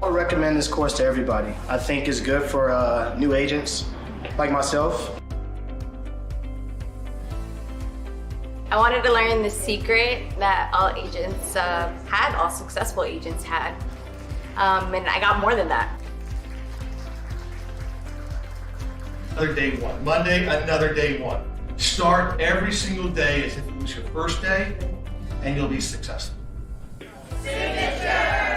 I would recommend this course to everybody. I think it's good for new agents like myself. I wanted to learn the secret that all agents had, all successful agents had, and I got more than that. Another day one. Monday, another day one. Start every single day as if it was your first day, and you'll be successful. Signature!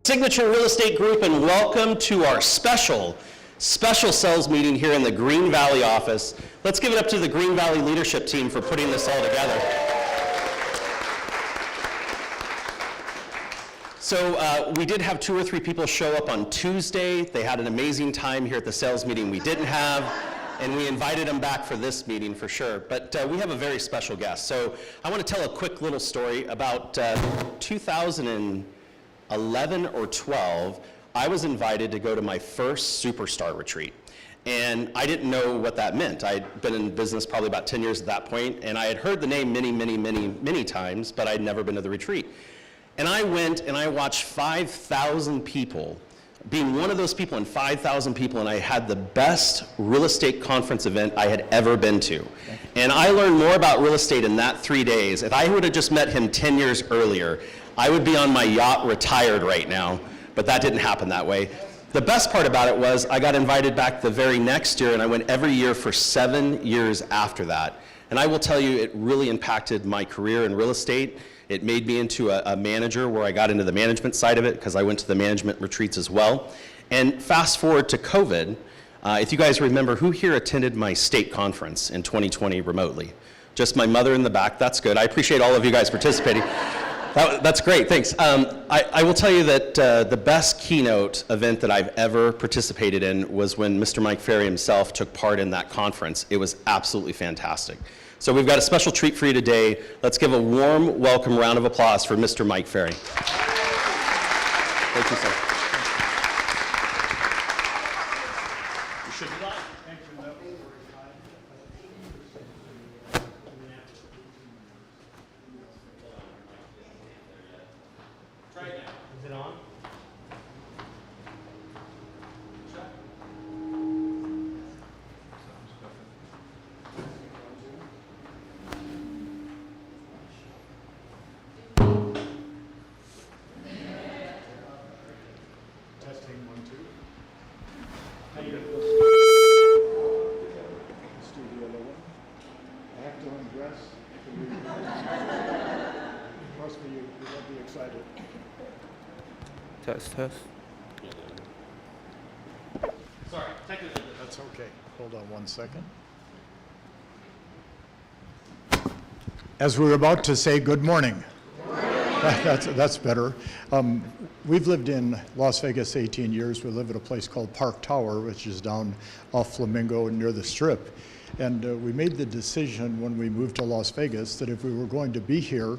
Signature Real Estate Group, and welcome to our special sales meeting here in the Green Valley office. Let's give it up to the Green Valley leadership team for putting this all together. So we did have 2 or 3 people show up on Tuesday. They had an amazing time here at the sales meeting we didn't have, and we invited them back for this meeting for sure. But we have a very special guest. So I want to tell a quick little story about 2011 or 12, I was invited to go to my first Superstar retreat. And I didn't know what that meant. I'd been in business probably about 10 years at that point, and I had heard the name many times, but I'd never been to the retreat. And I went and I watched 5,000 people, being one of those people in 5,000 people, and I had the best real estate conference event I had ever been to. And I learned more about real estate in that 3 days. If I would have just met him 10 years earlier, I would be on my yacht retired right now, but that didn't happen that way. The best part about it was I got invited back the very next year, and I went every year for 7 years after that. And I will tell you, it really impacted my career in real estate. It made me into a manager, where I got into the management side of it because I went to the management retreats as well. And fast forward to COVID, if you guys remember, who here attended my state conference in 2020 remotely? Just my mother in the back. That's good. I appreciate all of you guys participating. That's great, thanks. I will tell you that the best keynote event that I've ever participated in was when Mr. Mike Ferry himself took part in that conference. It was absolutely fantastic. So we've got a special treat for you today. Let's give a warm welcome round of applause for Mr. Mike Ferry. Thank you, sir. You should be live. Is it on? Testing 1, 2. How you doing? Let's do the other one. I have to undress. Trust me, you won't be excited. Test. Sorry, technically. That's okay. Hold on 1 second. As we were about to say good morning. That's better. We've lived in Las Vegas 18 years. We live at a place called Park Tower, which is down off Flamingo near the Strip. And we made the decision when we moved to Las Vegas that if we were going to be here,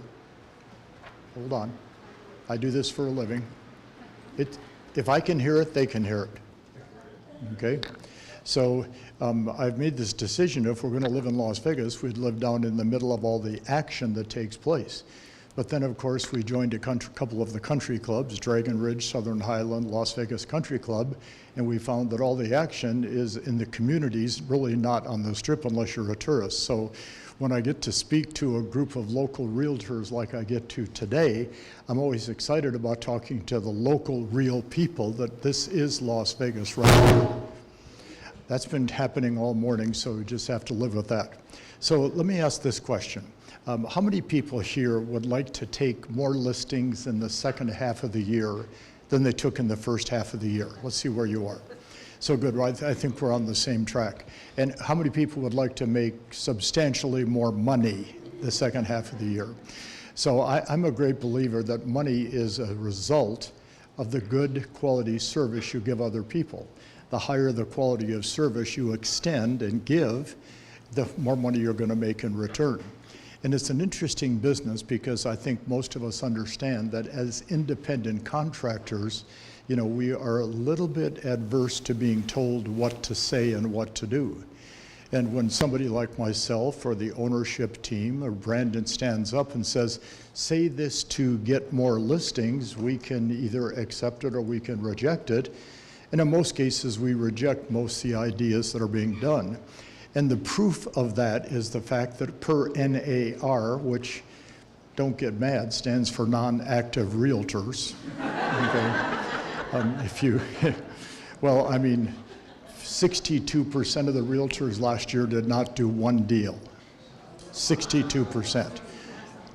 hold on, I do this for a living. If I can hear it, they can hear it. Okay? So I've made this decision, if we're going to live in Las Vegas, we'd live down in the middle of all the action that takes place. But then, of course, we joined a couple of the country clubs, Dragon Ridge, Southern Highland, Las Vegas Country Club, and we found that all the action is in the communities, really not on the Strip unless you're a tourist. So when I get to speak to a group of local realtors like I get to today, I'm always excited about talking to the local real people that this is Las Vegas right now. That's been happening all morning, so we just have to live with that. So let me ask this question. How many people here would like to take more listings in the second half of the year than they took in the first half of the year? Let's see where you are. So good, right? I think we're on the same track. And how many people would like to make substantially more money the second half of the year? So I'm a great believer that money is a result of the good quality service you give other people. The higher the quality of service you extend and give, the more money you're going to make in return. And it's an interesting business because I think most of us understand that as independent contractors, you know, we are a little bit adverse to being told what to say and what to do. And when somebody like myself or the ownership team or Brandon stands up and says, say this to get more listings, we can either accept it or we can reject it. And in most cases, we reject most of the ideas that are being done. And the proof of that is the fact that per NAR, which, don't get mad, stands for non-active realtors. Okay? Well, I mean, 62% of the realtors last year did not do one deal. 62%.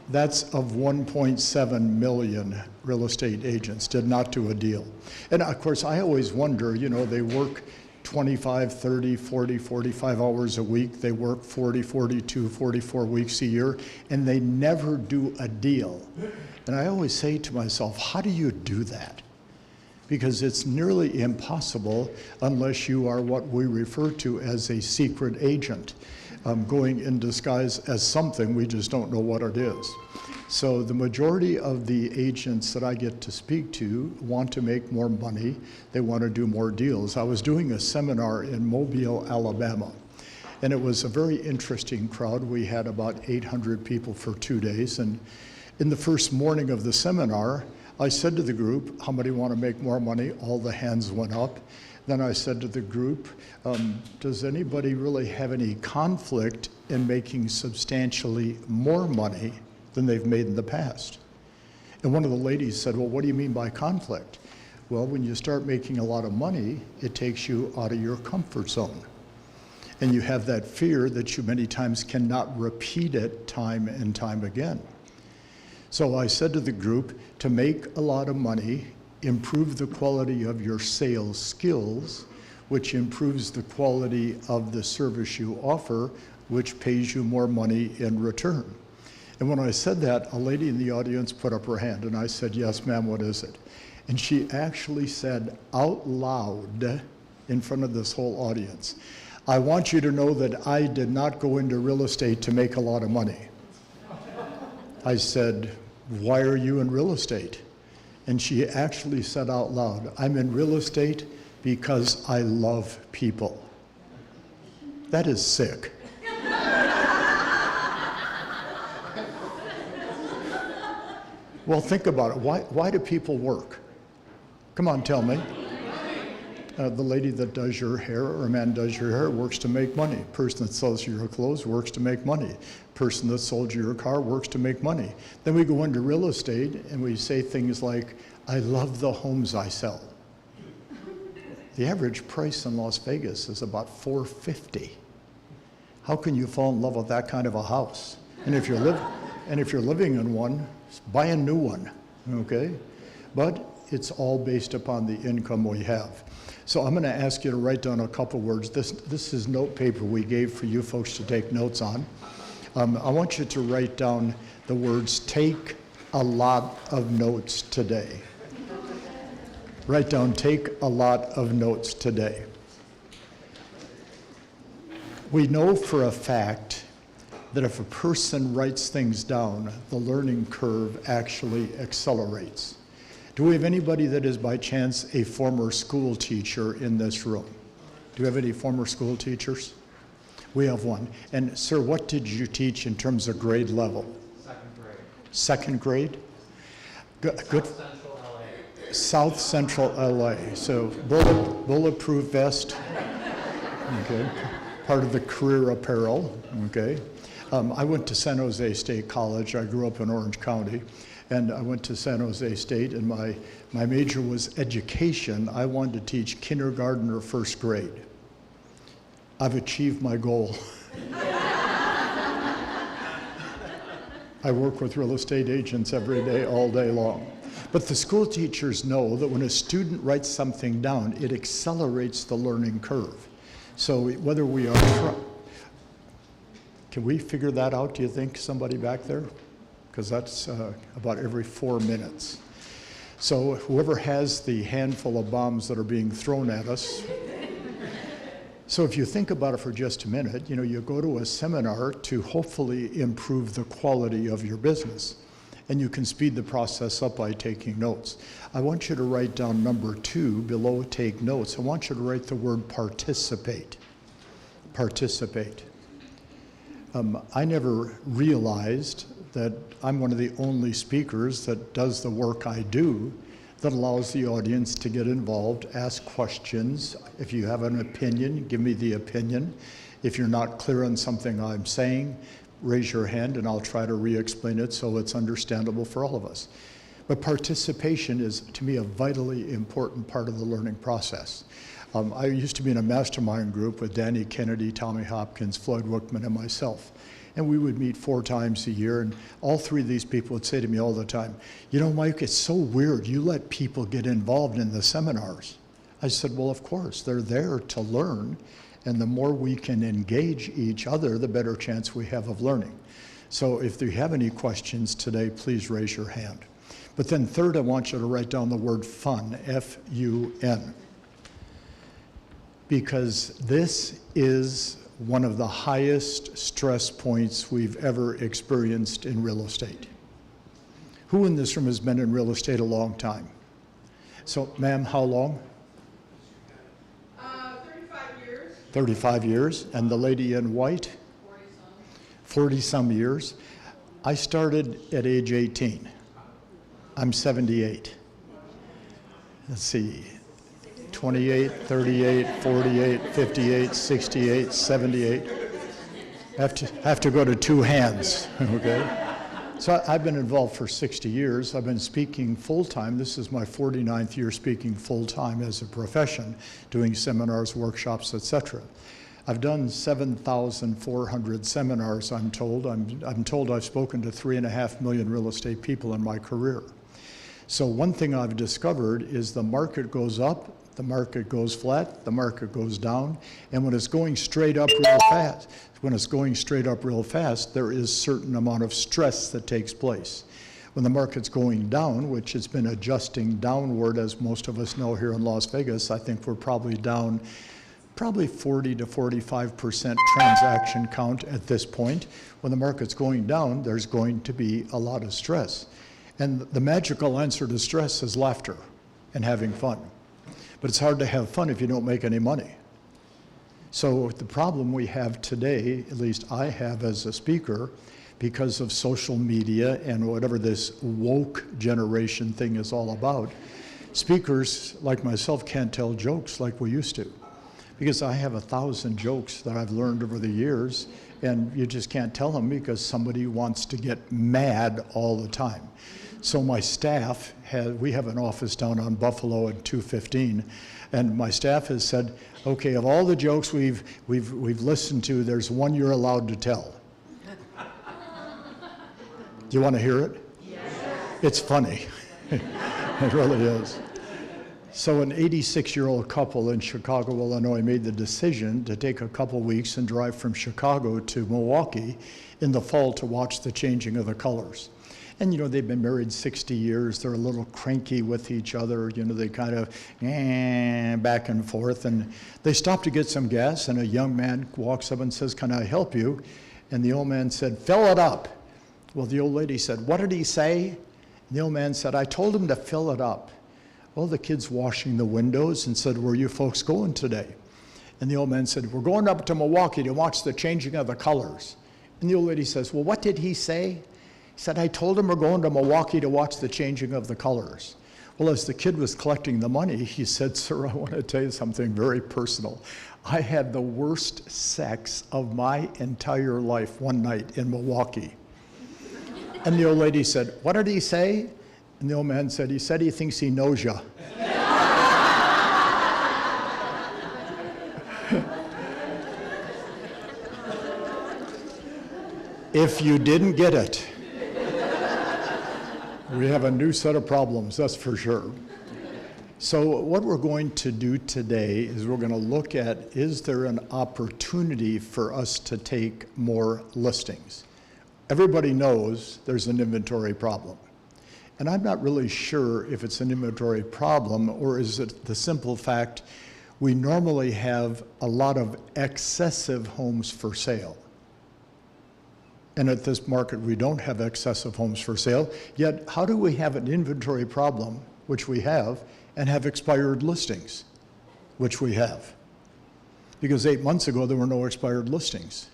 That's of 1.7 million real estate agents did not do a deal. And of course, I always wonder, you know, they work 25, 30, 40, 45 hours a week. They work 40, 42, 44 weeks a year, and they never do a deal. And I always say to myself, how do you do that? Because it's nearly impossible unless you are what we refer to as a secret agent, going in disguise as something, we just don't know what it is. So the majority of the agents that I get to speak to want to make more money. They want to do more deals. I was doing a seminar in Mobile, Alabama, and it was a very interesting crowd. We had about 800 people for 2 days, and in the first morning of the seminar, I said to the group, how many want to make more money? All the hands went up. Then I said to the group, does anybody really have any conflict in making substantially more money than they've made in the past? And one of the ladies said, well, what do you mean by conflict? Well, when you start making a lot of money, it takes you out of your comfort zone. And you have that fear that you many times cannot repeat it time and time again. So I said to the group, to make a lot of money, improve the quality of your sales skills, which improves the quality of the service you offer, which pays you more money in return. And when I said that, a lady in the audience put up her hand, and I said, yes, ma'am, what is it? And she actually said out loud in front of this whole audience, I want you to know that I did not go into real estate to make a lot of money. I said, why are you in real estate? And she actually said out loud, I'm in real estate because I love people. That is sick. Well, think about it. Why do people work? Come on, tell me. The lady that does your hair or a man does your hair works to make money. Person that sells you your clothes works to make money. Person that sold you your car works to make money. Then we go into real estate and we say things like, I love the homes I sell. The average price in Las Vegas is about $450. How can you fall in love with that kind of a house? And if you're living in one, buy a new one, okay? But it's all based upon the income we have. So I'm going to ask you to write down a couple words. This is note paper we gave for you folks to take notes on. I want you to write down the words, take a lot of notes today. Write down, take a lot of notes today. We know for a fact that if a person writes things down, the learning curve actually accelerates. Do we have anybody that is by chance a former school teacher in this room? Do we have any former school teachers? We have one. And sir, what did you teach in terms of grade level? Second grade? Good. South Central LA. So bulletproof vest, okay. Part of the career apparel, okay. I went to San Jose State College. I grew up in Orange County. And I went to San Jose State, and my major was education. I wanted to teach kindergarten or first grade. I've achieved my goal. I work with real estate agents every day, all day long. But the school teachers know that when a student writes something down, it accelerates the learning curve. So whether we are, can we figure that out, do you think, somebody back there? because that's about every 4 minutes. So whoever has the handful of bombs that are being thrown at us. So if you think about it for just a minute, you go to a seminar to hopefully improve the quality of your business. And you can speed the process up by taking notes. I want you to write down number 2 below take notes. I want you to write the word participate. Participate. I never realized that I'm one of the only speakers that does the work I do that allows the audience to get involved, ask questions. If you have an opinion, give me the opinion. If you're not clear on something I'm saying, raise your hand and I'll try to re-explain it so it's understandable for all of us. But participation is, to me, a vitally important part of the learning process. I used to be in a mastermind group with Danny Kennedy, Tommy Hopkins, Floyd Wickman, and myself. And we would meet 4 times a year, and all 3 of these people would say to me all the time, Mike, it's so weird, you let people get involved in the seminars. I said, well, of course, they're there to learn, and the more we can engage each other, the better chance we have of learning. So if you have any questions today, please raise your hand. But then third, I want you to write down the word fun, F-U-N. Because this is one of the highest stress points we've ever experienced in real estate. Who in this room has been in real estate a long time? So, ma'am, how long? 35 years. 35 years. And the lady in white? 40-some years. I started at age 18. I'm 78. Let's see. 28, 38, 48, 58, 68, 78. Have to go to 2 hands, okay? So I've been involved for 60 years. I've been speaking full-time. This is my 49th year speaking full-time as a profession, doing seminars, workshops, etc. I've done 7,400 seminars, I'm told. I'm told I've spoken to 3.5 million real estate people in my career. So one thing I've discovered is the market goes up, the market goes flat, the market goes down, and when it's going straight up real fast, there is a certain amount of stress that takes place. When the market's going down, which has been adjusting downward, as most of us know here in Las Vegas, I think we're probably down 40 to 45% transaction count at this point. When the market's going down, there's going to be a lot of stress. And the magical answer to stress is laughter and having fun. But it's hard to have fun if you don't make any money. So the problem we have today, at least I have as a speaker, because of social media and whatever this woke generation thing is all about, speakers like myself can't tell jokes like we used to. Because I have 1,000 jokes that I've learned over the years, and you just can't tell them because somebody wants to get mad all the time. So my staff, we have an office down on Buffalo at 215, and my staff has said, okay, of all the jokes we've listened to, there's one you're allowed to tell. Do you want to hear it? Yes. It's funny. It really is. So an 86-year-old couple in Chicago, Illinois, made the decision to take a couple weeks and drive from Chicago to Milwaukee in the fall to watch the changing of the colors. And, they've been married 60 years. They're a little cranky with each other. They kind of back and forth. And they stop to get some gas, and a young man walks up and says, "Can I help you?" And the old man said, "Fill it up." Well, the old lady said, "What did he say?" And the old man said, "I told him to fill it up." Well, the kid's washing the windows and said, "Where are you folks going today?" And the old man said, "We're going up to Milwaukee to watch the changing of the colors." And the old lady says, "Well, what did he say?" He said, "I told him we're going to Milwaukee to watch the changing of the colors." Well, as the kid was collecting the money, he said, "Sir, I want to tell you something very personal. I had the worst sex of my entire life one night in Milwaukee." And the old lady said, "What did he say?" And the old man said, he said he thinks he knows you. If you didn't get it, we have a new set of problems, that's for sure. So what we're going to do today is we're going to look at, is there an opportunity for us to take more listings? Everybody knows there's an inventory problem. And I'm not really sure if it's an inventory problem or is it the simple fact we normally have a lot of excessive homes for sale. And at this market, we don't have excessive homes for sale. Yet, how do we have an inventory problem, which we have, and have expired listings, which we have? Because 8 months ago, there were no expired listings.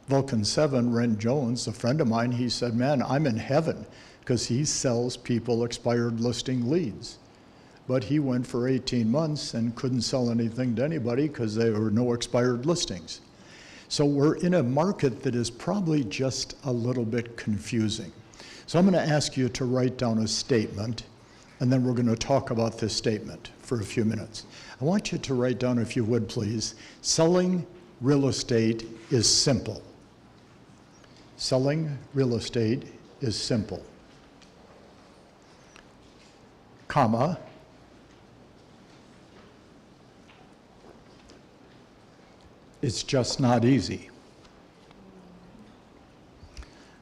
Vulcan 7, Ren Jones, a friend of mine, he said, man, I'm in heaven because he sells people expired listing leads. But he went for 18 months and couldn't sell anything to anybody because there were no expired listings. So we're in a market that is probably just a little bit confusing. So I'm going to ask you to write down a statement, and then we're going to talk about this statement for a few minutes. I want you to write down, if you would please, selling real estate is simple. Selling real estate is simple. Comma. It's just not easy.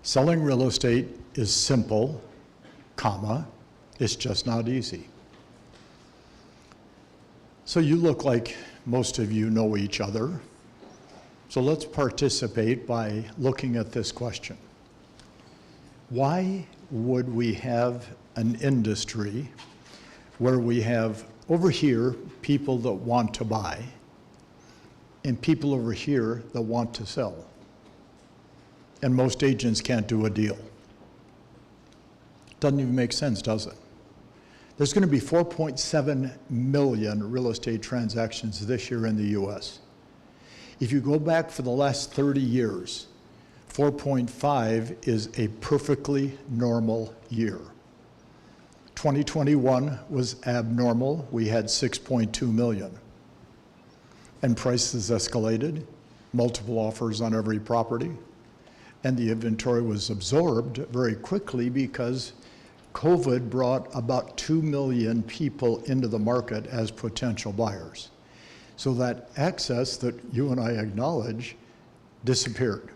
Selling real estate is simple, comma, it's just not easy. So you look like most of you know each other. So let's participate by looking at this question. Why would we have an industry where we have over here people that want to buy and people over here that want to sell? And most agents can't do a deal. Doesn't even make sense, does it? There's going to be 4.7 million real estate transactions this year in the US. If you go back for the last 30 years, 4.5 is a perfectly normal year. 2021 was abnormal. We had 6.2 million. And prices escalated, multiple offers on every property, and the inventory was absorbed very quickly because COVID brought about 2 million people into the market as potential buyers. So that access that you and I acknowledge disappeared.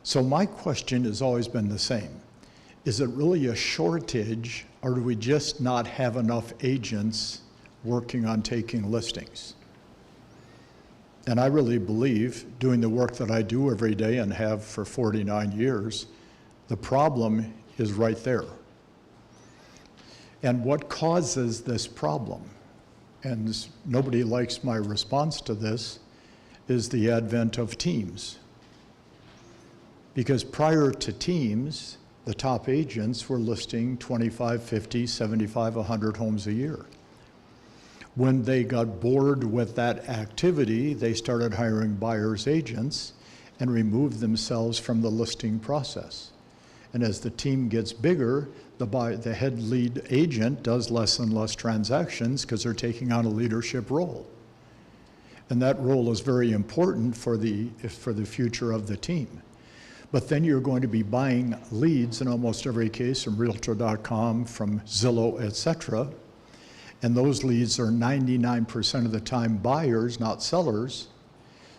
So my question has always been the same. Is it really a shortage, or do we just not have enough agents working on taking listings? And I really believe, doing the work that I do every day and have for 49 years, the problem is right there. And what causes this problem, and nobody likes my response to this, is the advent of teams. Because prior to teams, the top agents were listing 25, 50, 75, 100 homes a year. When they got bored with that activity, they started hiring buyer's agents and removed themselves from the listing process. And as the team gets bigger, the head lead agent does less and less transactions because they're taking on a leadership role. And that role is very important for the future of the team. But then you're going to be buying leads in almost every case from Realtor.com, from Zillow, et cetera. And those leads are 99% of the time buyers, not sellers.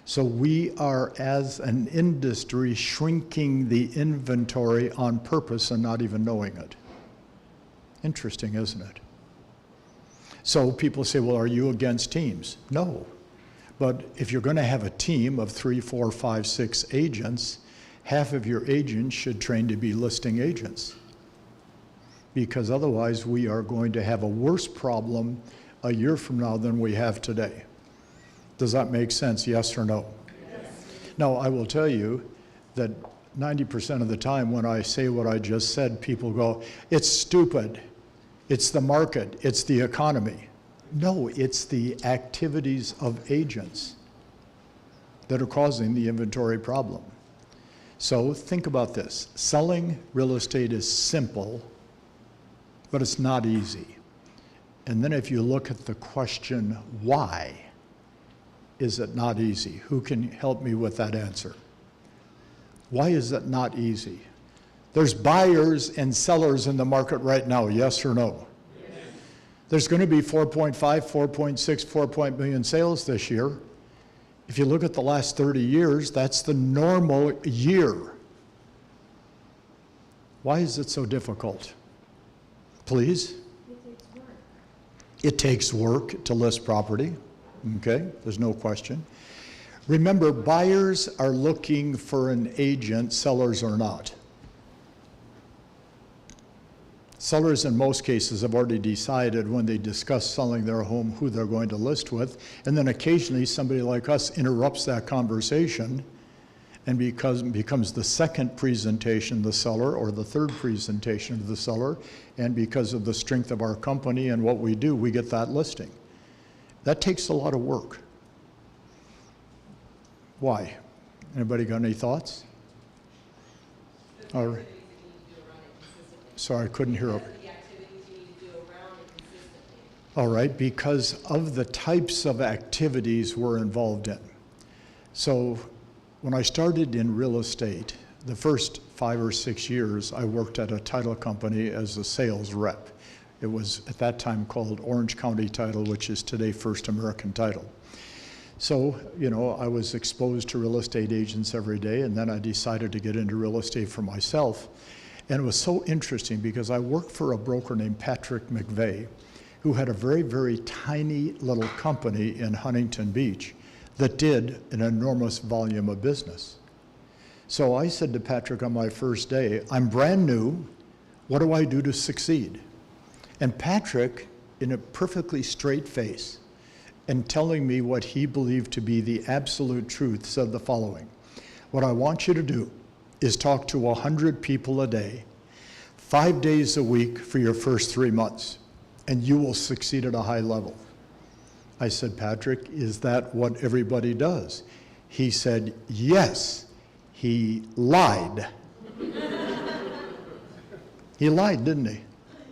So we are, as an industry, shrinking the inventory on purpose and not even knowing it. Interesting, isn't it? So people say, well, are you against teams? No. But if you're going to have a team of 3, 4, 5, 6 agents, half of your agents should train to be listing agents. Because otherwise we are going to have a worse problem a year from now than we have today. Does that make sense, yes or no? Yes. Now, I will tell you that 90% of the time when I say what I just said, people go, it's stupid, it's the market, it's the economy. No, it's the activities of agents that are causing the inventory problem. So think about this. Selling real estate is simple, but it's not easy. And then if you look at the question, why is it not easy? Who can help me with that answer? Why is it not easy? There's buyers and sellers in the market right now, yes or no? Yes. There's going to be 4.5, 4.6, 4 million sales this year. If you look at the last 30 years, that's the normal year. Why is it so difficult? Please? It takes work to list property, okay? There's no question. Remember, buyers are looking for an agent, sellers are not. Sellers in most cases have already decided when they discuss selling their home who they're going to list with, and then occasionally somebody like us interrupts that conversation and becomes the second presentation of the seller or the third presentation of the seller, and because of the strength of our company and what we do, we get that listing. That takes a lot of work. Why? Anybody got any thoughts? All right. Sorry, I couldn't hear. All right, because of the types of activities we're involved in. So when I started in real estate, the first 5 or 6 years, I worked at a title company as a sales rep. It was at that time called Orange County Title, which is today First American Title. So, you know, I was exposed to real estate agents every day, and then I decided to get into real estate for myself. And it was so interesting because I worked for a broker named Patrick McVeigh, who had a very, very tiny little company in Huntington Beach that did an enormous volume of business. So I said to Patrick on my first day, I'm brand new, what do I do to succeed? And Patrick, in a perfectly straight face, and telling me what he believed to be the absolute truth, said the following: what I want you to do is talk to 100 people a day, 5 days a week for your first 3 months, and you will succeed at a high level. I said, Patrick, is that what everybody does? He said, yes. He lied. He lied, didn't he?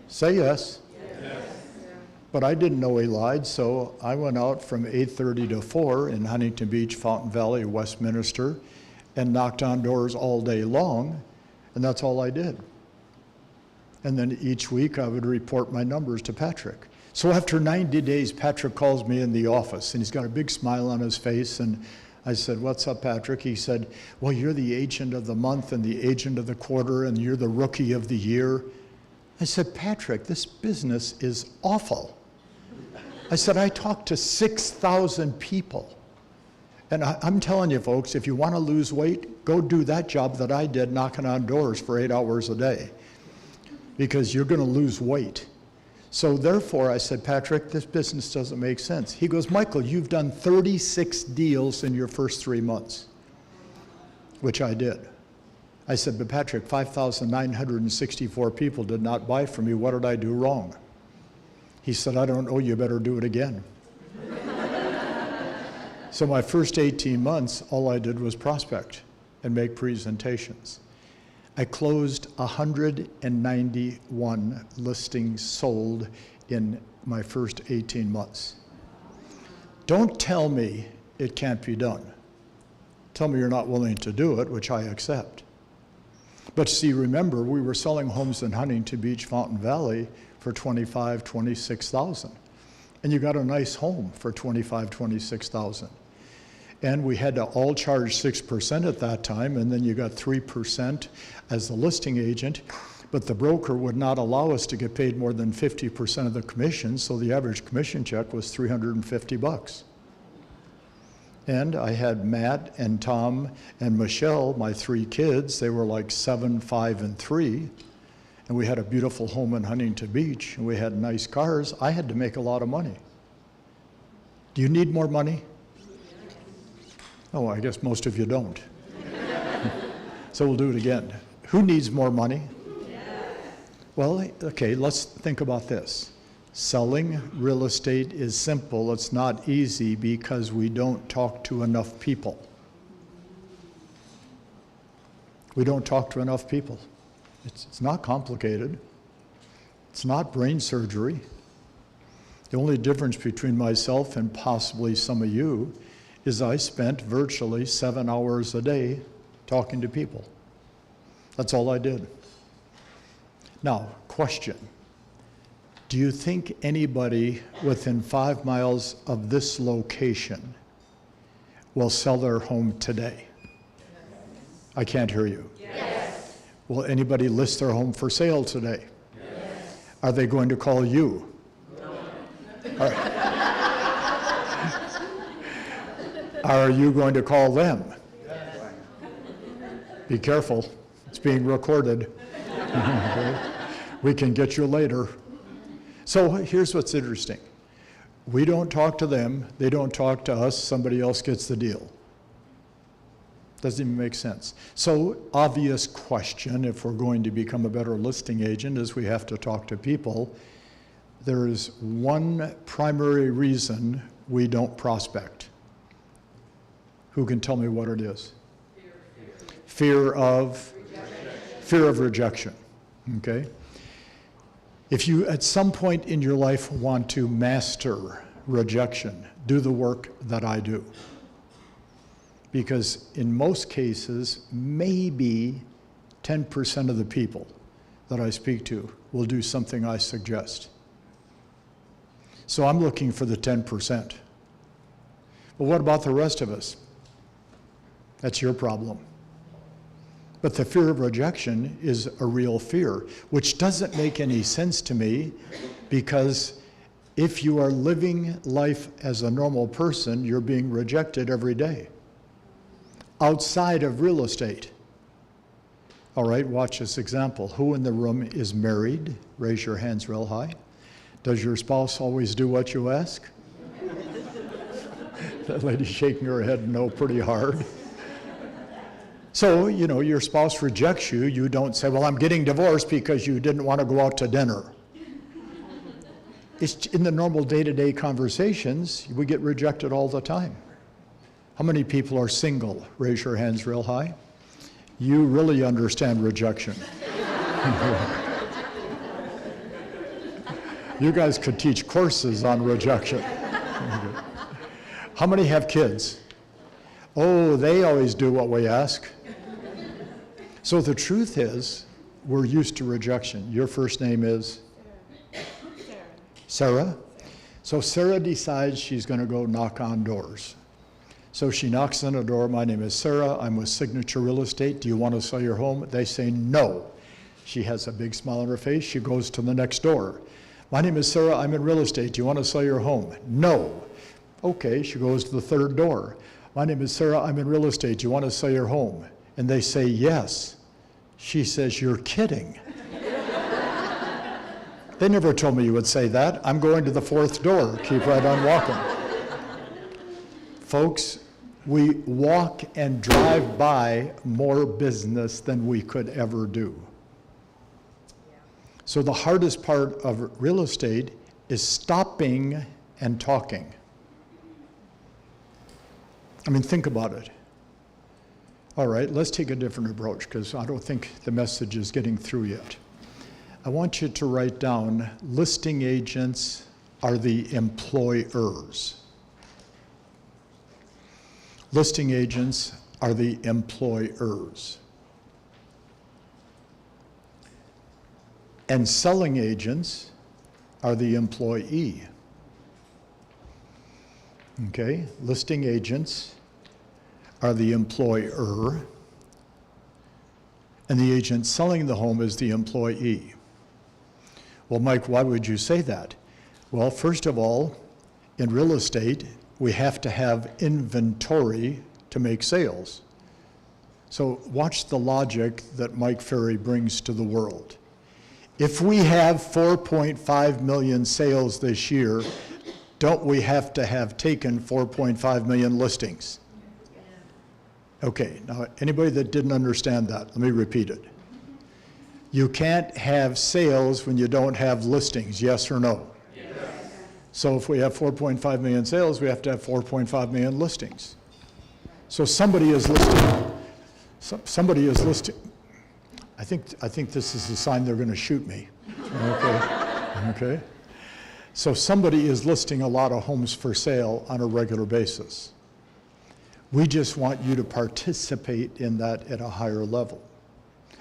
Say yes. Yes. But I didn't know he lied, so I went out from 8:30 to 4 in Huntington Beach, Fountain Valley, Westminster, and knocked on doors all day long, and that's all I did. And then each week I would report my numbers to Patrick. So after 90 days, Patrick calls me in the office, and he's got a big smile on his face, and I said, what's up, Patrick? He said, well, you're the agent of the month and the agent of the quarter, and you're the rookie of the year. I said, Patrick, this business is awful. I said, I talked to 6,000 people. And I'm telling you, folks, if you want to lose weight, go do that job that I did, knocking on doors for 8 hours a day, because you're going to lose weight. So therefore, I said, Patrick, this business doesn't make sense. He goes, Michael, you've done 36 deals in your first 3 months, which I did. I said, but Patrick, 5,964 people did not buy from me. What did I do wrong? He said, I don't know, you better do it again. So my first 18 months, all I did was prospect and make presentations. I closed 191 listings sold in my first 18 months. Don't tell me it can't be done. Tell me you're not willing to do it, which I accept. But see, remember, we were selling homes in Huntington Beach, Fountain Valley for $25,000, $26,000. And you got a nice home for $25,000, $26,000. And we had to all charge 6% at that time, and then you got 3% as the listing agent, but the broker would not allow us to get paid more than 50% of the commission, so the average commission check was $350. And I had Matt and Tom and Michelle, my 3 kids. They were like 7, 5, and 3, and we had a beautiful home in Huntington Beach, and we had nice cars. I had to make a lot of money. Do you need more money? Oh, I guess most of you don't. So we'll do it again. Who needs more money? Well, okay, let's think about this. Selling real estate is simple. It's not easy because we don't talk to enough people. We don't talk to enough people. It's not complicated. It's not brain surgery. The only difference between myself and possibly some of you is I spent virtually 7 hours a day talking to people. That's all I did. Now, question. Do you think anybody within 5 miles of this location will sell their home today? I can't hear you. Yes. Will anybody list their home for sale today? Yes. Are they going to call you? No. Are you going to call them? Yes. Be careful, it's being recorded. Okay. We can get you later. So here's what's interesting. We don't talk to them, they don't talk to us, somebody else gets the deal. Doesn't even make sense. So obvious question, if we're going to become a better listing agent, is we have to talk to people. There is one primary reason we don't prospect. Who can tell me what it is? Fear of rejection. Okay? If you at some point in your life want to master rejection, do the work that I do. Because in most cases, maybe 10% of the people that I speak to will do something I suggest. So I'm looking for the 10%. But what about the rest of us? That's your problem. But the fear of rejection is a real fear, which doesn't make any sense to me, because if you are living life as a normal person, you're being rejected every day. Outside of real estate. All right, watch this example. Who in the room is married? Raise your hands real high. Does your spouse always do what you ask? That lady's shaking her head no pretty hard. So, you know, your spouse rejects you. You don't say, well, I'm getting divorced because you didn't want to go out to dinner. It's in the normal day-to-day conversations, we get rejected all the time. How many people are single? Raise your hands real high. You really understand rejection. You guys could teach courses on rejection. How many have kids? Oh, they always do what we ask. So the truth is, we're used to rejection. Your first name is? Sarah. So Sarah decides she's going to go knock on doors. So she knocks on a door. My name is Sarah. I'm with Signature Real Estate. Do you want to sell your home? They say no. She has a big smile on her face. She goes to the next door. My name is Sarah. I'm in real estate. Do you want to sell your home? No. Okay, she goes to the third door. My name is Sarah. I'm in real estate. Do you want to sell your home? And they say yes. She says, you're kidding. They never told me you would say that. I'm going to the fourth door. Keep right on walking. Folks, we walk and drive by more business than we could ever do. So the hardest part of real estate is stopping and talking. I mean, think about it. All right, let's take a different approach, because I don't think the message is getting through yet. I want you to write down, listing agents are the employers. Listing agents are the employers. And selling agents are the employee. Okay, listing agents are the employer, and the agent selling the home is the employee. Well, Mike, why would you say that? Well, first of all, in real estate, we have to have inventory to make sales. So watch the logic that Mike Ferry brings to the world. If we have 4.5 million sales this year, don't we have to have taken 4.5 million listings? Okay, now anybody that didn't understand that, let me repeat it. You can't have sales when you don't have listings, yes or no? Yes. So if we have 4.5 million sales, we have to have 4.5 million listings. So somebody is listing, somebody is listing. I think this is a sign they're going to shoot me. Okay. Okay. So somebody is listing a lot of homes for sale on a regular basis. We just want you to participate in that at a higher level.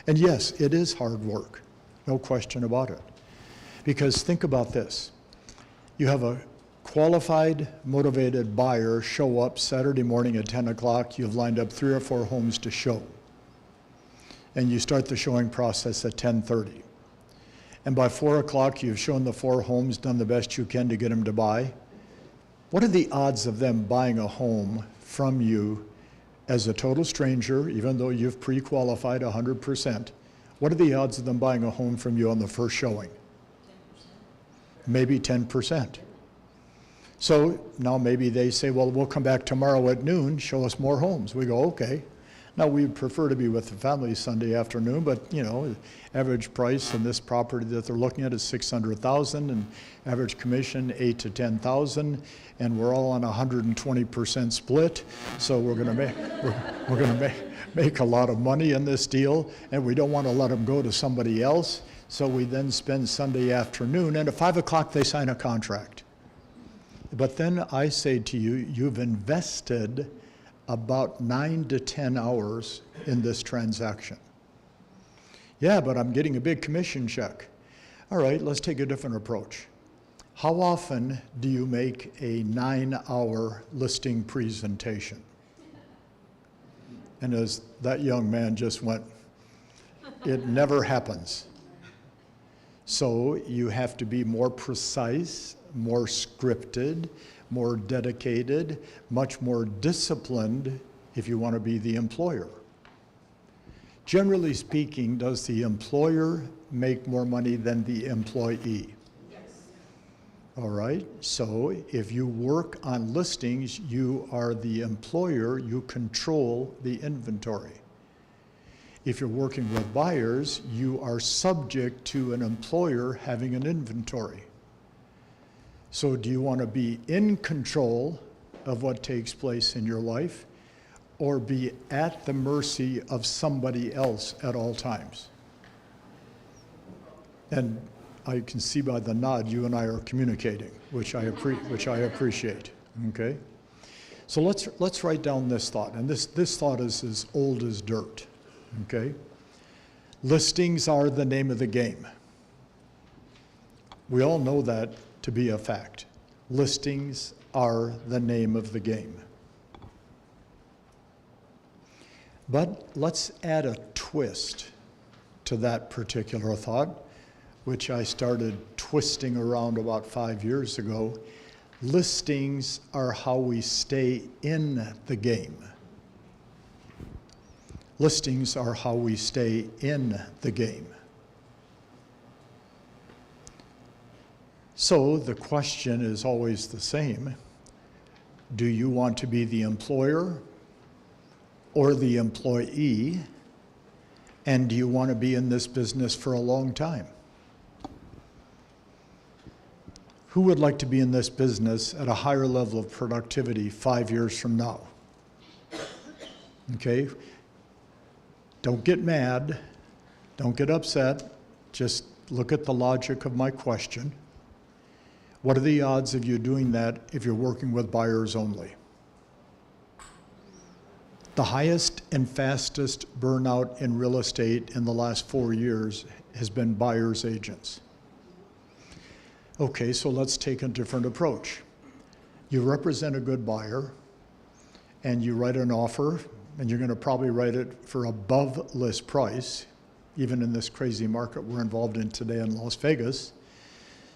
And yes, it is hard work, no question about it. Because think about this. You have a qualified, motivated buyer show up Saturday morning at 10 o'clock. You've lined up 3 or 4 homes to show. and you start the showing process at 10:30. And by 4 o'clock, you've shown the 4 homes, done the best you can to get them to buy. What are the odds of them buying a home from you as a total stranger, even though you've pre-qualified 100%? What are the odds of them buying a home from you on the first showing? 10%. Maybe 10%. So now maybe they say, well, we'll come back tomorrow at noon, show us more homes. We go, okay. Now we'd prefer to be with the family Sunday afternoon, but you know, average price in this property that they're looking at is $600,000, and average commission $8,000 to $10,000, and we're all on a 120% split. So we're going to make a lot of money in this deal, and we don't want to let them go to somebody else. So we then spend Sunday afternoon, and at 5 o'clock they sign a contract. But then I say to you, you've invested about 9 to 10 hours in this transaction. Yeah, but I'm getting a big commission check. All right, let's take a different approach. How often do you make a 9-hour listing presentation? And as that young man just went, it never happens. So you have to be more precise, more scripted, more dedicated, much more disciplined if you want to be the employer. Generally speaking, does the employer make more money than the employee? Yes. All right, so if you work on listings, you are the employer, you control the inventory. If you're working with buyers, you are subject to an employer having an inventory. So do you want to be in control of what takes place in your life, or be at the mercy of somebody else at all times? And I can see by the nod you and I are communicating, which I appreciate. Okay? So let's write down this thought, and this thought is as old as dirt. Okay? Listings are the name of the game. We all know that to be a fact. Listings are the name of the game. But let's add a twist to that particular thought, which I started twisting around about 5 years ago. Listings are how we stay in the game. Listings are how we stay in the game. So the question is always the same. Do you want to be the employer or the employee? And do you want to be in this business for a long time? Who would like to be in this business at a higher level of productivity 5 years from now? Okay? Don't get mad. Don't get upset. Just look at the logic of my question. What are the odds of you doing that if you're working with buyers only? The highest and fastest burnout in real estate in the last 4 years has been buyers agents. Okay, so let's take a different approach. You represent a good buyer, and you write an offer, and you're going to probably write it for above list price, even in this crazy market we're involved in today in Las Vegas.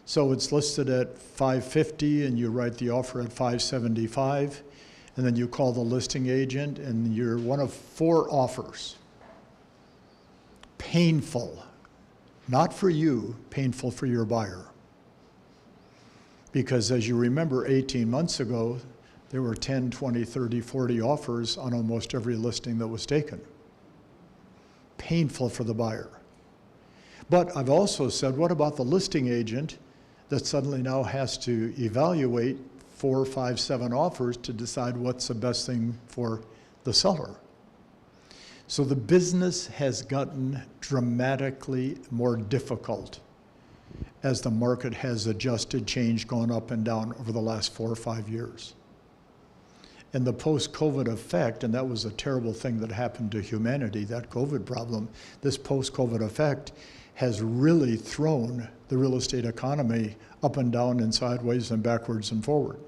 So it's listed at $550, and you write the offer at $575, and then you call the listing agent, and you're one of 4 offers. Painful, not for you, painful for your buyer. Because as you remember 18 months ago, there were 10, 20, 30, 40 offers on almost every listing that was taken. Painful for the buyer. But I've also said, what about the listing agent that suddenly now has to evaluate 4, 5, 7 offers to decide what's the best thing for the seller? So the business has gotten dramatically more difficult as the market has adjusted, changed, gone up and down over the last 4 or 5 years. And the post-COVID effect, and that was a terrible thing that happened to humanity, that COVID problem, this post-COVID effect has really thrown the real estate economy up and down and sideways and backwards and forward.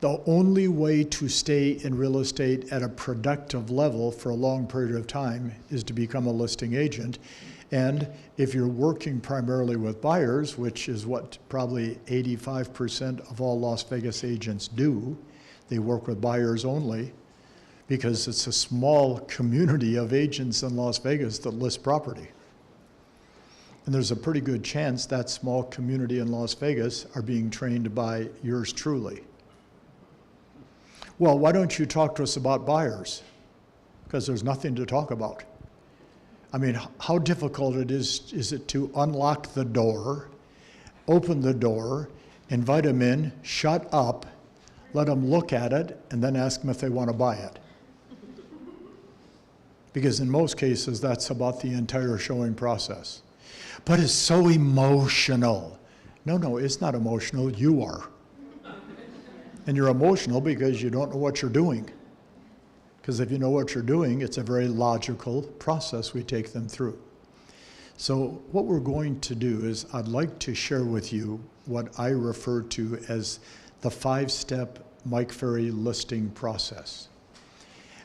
The only way to stay in real estate at a productive level for a long period of time is to become a listing agent. And if you're working primarily with buyers, which is what probably 85% of all Las Vegas agents do, they work with buyers only, because it's a small community of agents in Las Vegas that list property. And there's a pretty good chance that small community in Las Vegas are being trained by yours truly. Well, why don't you talk to us about buyers? Because there's nothing to talk about. I mean, how difficult is it to unlock the door, open the door, invite them in, shut up, let them look at it, and then ask them if they want to buy it? Because in most cases, that's about the entire showing process. But it's so emotional. No, it's not emotional, you are. And you're emotional because you don't know what you're doing. Because if you know what you're doing, it's a very logical process we take them through. So what we're going to do is I'd like to share with you what I refer to as the 5-step Mike Ferry listing process.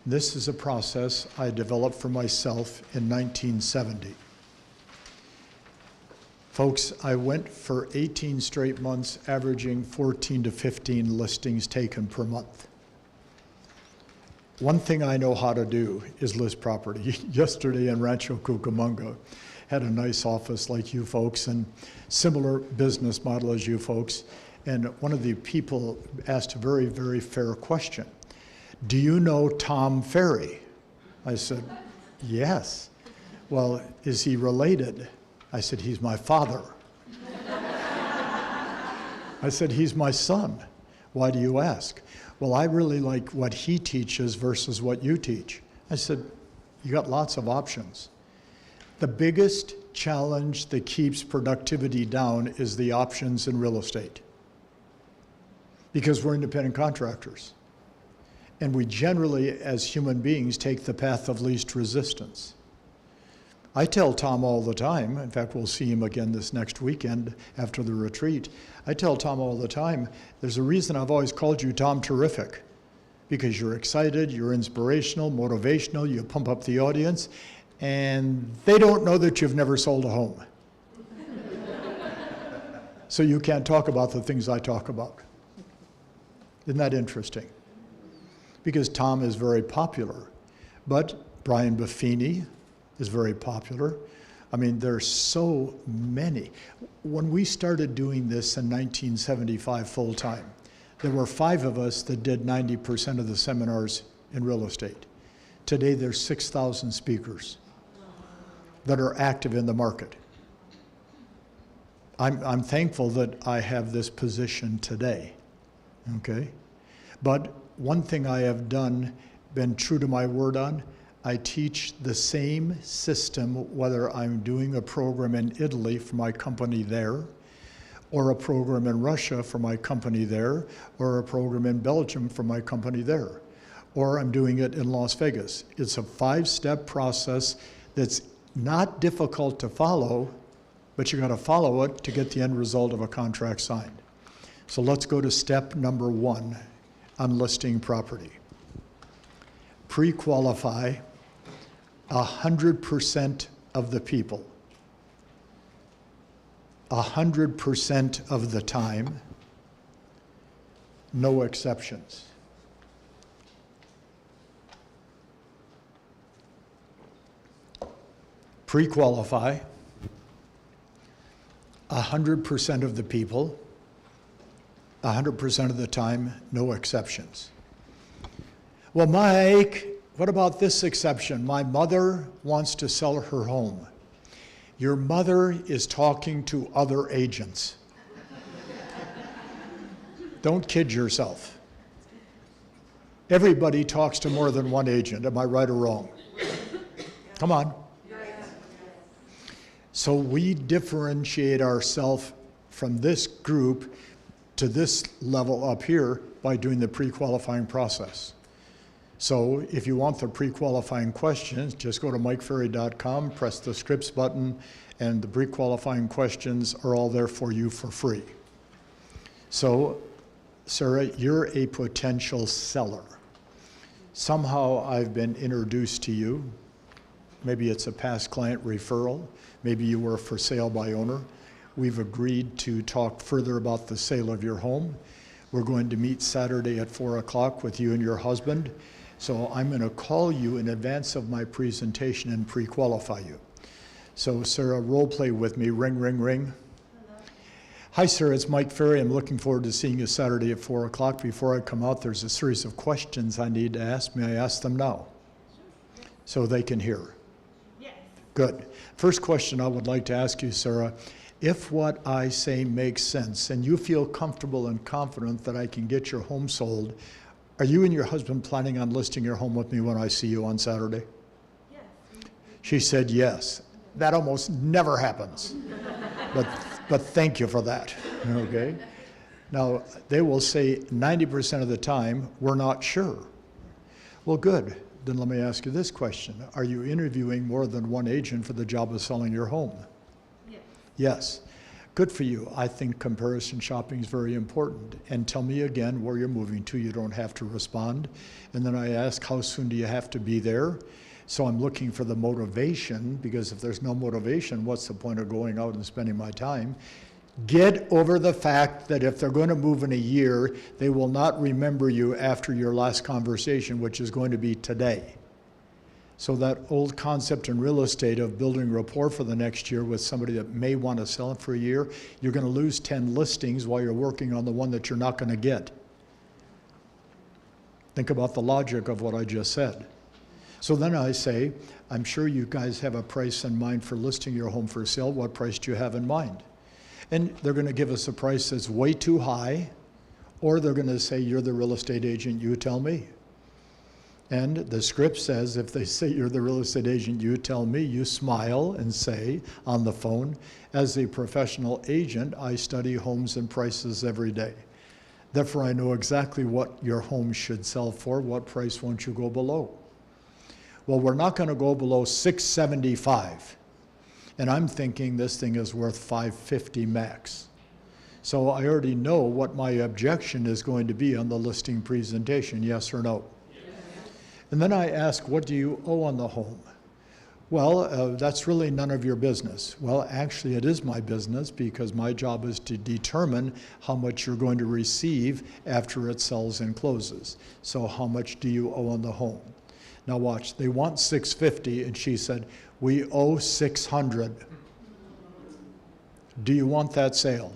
This is a process I developed for myself in 1970. Folks, I went for 18 straight months, averaging 14 to 15 listings taken per month. One thing I know how to do is list property. Yesterday in Rancho Cucamonga, had a nice office like you folks and similar business model as you folks. And one of the people asked a very, very fair question. Do you know Tom Ferry? I said, yes. Well, is he related? I said, he's my father. I said, he's my son. Why do you ask? Well, I really like what he teaches versus what you teach. I said, you got lots of options. The biggest challenge that keeps productivity down is the options in real estate. Because we're independent contractors. And we generally, as human beings, take the path of least resistance. I tell Tom all the time, in fact, we'll see him again this next weekend after the retreat. I tell Tom all the time, there's a reason I've always called you Tom Terrific, because you're excited, you're inspirational, motivational, you pump up the audience, and they don't know that you've never sold a home. So you can't talk about the things I talk about. Isn't that interesting? Because Tom is very popular, but Brian Buffini is very popular. I mean, there's so many. When we started doing this in 1975 full-time, there were 5 of us that did 90% of the seminars in real estate. Today, there's 6,000 speakers that are active in the market. I'm thankful that I have this position today, okay? But one thing I have done, been true to my word on, I teach the same system whether I'm doing a program in Italy for my company there, or a program in Russia for my company there, or a program in Belgium for my company there, or I'm doing it in Las Vegas. It's a 5-step process that's not difficult to follow, but you got to follow it to get the end result of a contract signed. So let's go to step number 1 on listing property. Pre-qualify 100% of the people, 100% of the time, no exceptions. Pre-qualify 100% of the people, 100% of the time, no exceptions. Well, Mike, what about this exception? My mother wants to sell her home. Your mother is talking to other agents. Don't kid yourself. Everybody talks to more than one agent. Am I right or wrong? Come on. So we differentiate ourselves from this group to this level up here by doing the pre-qualifying process. So if you want the pre-qualifying questions, just go to mikeferry.com, press the scripts button, and the pre-qualifying questions are all there for you for free. So Sarah, you're a potential seller. Somehow I've been introduced to you. Maybe it's a past client referral. Maybe you were for sale by owner. We've agreed to talk further about the sale of your home. We're going to meet Saturday at 4 o'clock with you and your husband. So I'm going to call you in advance of my presentation and pre-qualify you. So Sarah, role play with me. Ring, ring, ring. Hi, Sarah, it's Mike Ferry. I'm looking forward to seeing you Saturday at 4 o'clock. Before I come out, there's a series of questions I need to ask. May I ask them now? So they can hear. Yes. Good. First question I would like to ask you, Sarah, if what I say makes sense and you feel comfortable and confident that I can get your home sold, are you and your husband planning on listing your home with me when I see you on Saturday? Yes. She said yes. That almost never happens. But thank you for that, okay? Now, they will say 90% of the time, we're not sure. Well, good. Then let me ask you this question. Are you interviewing more than one agent for the job of selling your home? Yes. Yes. Good for you. I think comparison shopping is very important. And tell me again where you're moving to. You don't have to respond. And then I ask, how soon do you have to be there? So I'm looking for the motivation, because if there's no motivation, what's the point of going out and spending my time? Get over the fact that if they're going to move in a year, they will not remember you after your last conversation, which is going to be today. So that old concept in real estate of building rapport for the next year with somebody that may want to sell it for a year, you're going to lose 10 listings while you're working on the one that you're not going to get. Think about the logic of what I just said. So then I say, I'm sure you guys have a price in mind for listing your home for sale. What price do you have in mind? And they're going to give us a price that's way too high, or they're going to say, you're the real estate agent, you tell me. And the script says, if they say you're the real estate agent, you tell me, you smile and say on the phone, as a professional agent, I study homes and prices every day. Therefore, I know exactly what your home should sell for. What price won't you go below? Well, we're not going to go below $675. And I'm thinking this thing is worth $550 max. So I already know what my objection is going to be on the listing presentation, yes or no? Yes. And then I ask, what do you owe on the home? Well, that's really none of your business. Well, actually it is my business, because my job is to determine how much you're going to receive after it sells and closes. So how much do you owe on the home? Now watch, they want $650, and she said, we owe $600. Do you want that sale?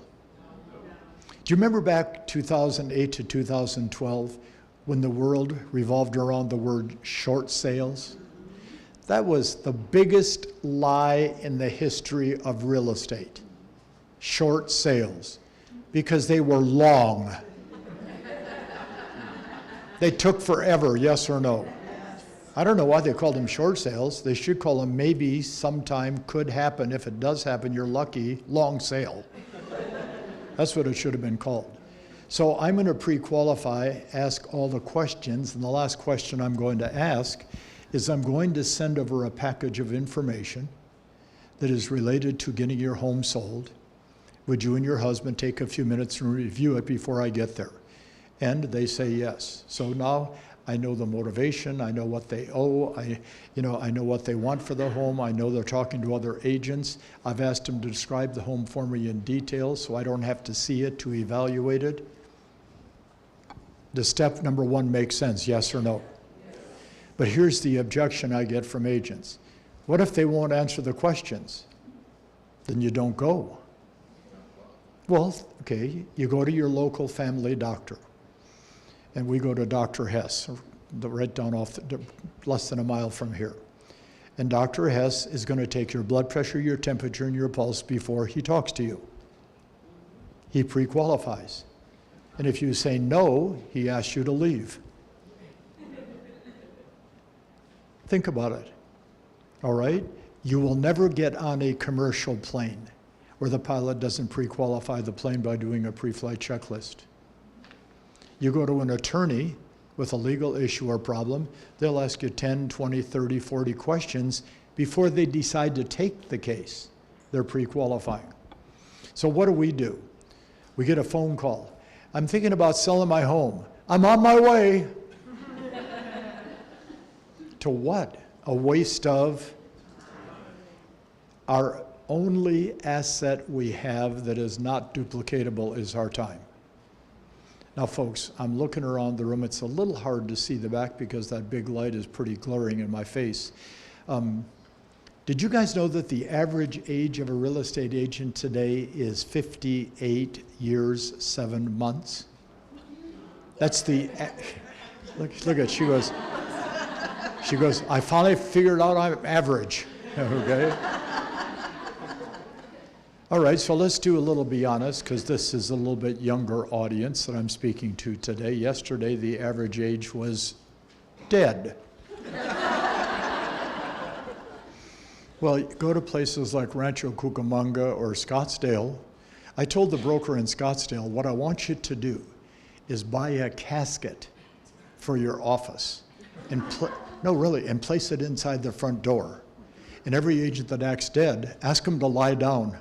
Do you remember back 2008 to 2012 when the world revolved around the word short sales? That was the biggest lie in the history of real estate. Short sales, because they were long. They took forever, yes or no? I don't know why they called them short sales. They should call them maybe, sometime, could happen. If it does happen, you're lucky, long sale. That's what it should have been called. So I'm going to pre-qualify, ask all the questions, and the last question I'm going to ask is I'm going to send over a package of information that is related to getting your home sold. Would you and your husband take a few minutes and review it before I get there? And they say yes. So now I know the motivation, I know what they owe, I know what they want for the home, I know they're talking to other agents. I've asked them to describe the home for me in detail so I don't have to see it to evaluate it. Does step number one make sense, yes or no? Yes. But here's the objection I get from agents. What if they won't answer the questions? Then you don't go. Well, okay, you go to your local family doctor. And we go to Dr. Hess, right down off, less than a mile from here. And Dr. Hess is going to take your blood pressure, your temperature, and your pulse before he talks to you. He pre-qualifies. And if you say no, he asks you to leave. Think about it, all right? You will never get on a commercial plane where the pilot doesn't pre-qualify the plane by doing a pre-flight checklist. You go to an attorney with a legal issue or problem, they'll ask you 10, 20, 30, 40 questions before they decide to take the case. They're pre-qualifying. So what do? We get a phone call. I'm thinking about selling my home. I'm on my way. To what? A waste of our only asset we have that is not duplicatable is our time. Now, folks, I'm looking around the room. It's a little hard to see the back because that big light is pretty glaring in my face. Did you guys know that the average age of a real estate agent today is 58 years, 7 months? That's the, look at, she goes, I finally figured out I'm average, okay? All right, so let's do a little Be Honest, because this is a little bit younger audience that I'm speaking to today. Yesterday, the average age was dead. Well, go to places like Rancho Cucamonga or Scottsdale. I told the broker in Scottsdale, what I want you to do is buy a casket for your office and and place it inside the front door. And every agent that acts dead, ask them to lie down.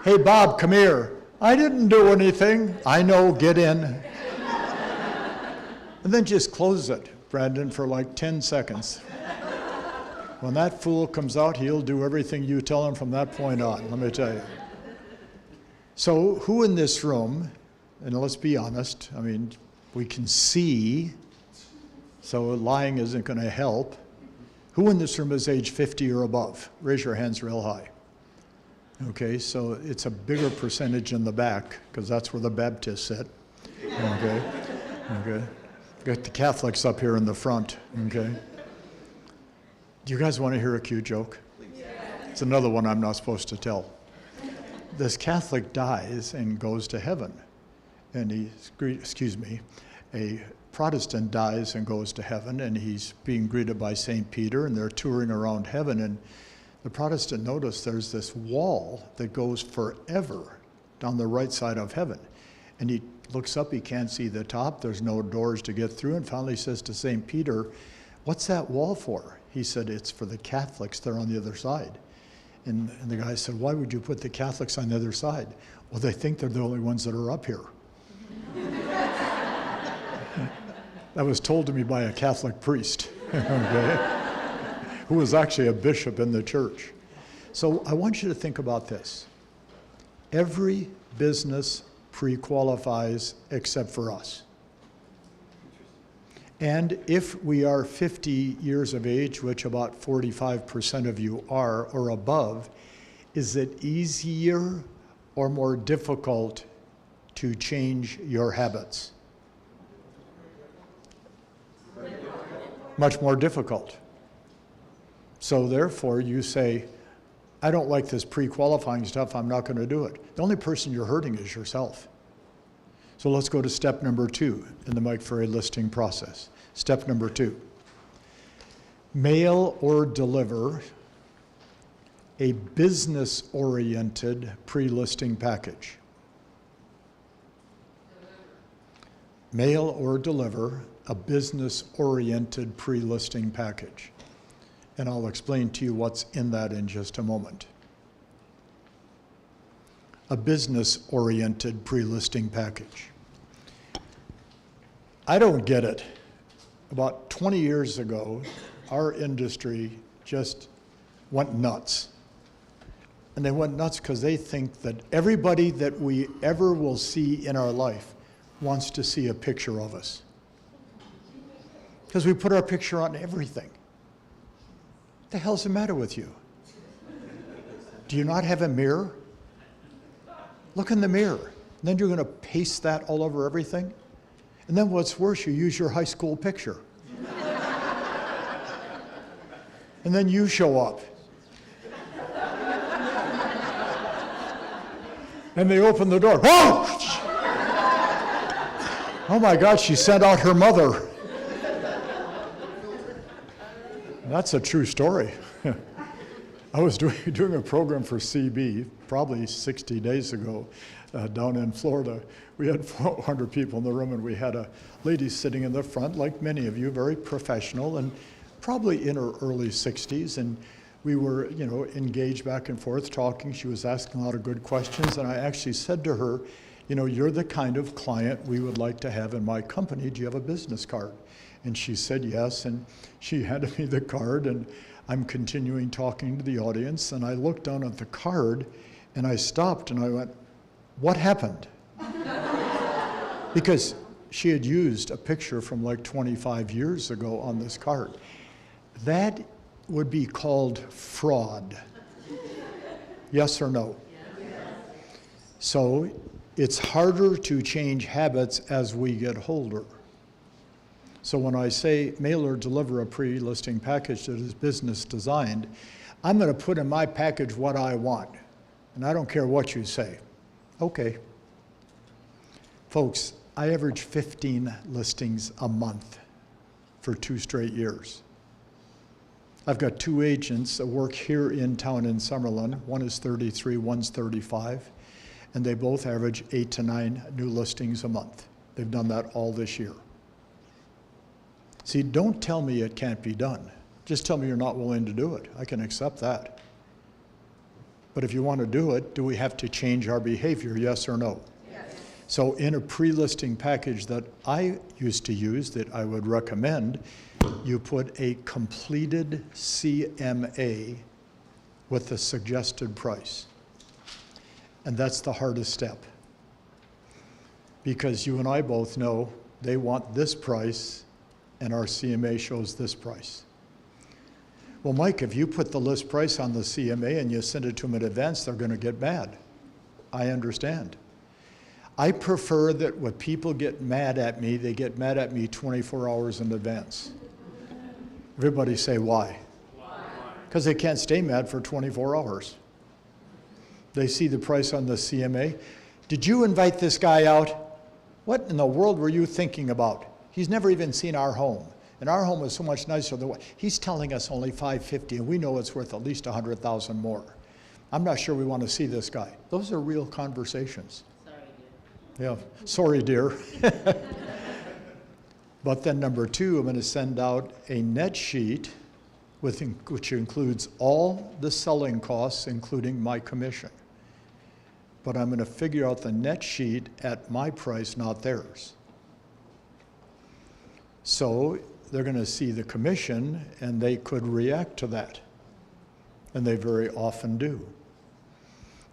Hey, Bob, come here. I didn't do anything. I know, get in. And then just close it, Brandon, for like 10 seconds. When that fool comes out, he'll do everything you tell him from that point on, let me tell you. So who in this room, and let's be honest, I mean, we can see, so lying isn't going to help. Who in this room is age 50 or above? Raise your hands real high. Okay, so it's a bigger percentage in the back, because that's where the Baptists sit. Okay, okay. Got the Catholics up here in the front, okay. Do you guys want to hear a cute joke? It's another one I'm not supposed to tell. This Catholic dies and goes to heaven. And a Protestant dies and goes to heaven, and he's being greeted by St. Peter, and they're touring around heaven, and the Protestant noticed there's this wall that goes forever down the right side of heaven. And he looks up, he can't see the top, there's no doors to get through, and finally says to St. Peter, what's that wall for? He said, it's for the Catholics, they're on the other side. And the guy said, why would you put the Catholics on the other side? Well, they think they're the only ones that are up here. That was told to me by a Catholic priest, okay, who was actually a bishop in the church. So I want you to think about this. Every business pre-qualifies except for us. And if we are 50 years of age, which about 45% of you are or above, is it easier or more difficult to change your habits? Much more difficult. So therefore you say, I don't like this pre-qualifying stuff, I'm not going to do it. The only person you're hurting is yourself. So let's go to step number 2 in the Mike Ferry listing process. Step number 2. Mail or deliver a business-oriented pre-listing package. Mail or deliver a business-oriented pre-listing package. And I'll explain to you what's in that in just a moment. A business-oriented pre-listing package. I don't get it. About 20 years ago, our industry just went nuts. And they went nuts because they think that everybody that we ever will see in our life wants to see a picture of us. Because we put our picture on everything. What the hell's the matter with you? Do you not have a mirror? Look in the mirror. And then you're going to paste that all over everything? And then what's worse, you use your high school picture. And then you show up. And they open the door. Oh! Oh my God, she sent out her mother. That's a true story. I was doing a program for CB probably 60 days ago down in Florida. We had 400 people in the room, and we had a lady sitting in the front, like many of you, very professional and probably in her early 60s. And we were, engaged back and forth talking. She was asking a lot of good questions, and I actually said to her, you know, you're the kind of client we would like to have in my company. Do you have a business card? And she said yes, and she handed me the card, and I'm continuing talking to the audience, and I looked down at the card, and I stopped, and I went, what happened? Because she had used a picture from like 25 years ago on this card. That would be called fraud. Yes or no? So it's harder to change habits as we get older. So when I say mail or deliver a pre-listing package that is business designed, I'm going to put in my package what I want. And I don't care what you say. Okay. Folks, I average 15 listings a month for 2 straight years. I've got 2 agents that work here in town in Summerlin. One is 33, one's 35, and they both average 8 to 9 new listings a month. They've done that all this year. See, don't tell me it can't be done. Just tell me you're not willing to do it. I can accept that. But if you want to do it, do we have to change our behavior, yes or no? Yes. So in a pre-listing package that I used to use, that I would recommend, you put a completed CMA with the suggested price. And that's the hardest step. Because you and I both know they want this price, and our CMA shows this price. Well, Mike, if you put the list price on the CMA and you send it to them in advance, they're going to get mad. I understand. I prefer that when people get mad at me, they get mad at me 24 hours in advance. Everybody say why? Because they can't stay mad for 24 hours. They see the price on the CMA. Did you invite this guy out? What in the world were you thinking about? He's never even seen our home. And our home is so much nicer than what he's telling us only $550, and we know it's worth at least $100,000 more. I'm not sure we want to see this guy. Those are real conversations. Sorry, dear. Yeah, sorry, dear. But then number 2, I'm going to send out a net sheet which includes all the selling costs, including my commission. But I'm going to figure out the net sheet at my price, not theirs. So they're going to see the commission, and they could react to that. And they very often do.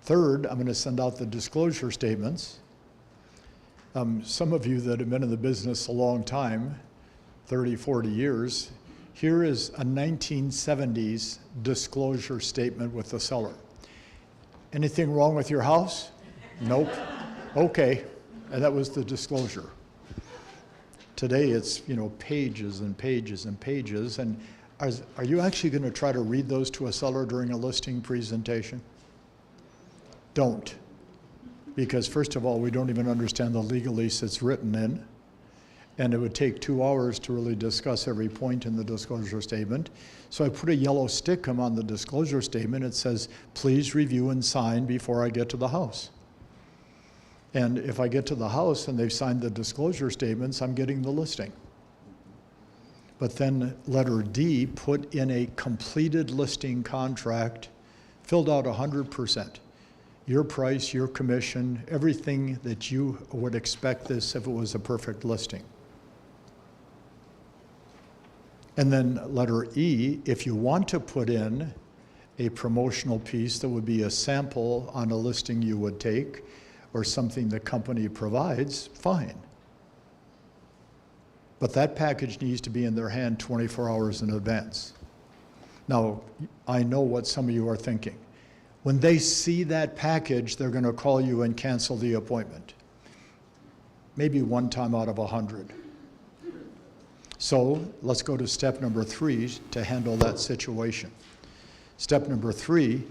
Third, I'm going to send out the disclosure statements. Some of you that have been in the business a long time, 30, 40 years, here is a 1970s disclosure statement with the seller. Anything wrong with your house? Nope. Okay. And that was the disclosure. Today it's, you know, pages and pages and pages. And are you actually going to try to read those to a seller during a listing presentation? Don't. Because first of all, we don't even understand the legalese it's written in. And it would take 2 hours to really discuss every point in the disclosure statement. So I put a yellow stickum on the disclosure statement. It says, please review and sign before I get to the house. And if I get to the house and they've signed the disclosure statements, I'm getting the listing. But then letter D, put in a completed listing contract, filled out 100%. Your price, your commission, everything that you would expect this if it was a perfect listing. And then letter E, if you want to put in a promotional piece that would be a sample on a listing you would take, or something the company provides, fine. But that package needs to be in their hand 24 hours in advance. Now, I know what some of you are thinking. When they see that package, they're going to call you and cancel the appointment. Maybe 1 time out of 100. So let's go to step number 3 to handle that situation. Step number 3,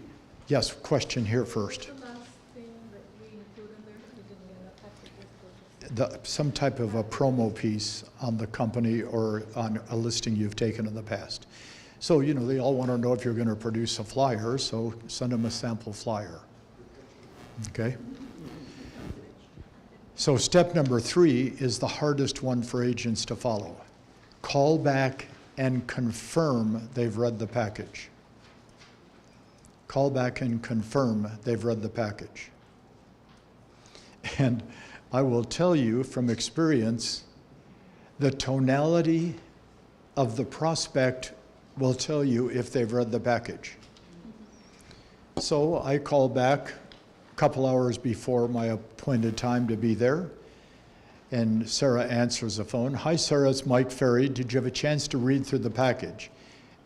yes, question here first. Some type of a promo piece on the company or on a listing you've taken in the past. So, you know, they all want to know if you're going to produce a flyer, so send them a sample flyer. Okay? So step number 3 is the hardest one for agents to follow. Call back and confirm they've read the package. Call back and confirm they've read the package. And I will tell you from experience, the tonality of the prospect will tell you if they've read the package. So I call back a couple hours before my appointed time to be there, and Sarah answers the phone. Hi, Sarah, it's Mike Ferry. Did you have a chance to read through the package?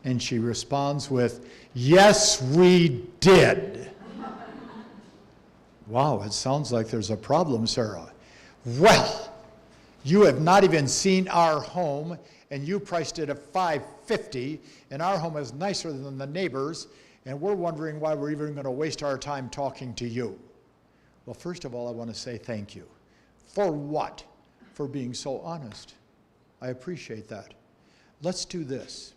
And she responds with, yes, we did. Wow, it sounds like there's a problem, Sarah. Well, you have not even seen our home, and you priced it at $550, and our home is nicer than the neighbors, and we're wondering why we're even going to waste our time talking to you. Well, first of all, I want to say thank you. For what? For being so honest. I appreciate that. Let's do this.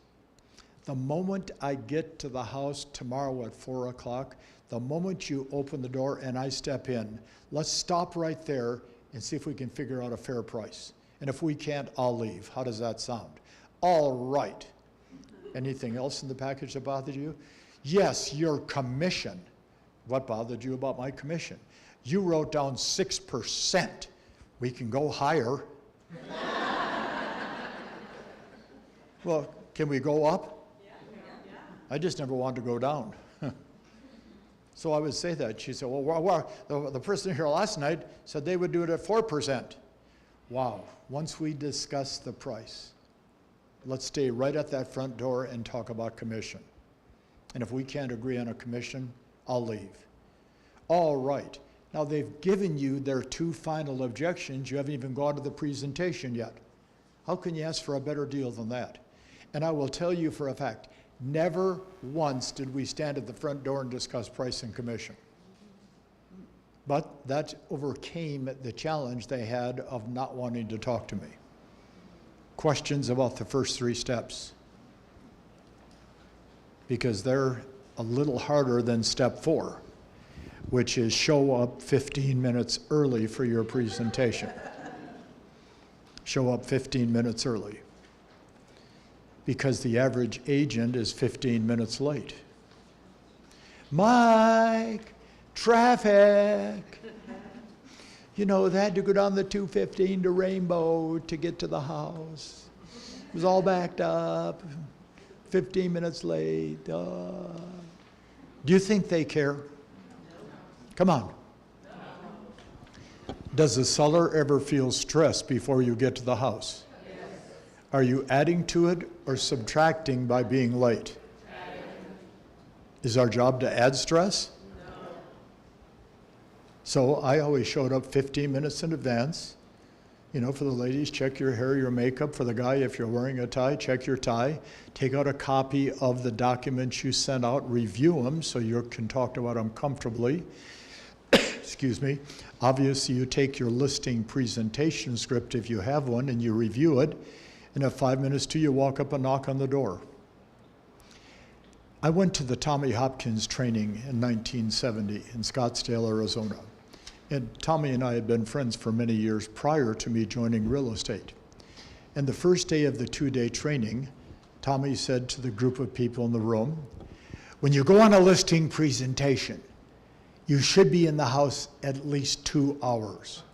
The moment I get to the house tomorrow at 4 o'clock, the moment you open the door and I step in, let's stop right there and see if we can figure out a fair price. And if we can't, I'll leave. How does that sound? All right. Anything else in the package that bothered you? Yes, your commission. What bothered you about my commission? You wrote down 6%. We can go higher. Well, can we go up? I just never wanted to go down. So I would say that. She said, well, the person here last night said they would do it at 4%. Wow. Once we discuss the price, let's stay right at that front door and talk about commission. And if we can't agree on a commission, I'll leave. All right. Now they've given you their 2 final objections. You haven't even gone to the presentation yet. How can you ask for a better deal than that? And I will tell you for a fact, never once did we stand at the front door and discuss price and commission. But that overcame the challenge they had of not wanting to talk to me. Questions about the first 3 steps? Because they're a little harder than step 4, which is show up 15 minutes early for your presentation. Show up 15 minutes early. Because the average agent is 15 minutes late. Mike, traffic. You know, they had to go down the 215 to Rainbow to get to the house. It was all backed up, 15 minutes late. Do you think they care? Come on. Does the seller ever feel stressed before you get to the house? Are you adding to it or subtracting by being late? Is our job to add stress? No. So I always showed up 15 minutes in advance. You know, for the ladies, check your hair, your makeup. For the guy, if you're wearing a tie, check your tie. Take out a copy of the documents you sent out, review them so you can talk about them comfortably. Excuse me. Obviously, you take your listing presentation script if you have one and you review it. And at 5 minutes to, you walk up and knock on the door. I went to the Tommy Hopkins training in 1970 in Scottsdale, Arizona. And Tommy and I had been friends for many years prior to me joining real estate. And the first day of the 2-day training, Tommy said to the group of people in the room, when you go on a listing presentation, you should be in the house at least 2 hours.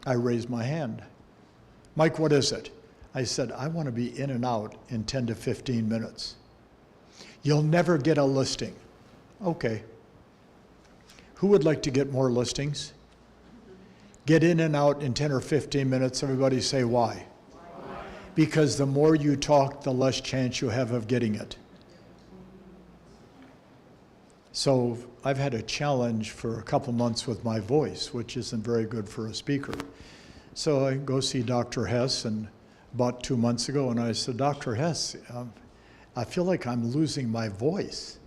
I raised my hand. Mike, what is it? I said, I want to be in and out in 10 to 15 minutes. You'll never get a listing. Okay. Who would like to get more listings? Get in and out in 10 or 15 minutes. Everybody say why? Why? Because the more you talk, the less chance you have of getting it. So I've had a challenge for a couple months with my voice, which isn't very good for a speaker. So I go see Dr. Hess and about 2 months ago, and I said, Dr. Hess, I feel like I'm losing my voice.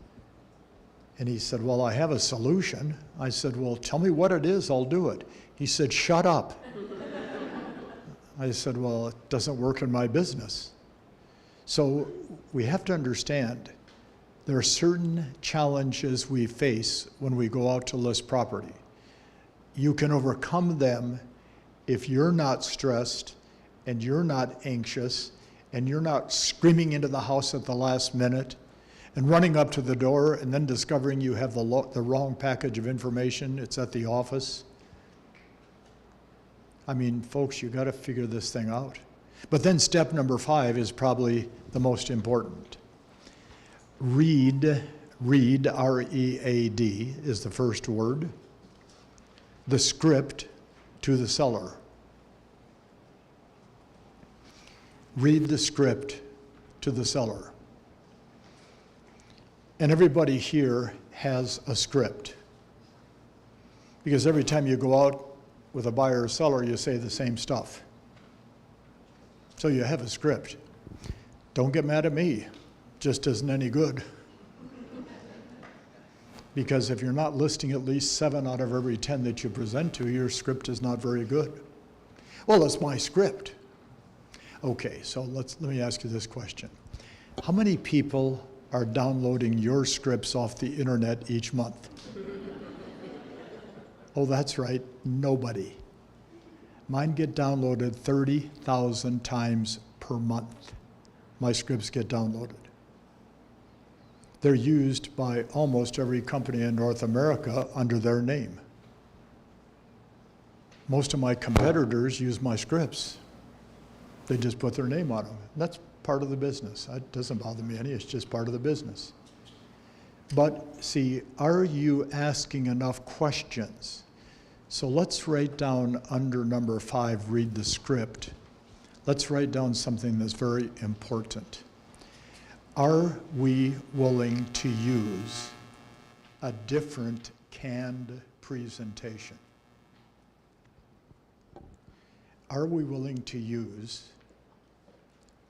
And he said, well, I have a solution. I said, well, tell me what it is, I'll do it. He said, shut up. I said, well, it doesn't work in my business. So we have to understand there are certain challenges we face when we go out to list property. You can overcome them if you're not stressed and you're not anxious and you're not screaming into the house at the last minute and running up to the door and then discovering you have the wrong package of information, it's at the office. I mean, folks, you got to figure this thing out. But then step number 5 is probably the most important. Read, R-E-A-D is the first word, the script to the seller. Read the script to the seller. And everybody here has a script. Because every time you go out with a buyer or seller, you say the same stuff. So you have a script. Don't get mad at me. Just isn't any good. Because if you're not listing at least 7 out of every 10 that you present to, your script is not very good. Well, it's my script. Okay, so let me ask you this question. How many people are downloading your scripts off the internet each month? Oh, that's right, nobody. Mine get downloaded 30,000 times per month. My scripts get downloaded. They're used by almost every company in North America under their name. Most of my competitors use my scripts. They just put their name on them. That's part of the business. It doesn't bother me any, it's just part of the business. But see, are you asking enough questions? So let's write down under number 5, read the script. Let's write down something that's very important. Are we willing to use a different canned presentation? Are we willing to use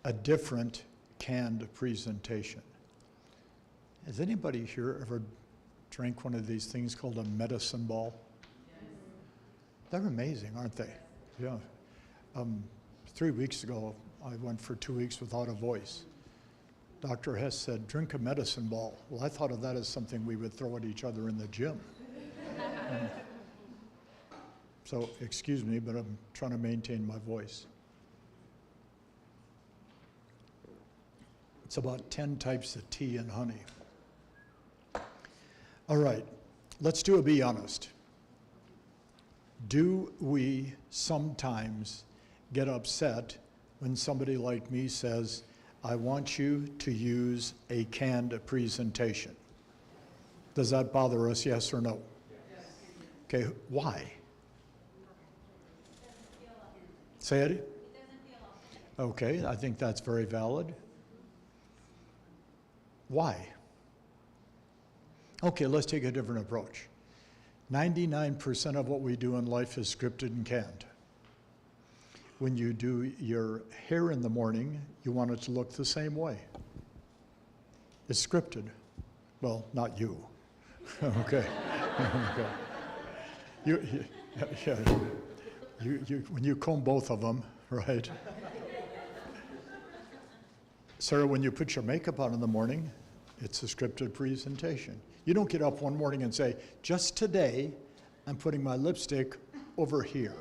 a different canned presentation? Has anybody here ever drank one of these things called a medicine ball? Yes. They're amazing, aren't they? Yeah. 3 weeks ago, I went for 2 weeks without a voice. Dr. Hess said, drink a medicine ball. Well, I thought of that as something we would throw at each other in the gym. So, excuse me, but I'm trying to maintain my voice. It's about 10 types of tea and honey. All right, let's do a be honest. Do we sometimes get upset when somebody like me says, I want you to use a canned presentation? Does that bother us, yes or no? Yes. Okay, why? Say it? Okay, I think that's very valid. Why? Okay, let's take a different approach. 99% of what we do in life is scripted and canned. When you do your hair in the morning, you want it to look the same way. It's scripted. Well, not you. Okay. Okay. When you comb both of them, right? Sarah, when you put your makeup on in the morning, it's a scripted presentation. You don't get up one morning and say, just today, I'm putting my lipstick over here.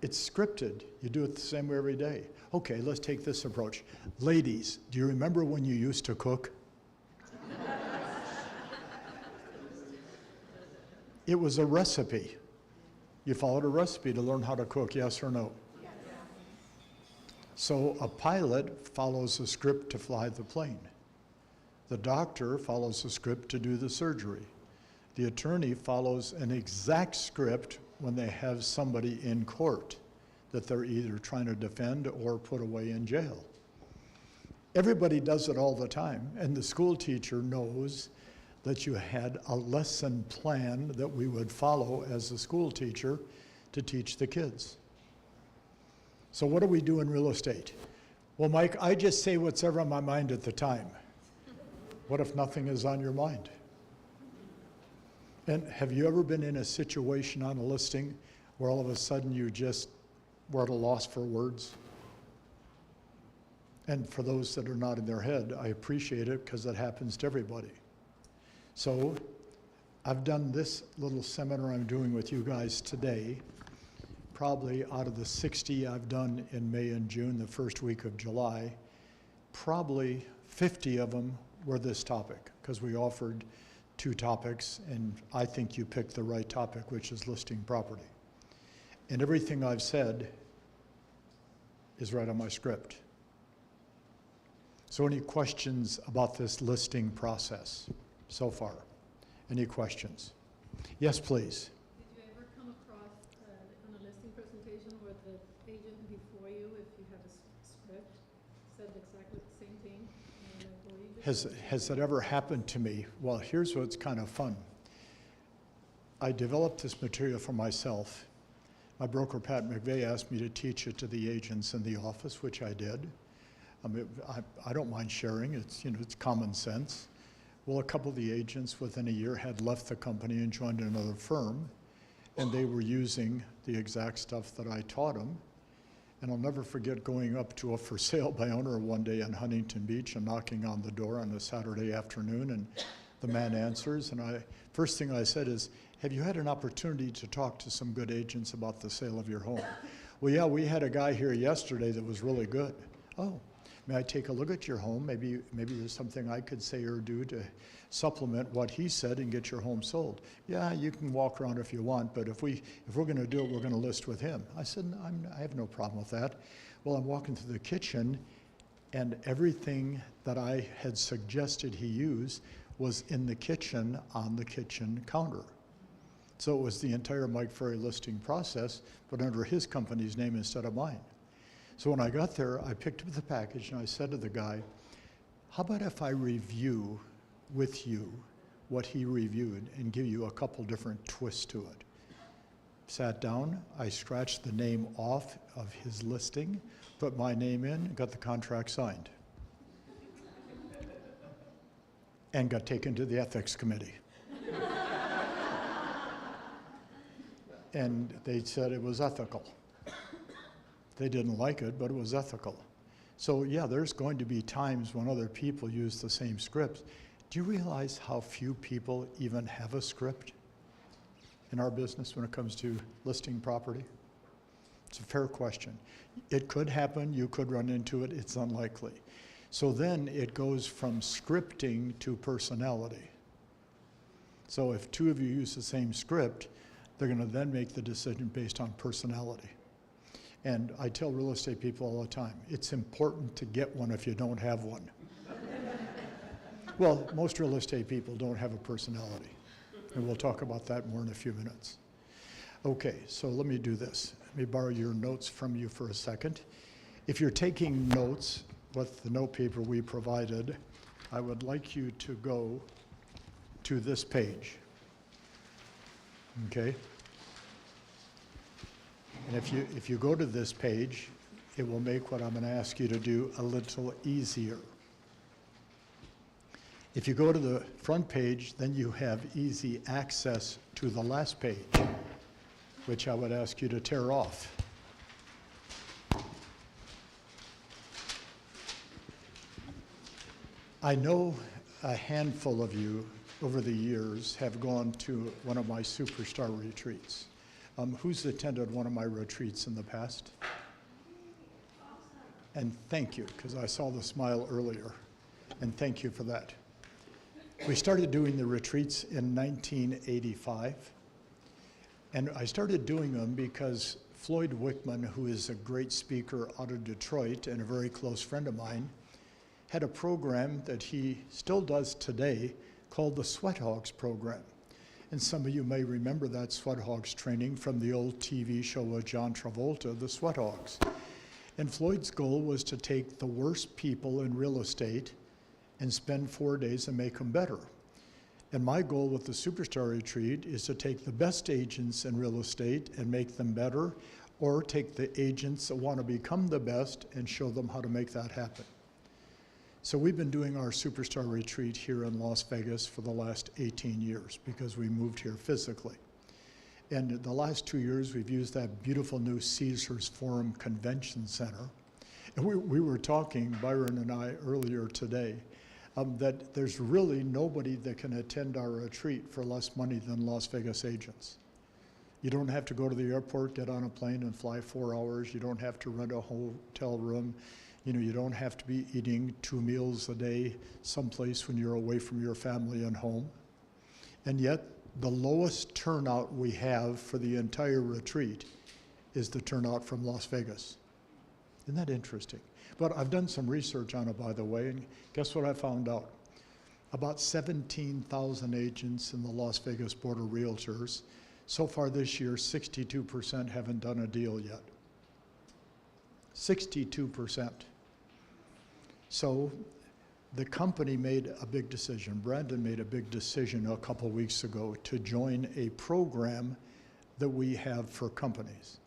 It's scripted. You do it the same way every day. Okay, let's take this approach. Ladies, do you remember when you used to cook? It was a recipe. You followed a recipe to learn how to cook, yes or no? Yes. So a pilot follows a script to fly the plane. The doctor follows a script to do the surgery. The attorney follows an exact script when they have somebody in court that they're either trying to defend or put away in jail. Everybody does it all the time, and the school teacher knows that you had a lesson plan that we would follow as a school teacher to teach the kids. So what do we do in real estate? Well, Mike, I just say what's ever on my mind at the time. What if nothing is on your mind? And have you ever been in a situation on a listing where all of a sudden you just were at a loss for words? And for those that are not in their head, I appreciate it because that happens to everybody. So I've done this little seminar I'm doing with you guys today. Probably out of the 60 I've done in May and June, the first week of July, probably 50 of them were this topic because we offered two topics, and I think you picked the right topic, which is listing property. And everything I've said is right on my script. So any questions about this listing process so far? Any questions? Yes, please. Did you ever come across on a listing presentation where the agent before you, if you have a script, said exactly the same thing? Has that ever happened to me? Well, here's what's kind of fun. I developed this material for myself. My broker, Pat McVeigh, asked me to teach it to the agents in the office, which I did. I don't mind sharing. It's common sense. Well, a couple of the agents within a year had left the company and joined another firm, and they were using the exact stuff that I taught them. And I'll never forget going up to a for sale by owner one day in Huntington Beach and knocking on the door on a Saturday afternoon, and the man answers, and first thing I said is, have you had an opportunity to talk to some good agents about the sale of your home? Well, yeah, we had a guy here yesterday that was really good. Oh, may I take a look at your home? Maybe there's something I could say or do to supplement what he said and get your home sold. Yeah, you can walk around if you want, but if we're going to do it, we're going to list with him. I said, I have no problem with that. Well, I'm walking through the kitchen, and everything that I had suggested he use was in the kitchen on the kitchen counter. So it was the entire Mike Ferry listing process, but under his company's name instead of mine. So when I got there, I picked up the package and I said to the guy, how about if I review with you what he reviewed and give you a couple different twists to it? Sat down, I scratched the name off of his listing, put my name in, got the contract signed, and got taken to the ethics committee. And they said it was ethical. They didn't like it, but it was ethical. So yeah, there's going to be times when other people use the same scripts. Do you realize how few people even have a script in our business when it comes to listing property? It's a fair question. It could happen, you could run into it, it's unlikely. So then it goes from scripting to personality. So if two of you use the same script, they're going to then make the decision based on personality. And I tell real estate people all the time, it's important to get one if you don't have one. Well, most real estate people don't have a personality. And we'll talk about that more in a few minutes. Okay, so let me do this. Let me borrow your notes from you for a second. If you're taking notes with the note paper we provided, I would like you to go to this page. Okay? And if you go to this page, it will make what I'm going to ask you to do a little easier. If you go to the front page, then you have easy access to the last page, which I would ask you to tear off. I know a handful of you over the years have gone to one of my superstar retreats. Who's attended one of my retreats in the past? And thank you, because I saw the smile earlier, and thank you for that. We started doing the retreats in 1985, and I started doing them because Floyd Wickman, who is a great speaker out of Detroit and a very close friend of mine, had a program that he still does today called the Sweat Hogs program. And some of you may remember that Sweat Hogs training from the old TV show with John Travolta, the Sweat Hogs. And Floyd's goal was to take the worst people in real estate and spend 4 days and make them better. And my goal with the Superstar Retreat is to take the best agents in real estate and make them better, or take the agents that want to become the best and show them how to make that happen. So we've been doing our Superstar Retreat here in Las Vegas for the last 18 years because we moved here physically. And the last 2 years, we've used that beautiful new Caesars Forum Convention Center. And we were talking, Byron and I, earlier today, that there's really nobody that can attend our retreat for less money than Las Vegas agents. You don't have to go to the airport, get on a plane and fly 4 hours. You don't have to rent a hotel room. You don't have to be eating 2 meals a day someplace when you're away from your family and home. And yet, the lowest turnout we have for the entire retreat is the turnout from Las Vegas. Isn't that interesting? But I've done some research on it, by the way, and guess what I found out? About 17,000 agents in the Las Vegas Board of Realtors. So far this year, 62% haven't done a deal yet. 62%. So the company made a big decision. Brandon made a big decision a couple weeks ago to join a program that we have for companies.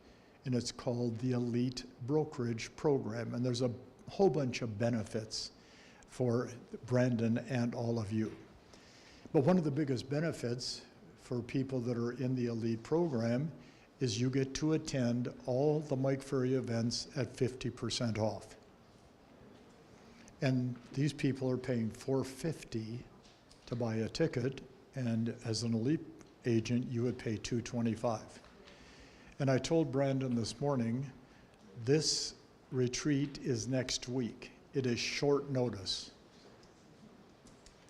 And it's called the Elite Brokerage Program. And there's a whole bunch of benefits for Brandon and all of you. But one of the biggest benefits for people that are in the Elite program is you get to attend all the Mike Ferry events at 50% off. And these people are paying $450 to buy a ticket, and as an Elite agent, you would pay $225. And I told Brandon this morning, this retreat is next week. It is short notice.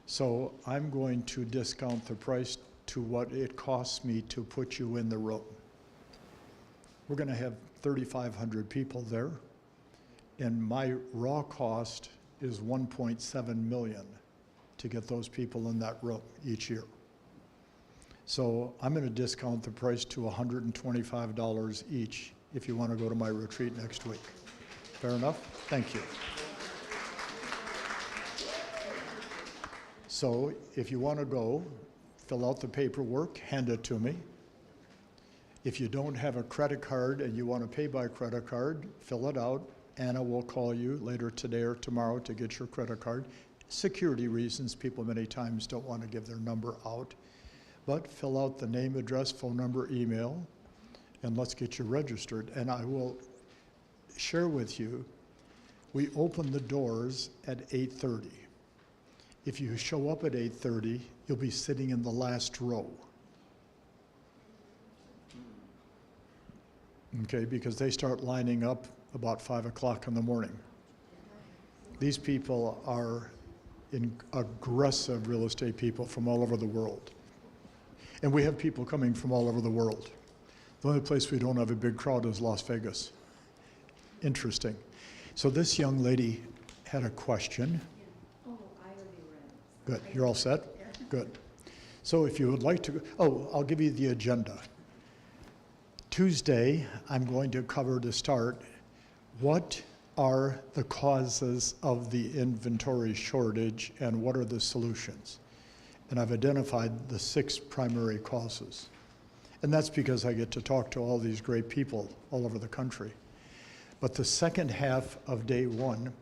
So I'm going to discount the price to what it costs me to put you in the room. We're going to have 3,500 people there, and my raw cost is $1.7 million to get those people in that room each year. So I'm going to discount the price to $125 each if you want to go to my retreat next week. Fair enough? Thank you. So if you want to go, fill out the paperwork, hand it to me. If you don't have a credit card and you want to pay by credit card, fill it out. Anna will call you later today or tomorrow to get your credit card. Security reasons, people many times don't want to give their number out. But fill out the name, address, phone number, email, and let's get you registered. And I will share with you, we open the doors at 8:30. If you show up at 8:30, you'll be sitting in the last row. Okay, because they start lining up about 5 o'clock in the morning. These people are aggressive real estate people from all over the world. And we have people coming from all over the world. The only place we don't have a big crowd is Las Vegas. Interesting. So this young lady had a question. Good. You're all set? Good. So if you would like to, I'll give you the agenda. Tuesday, I'm going to cover to start what are the causes of the inventory shortage and what are the solutions. And I've identified the 6 primary causes. And that's because I get to talk to all these great people all over the country. But the second half of day 1,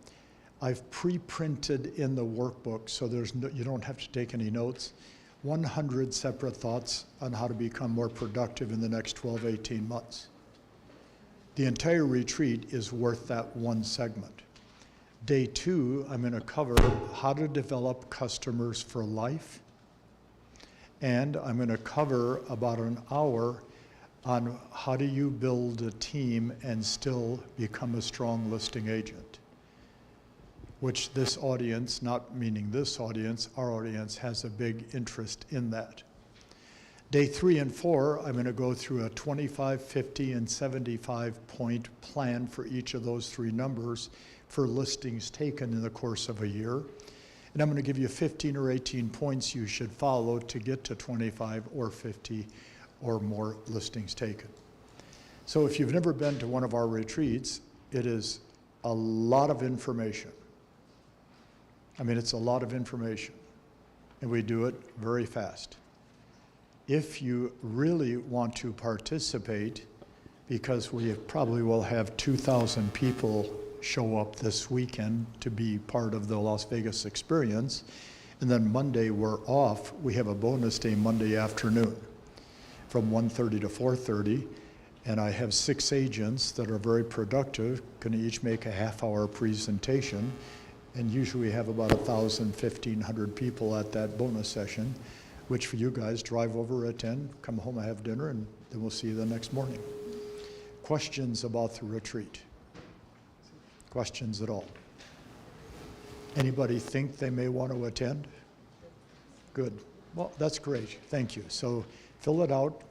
I've pre-printed in the workbook, so you don't have to take any notes, 100 separate thoughts on how to become more productive in the next 12, 18 months. The entire retreat is worth that one segment. Day 2, I'm going to cover how to develop customers for life, and I'm going to cover about an hour on how do you build a team and still become a strong listing agent, which this audience, not meaning this audience, our audience has a big interest in that. Day 3 and 4, I'm going to go through a 25, 50, and 75-point plan for each of those 3 numbers for listings taken in the course of a year. And I'm going to give you 15 or 18 points you should follow to get to 25 or 50 or more listings taken. So if you've never been to one of our retreats, it is a lot of information. I mean, it's a lot of information, and we do it very fast. If you really want to participate, because we probably will have 2,000 people show up this weekend to be part of the Las Vegas experience, and then Monday we're off, we have a bonus day Monday afternoon from 1:30 to 4:30, and I have 6 agents that are very productive, going to each make a half-hour presentation, and usually we have about 1,000, 1,500 people at that bonus session, which for you guys, drive over, attend, come home and have dinner, and then we'll see you the next morning. Questions about the retreat? Questions at all? Anybody think they may want to attend? Good. Well, that's great, thank you. So fill it out,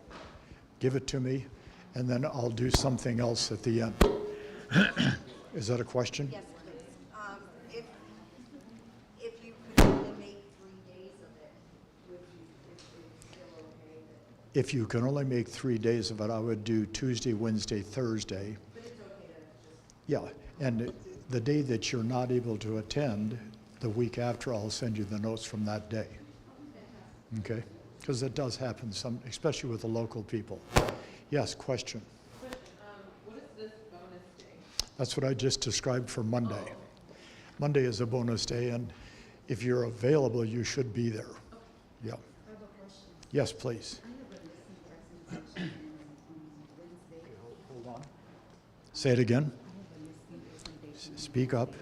give it to me, and then I'll do something else at the end. Is that a question? Yes, please. If you could only make 3 days of it, would you, if it's still okay? If you can only make 3 days of it, I would do Tuesday, Wednesday, Thursday. But it's okay to just, Yeah, and the day that you're not able to attend, the week after, I'll send you the notes from that day. Okay? Because it does happen some, especially with the local people. Yes, question? What is this bonus day? That's what I just described for Monday. Monday is a bonus day, and if you're available, you should be there. Yeah. I have a question. Yes, please. I have a listing presentation on Wednesday. Hold on. Say it again. I have a listing presentation. Speak up.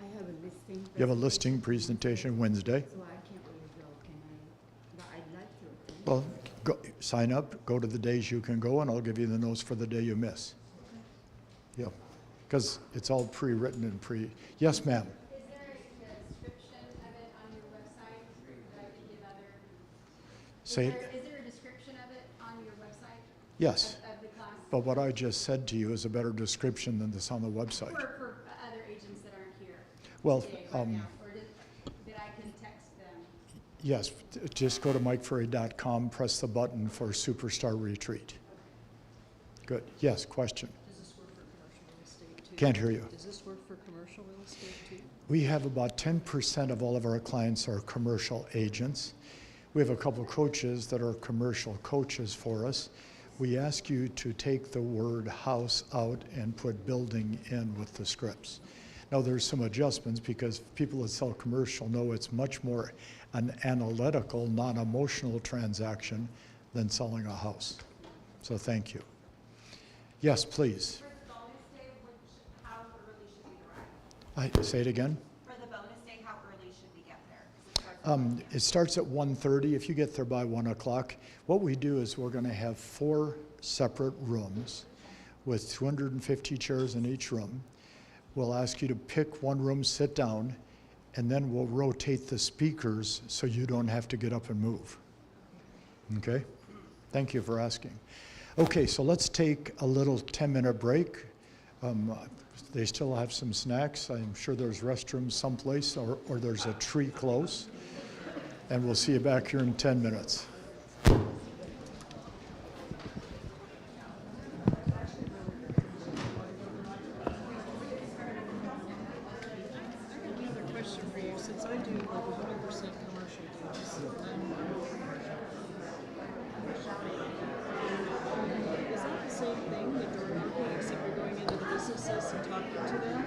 I have a listing. You have a listing presentation Wednesday. So I can't really go, can I? But I'd like to attend. Well, go, sign up, go to the days you can go, and I'll give you the notes for the day you miss. Yeah, because it's all pre-written and yes, ma'am. Is there a description of it on your website that I could give other? Say, Is there a description of it on your website? yes, Of the class? but what I just said to you is a better description than this on the website. For other agents that aren't here Well, today, right now? Or that I can text them? yes, just go to MikeFerry.com, press the button for Superstar Retreat. Good, yes, question? Does this work for commercial real estate too? Can't hear you. Does this work for commercial real estate too? We have about 10% of all of our clients are commercial agents. We have a couple coaches that are commercial coaches for us. We ask you to take the word house out and put building in with the scripts. Now there's some adjustments because people that sell commercial know it's much more an analytical, non-emotional transaction than selling a house. So thank you. Yes, please. For the bonus day, how early should we arrive? Say it again. For the bonus day, how early should we get there? It starts at 1:30. If you get there by 1 o'clock, what we do is we're going to have 4 separate rooms with 250 chairs in each room. We'll ask you to pick one room, sit down, and then we'll rotate the speakers so you don't have to get up and move. Okay? Thank you for asking. Okay, so let's take a little 10-minute break. They still have some snacks. I'm sure there's restrooms someplace or there's a tree close. And we'll see you back here in 10 minutes. Another question for you, since I do over 100% commercial deals, is that the same thing, the door knocking, except you're going into the businesses and talking to them?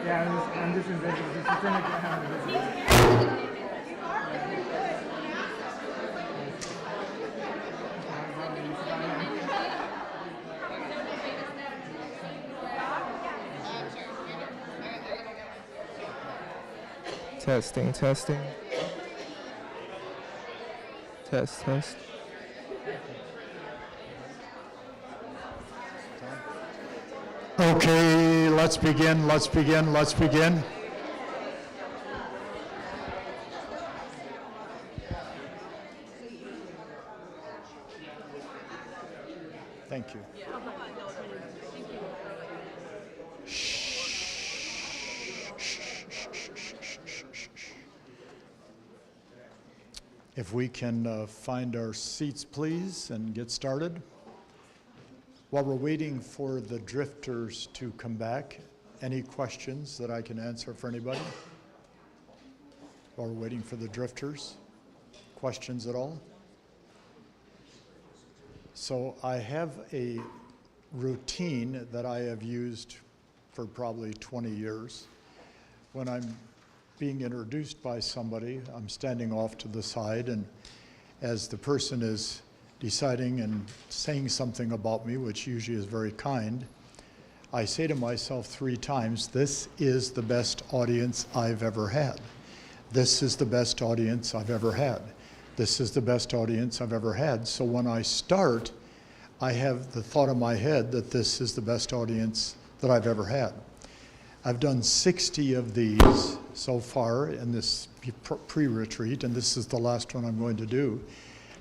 Yeah, I'm just in business. It's a clinic I have in business. Testing, testing. Test, test. Okay, let's begin, let's begin, let's begin. Thank you. If we can find our seats, please, and get started. While we're waiting for the drifters to come back, any questions that I can answer for anybody? While we're waiting for the drifters, questions at all? So I have a routine that I have used for probably 20 years. When I'm being introduced by somebody, I'm standing off to the side, and as the person is deciding and saying something about me, which usually is very kind, I say to myself 3 times, this is the best audience I've ever had. This is the best audience I've ever had. This is the best audience I've ever had. So when I start, I have the thought in my head that this is the best audience that I've ever had. I've done 60 of these so far in this pre-retreat, and this is the last one I'm going to do.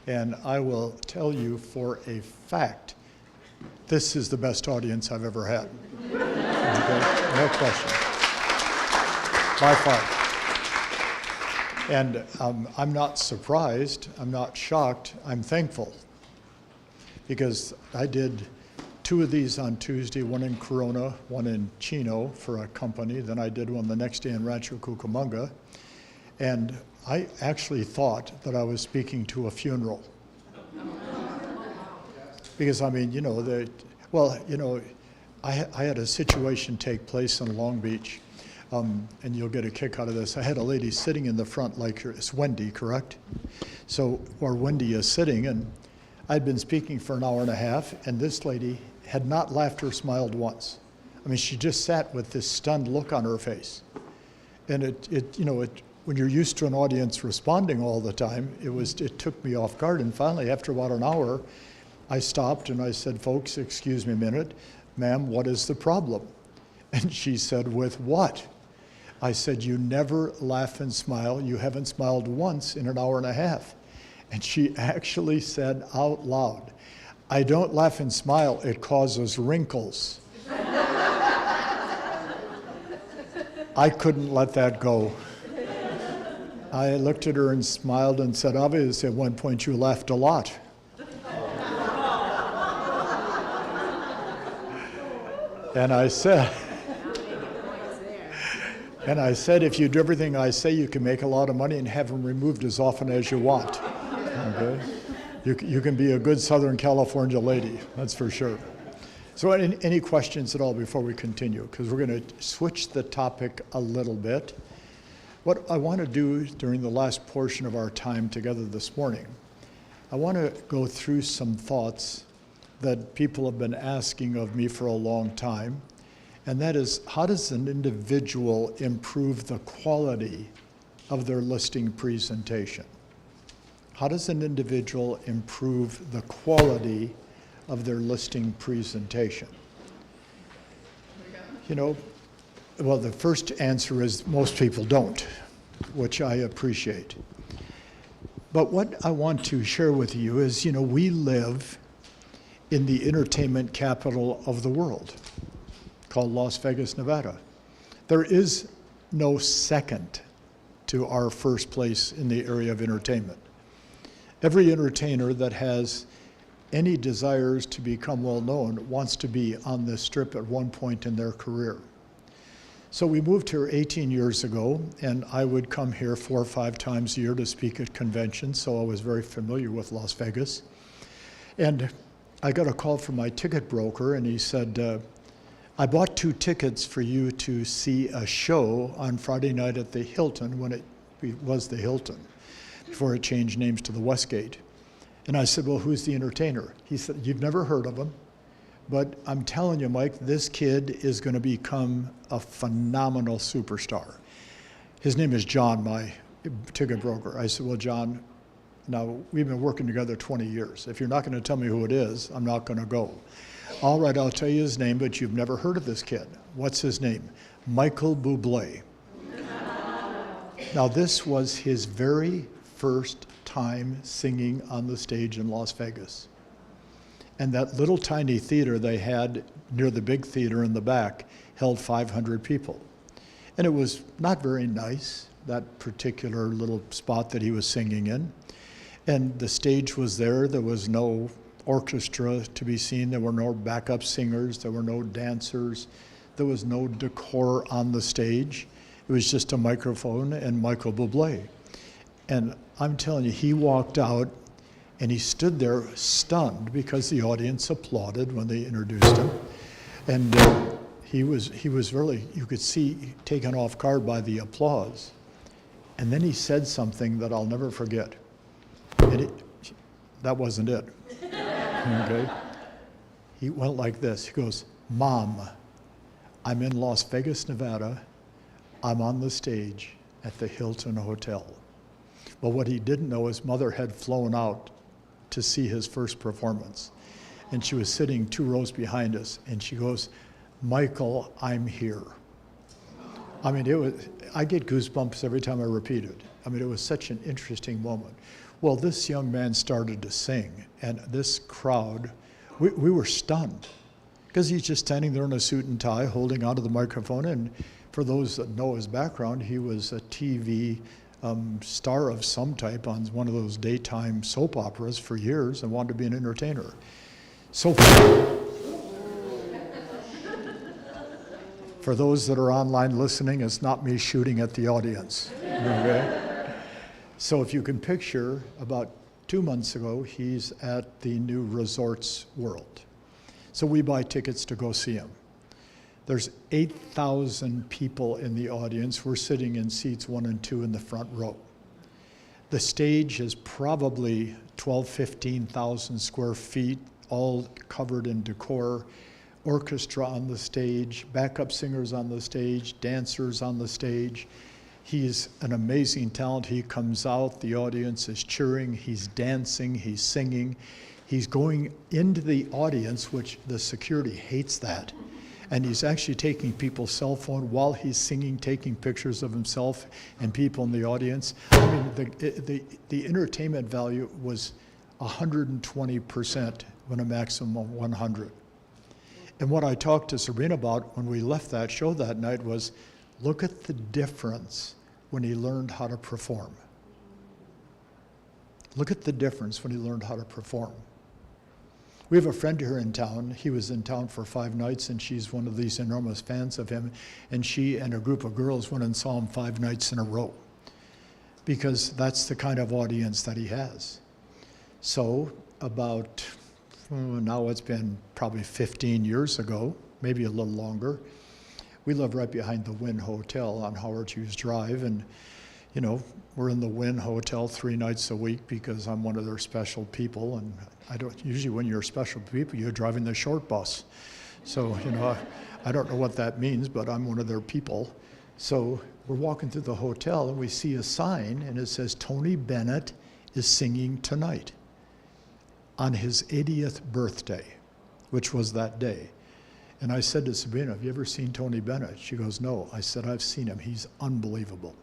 And I will tell you for a fact, this is the best audience I've ever had. Okay? No question. By far. And I'm not surprised, I'm not shocked, I'm thankful. Because I did 2 of these on Tuesday, one in Corona, one in Chino for a company. Then I did one the next day in Rancho Cucamonga. And I actually thought that I was speaking to a funeral. Because, I mean, I had a situation take place in Long Beach, and you'll get a kick out of this. I had a lady sitting in the front like her. It's Wendy, correct? So where Wendy is sitting, and I'd been speaking for an hour and a half, and this lady had not laughed or smiled once. I mean, she just sat with this stunned look on her face. And when you're used to an audience responding all the time, it took me off guard. And finally, after about an hour, I stopped and I said, folks, excuse me a minute. Ma'am, what is the problem? And she said, with what? I said, you never laugh and smile. You haven't smiled once in an hour and a half. And she actually said out loud, I don't laugh and smile, it causes wrinkles. I couldn't let that go. I looked at her and smiled and said, obviously at one point you laughed a lot. And I said, if you do everything I say, you can make a lot of money and have them removed as often as you want. Okay? You can be a good Southern California lady, that's for sure. So any questions at all before we continue? Because we're going to switch the topic a little bit. What I want to do during the last portion of our time together this morning, I want to go through some thoughts that people have been asking of me for a long time, and that is, how does an individual improve the quality of their listing presentation? How does an individual improve the quality of their listing presentation? Well, the first answer is most people don't, which I appreciate. But what I want to share with you is, we live in the entertainment capital of the world, called Las Vegas, Nevada. There is no second to our first place in the area of entertainment. Every entertainer that has any desires to become well known wants to be on this strip at one point in their career. So we moved here 18 years ago, and I would come here 4 or 5 times a year to speak at conventions, so I was very familiar with Las Vegas. And I got a call from my ticket broker, and he said, I bought 2 tickets for you to see a show on Friday night at the Hilton when it was the Hilton, before it changed names to the Westgate. And I said, well, who's the entertainer? He said, you've never heard of him, but I'm telling you, Mike, this kid is going to become a phenomenal superstar. His name is John, my ticket broker. I said, well, John, now we've been working together 20 years. If you're not going to tell me who it is, I'm not going to go. All right, I'll tell you his name, but you've never heard of this kid. What's his name? Michael Bublé. Now, this was his very first time singing on the stage in Las Vegas. And that little tiny theater they had near the big theater in the back held 500 people. And it was not very nice, that particular little spot that he was singing in. And the stage was there. There was no orchestra to be seen. There were no backup singers. There were no dancers. There was no decor on the stage. It was just a microphone and Michael Bublé. And I'm telling you, he walked out and he stood there stunned because the audience applauded when they introduced him. And he was really, you could see, taken off guard by the applause. And then he said something that I'll never forget. And that wasn't it. Okay? He went like this. He goes, Mom, I'm in Las Vegas, Nevada. I'm on the stage at the Hilton Hotel. But what he didn't know, his mother had flown out to see his first performance. And she was sitting 2 rows behind us. And she goes, Michael, I'm here. I mean, I get goosebumps every time I repeat it. I mean, it was such an interesting moment. Well, this young man started to sing, and this crowd, we were stunned, because he's just standing there in a suit and tie, holding onto the microphone. And for those that know his background, he was a TV star of some type on one of those daytime soap operas for years and wanted to be an entertainer. So for those that are online listening, it's not me shooting at the audience, okay? So if you can picture, about 2 months ago, he's at the new Resorts World. So we buy tickets to go see him. There's 8,000 people in the audience. We're sitting in seats 1 and 2 in the front row. The stage is probably 15,000 square feet, all covered in decor, orchestra on the stage, backup singers on the stage, dancers on the stage. He's an amazing talent. He comes out, the audience is cheering, he's dancing, he's singing. He's going into the audience, which the security hates that. And he's actually taking people's cell phone while he's singing, taking pictures of himself and people in the audience. I mean, the entertainment value was 120% when a maximum of 100. And what I talked to Sabrina about when we left that show that night was, look at the difference when he learned how to perform. Look at the difference when he learned how to perform. We have a friend here in town. He was in town for 5 nights, and she's one of these enormous fans of him. And she and a group of girls went and saw him 5 nights in a row, because that's the kind of audience that he has. So about, now it's been probably 15 years ago, maybe a little longer, we live right behind the Wynn Hotel on Howard Hughes Drive, and you know, we're in the Wynn Hotel 3 nights a week because I'm one of their special people, and I don't, usually when you're special people, you're driving the short bus. So, you know, I don't know what that means, but I'm one of their people. So we're walking through the hotel and we see a sign and it says, Tony Bennett is singing tonight on his 80th birthday, which was that day. And I said to Sabrina, have you ever seen Tony Bennett? She goes, no. I said, I've seen him. He's unbelievable.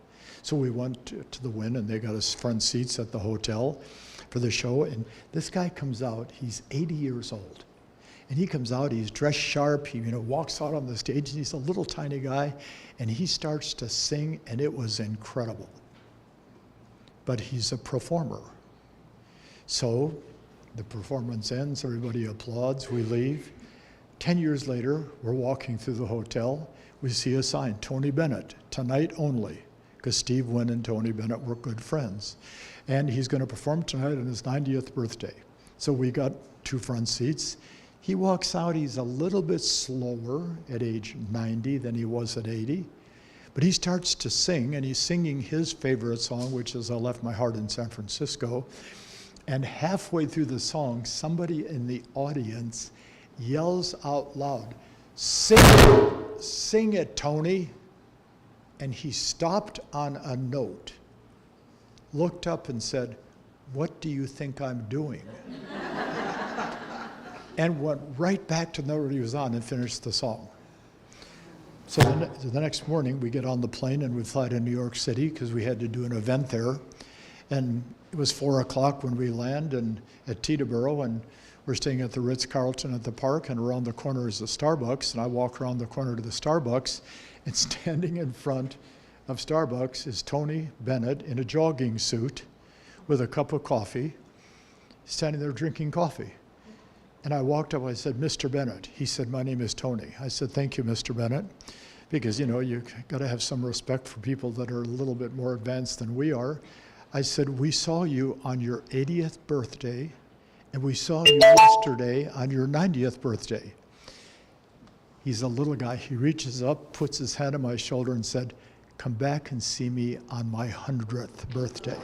So we went to the Wynn, and they got us front seats at the hotel for the show. And this guy comes out. He's 80 years old. And he comes out. He's dressed sharp. He walks out on the stage. And he's a little tiny guy. And he starts to sing, and it was incredible. But he's a performer. So the performance ends. Everybody applauds. We leave. 10 years later, we're walking through the hotel. We see a sign, Tony Bennett, tonight only, because Steve Wynn and Tony Bennett were good friends. And he's going to perform tonight on his 90th birthday. So we got 2 front seats. He walks out, he's a little bit slower at age 90 than he was at 80, but he starts to sing, and he's singing his favorite song, which is I Left My Heart in San Francisco. And halfway through the song, somebody in the audience yells out loud, sing it, Tony. And he stopped on a note, looked up and said, "What do you think I'm doing?" And went right back to the note he was on and finished the song. So the next morning we get on the plane and we fly to New York City because we had to do an event there. And it was 4 o'clock when we land at Teterboro, and we're staying at the Ritz-Carlton at the park, and around the corner is the Starbucks, and I walk around the corner to the Starbucks, and standing in front of Starbucks is Tony Bennett in a jogging suit with a cup of coffee, standing there drinking coffee. And I walked up, I said, "Mr. Bennett." He said, "My name is Tony." I said, "Thank you, Mr. Bennett," because, you know, you got to have some respect for people that are a little bit more advanced than we are. I said, "We saw you on your 80th birthday, and we saw you yesterday on your 90th birthday." He's a little guy. He reaches up, puts his hand on my shoulder and said, "Come back and see me on my 100th birthday."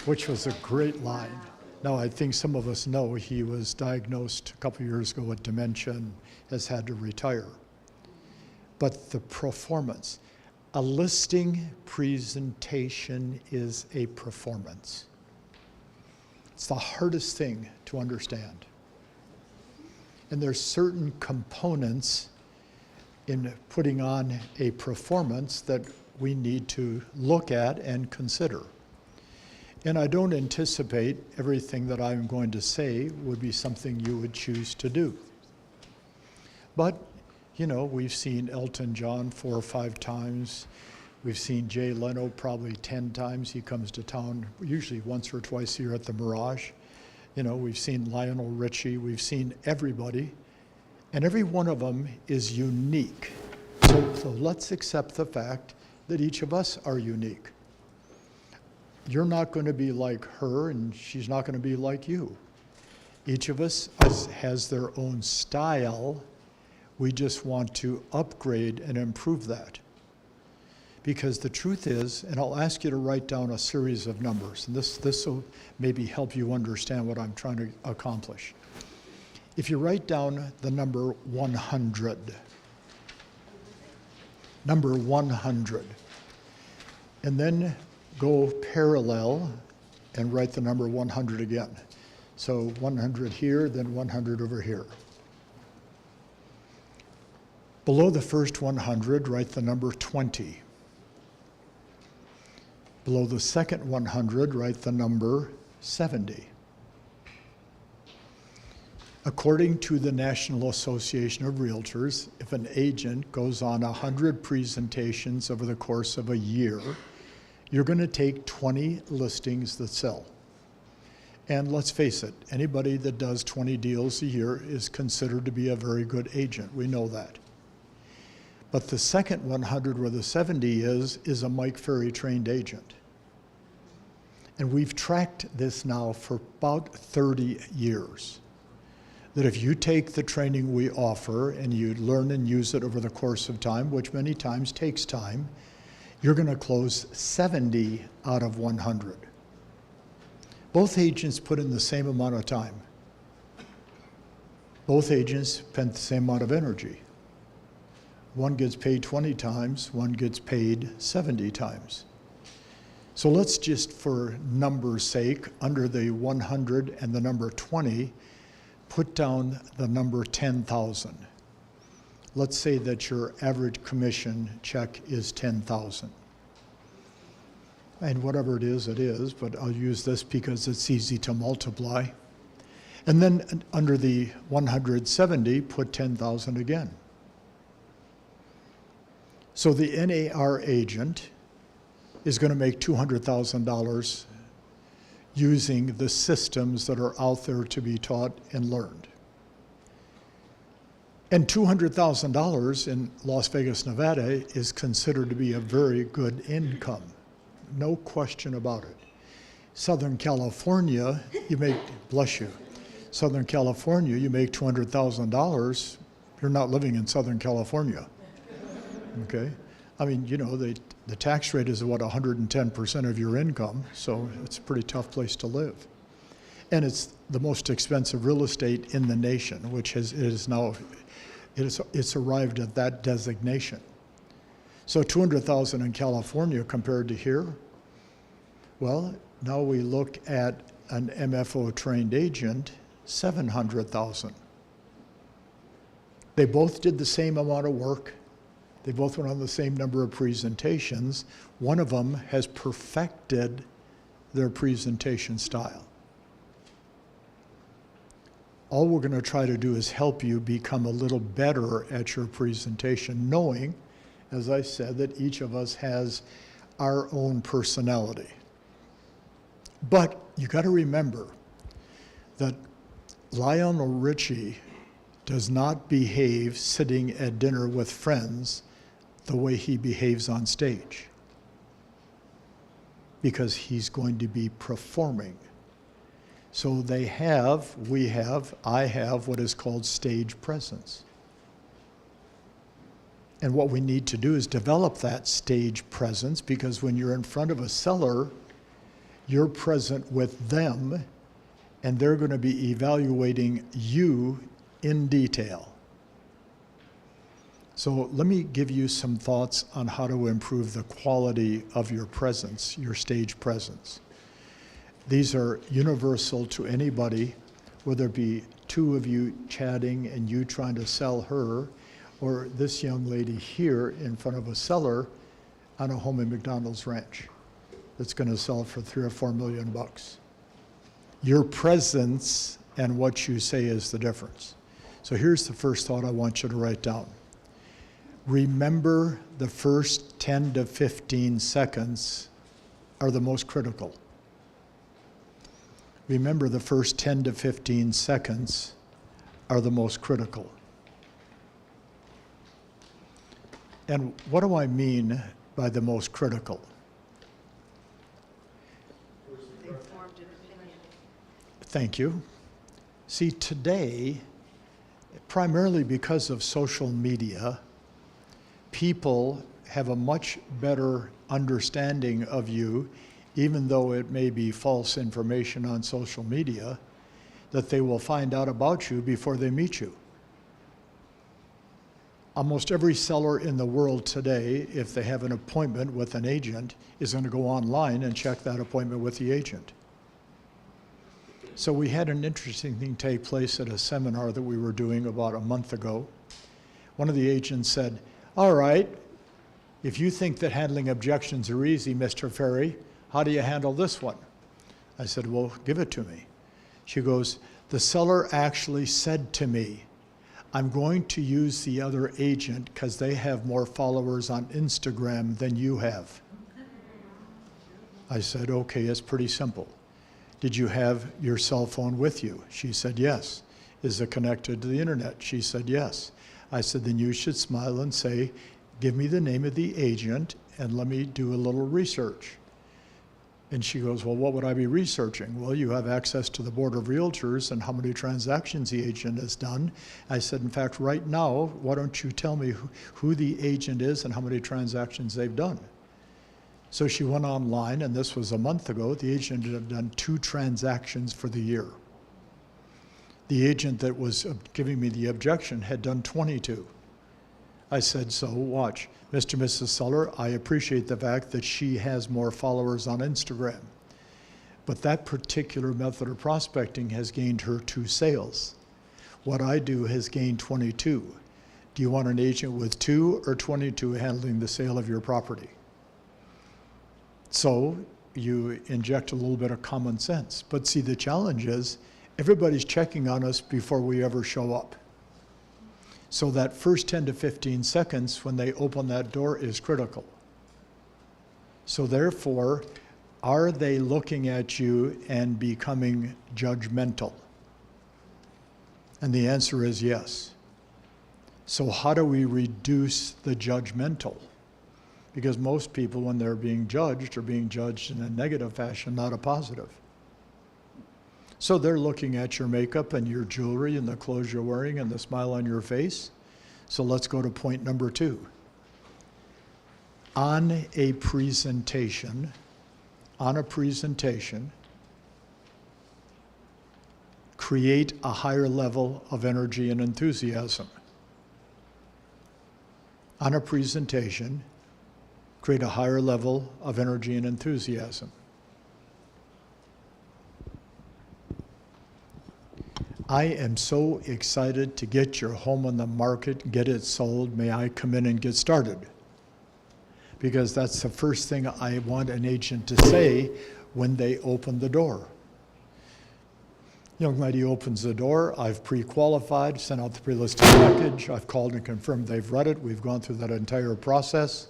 Which was a great line. Now, I think some of us know he was diagnosed a couple years ago with dementia and has had to retire. But the performance, a listing presentation is a performance. It's the hardest thing to understand. And there's certain components in putting on a performance that we need to look at and consider. And I don't anticipate everything that I'm going to say would be something you would choose to do. But, you know, we've seen Elton John 4 or 5 times. We've seen Jay Leno probably 10 times. He comes to town usually once or twice a year at the Mirage. You know, we've seen Lionel Richie. We've seen everybody. And every one of them is unique. So let's accept the fact that each of us are unique. You're not going to be like her, and she's not going to be like you. Each of us has their own style. We just want to upgrade and improve that. Because the truth is, and I'll ask you to write down a series of numbers, and this will maybe help you understand what I'm trying to accomplish. If you write down the number 100, number 100, and then go parallel and write the number 100 again. So 100 here, then 100 over here. Below the first 100, write the number 20. Below the second 100, write the number 70. According to the National Association of Realtors, if an agent goes on 100 presentations over the course of a year, you're going to take 20 listings that sell. And let's face it, anybody that does 20 deals a year is considered to be a very good agent. We know that. But the second 100, where the 70 is a Mike Ferry trained agent. And we've tracked this now for about 30 years. That if you take the training we offer and you learn and use it over the course of time, which many times takes time, you're going to close 70 out of 100. Both agents put in the same amount of time. Both agents spent the same amount of energy. One gets paid 20 times, one gets paid 70 times. So let's just, for numbers' sake, under the 100 and the number 20, put down the number 10,000. Let's say that your average commission check is 10,000. And whatever it is, but I'll use this because it's easy to multiply. And then under the 170, put 10,000 again. So the NAR agent is going to make $200,000 using the systems that are out there to be taught and learned. And $200,000 in Las Vegas, Nevada is considered to be a very good income. No question about it. Southern California, you make, bless you. Southern California, you make $200,000, you're not living in Southern California. Okay? I mean, you know, the tax rate is what, 110% of your income, so it's a pretty tough place to live. And it's the most expensive real estate in the nation, which it's arrived at that designation. So 200,000 in California compared to here, well, now we look at an MFO trained agent, 700,000. They both did the same amount of work. They both went on the same number of presentations. One of them has perfected their presentation style. All we're going to try to do is help you become a little better at your presentation, knowing, as I said, that each of us has our own personality. But you got to remember that Lionel Richie does not behave sitting at dinner with friends the way he behaves on stage, because he's going to be performing. So I have what is called stage presence. And what we need to do is develop that stage presence, because when you're in front of a seller, you're present with them, and they're going to be evaluating you in detail. So let me give you some thoughts on how to improve the quality of your presence, your stage presence. These are universal to anybody, whether it be two of you chatting and you trying to sell her, or this young lady here in front of a seller on a home in McDonald's Ranch that's going to sell for $3 or $4 million. Your presence and what you say is the difference. So here's the first thought I want you to write down. Remember, the first 10 to 15 seconds are the most critical. Remember, the first 10 to 15 seconds are the most critical. And what do I mean by the most critical? Thank you. See, today, primarily because of social media, people have a much better understanding of you, even though it may be false information on social media, that they will find out about you before they meet you. Almost every seller in the world today, if they have an appointment with an agent, is going to go online and check that appointment with the agent. So we had an interesting thing take place at a seminar that we were doing about a month ago. One of the agents said, "All right, if you think that handling objections are easy, Mr. Ferry, how do you handle this one?" I said, "Well, give it to me." She goes, "The seller actually said to me, I'm going to use the other agent because they have more followers on Instagram than you have." I said, "Okay, it's pretty simple. Did you have your cell phone with you?" She said, "Yes." "Is it connected to the internet?" She said, "Yes." I said, "Then you should smile and say, give me the name of the agent and let me do a little research." And she goes, "Well, what would I be researching?" "Well, you have access to the Board of Realtors and how many transactions the agent has done." I said, "In fact, right now, why don't you tell me who the agent is and how many transactions they've done?" So she went online, and this was a month ago. The agent had done 2 transactions for the year. The agent that was giving me the objection had done 22. I said, "So watch, Mr. and Mrs. Seller, I appreciate the fact that she has more followers on Instagram, but that particular method of prospecting has gained her 2 sales. What I do has gained 22. Do you want an agent with 2 or 22 handling the sale of your property?" So you inject a little bit of common sense. But see, the challenge is everybody's checking on us before we ever show up. So that first 10 to 15 seconds when they open that door is critical. So therefore, are they looking at you and becoming judgmental? And the answer is yes. So how do we reduce the judgmental? Because most people, when they're being judged, are being judged in a negative fashion, not a positive. So they're looking at your makeup and your jewelry and the clothes you're wearing and the smile on your face. So let's go to point number 2. On a presentation, create a higher level of energy and enthusiasm. On a presentation, create a higher level of energy and enthusiasm. I am so excited to get your home on the market, get it sold. May I come in and get started? Because that's the first thing I want an agent to say when they open the door. Young lady opens the door, I've pre-qualified, sent out the pre-listing package, I've called and confirmed they've read it, we've gone through that entire process,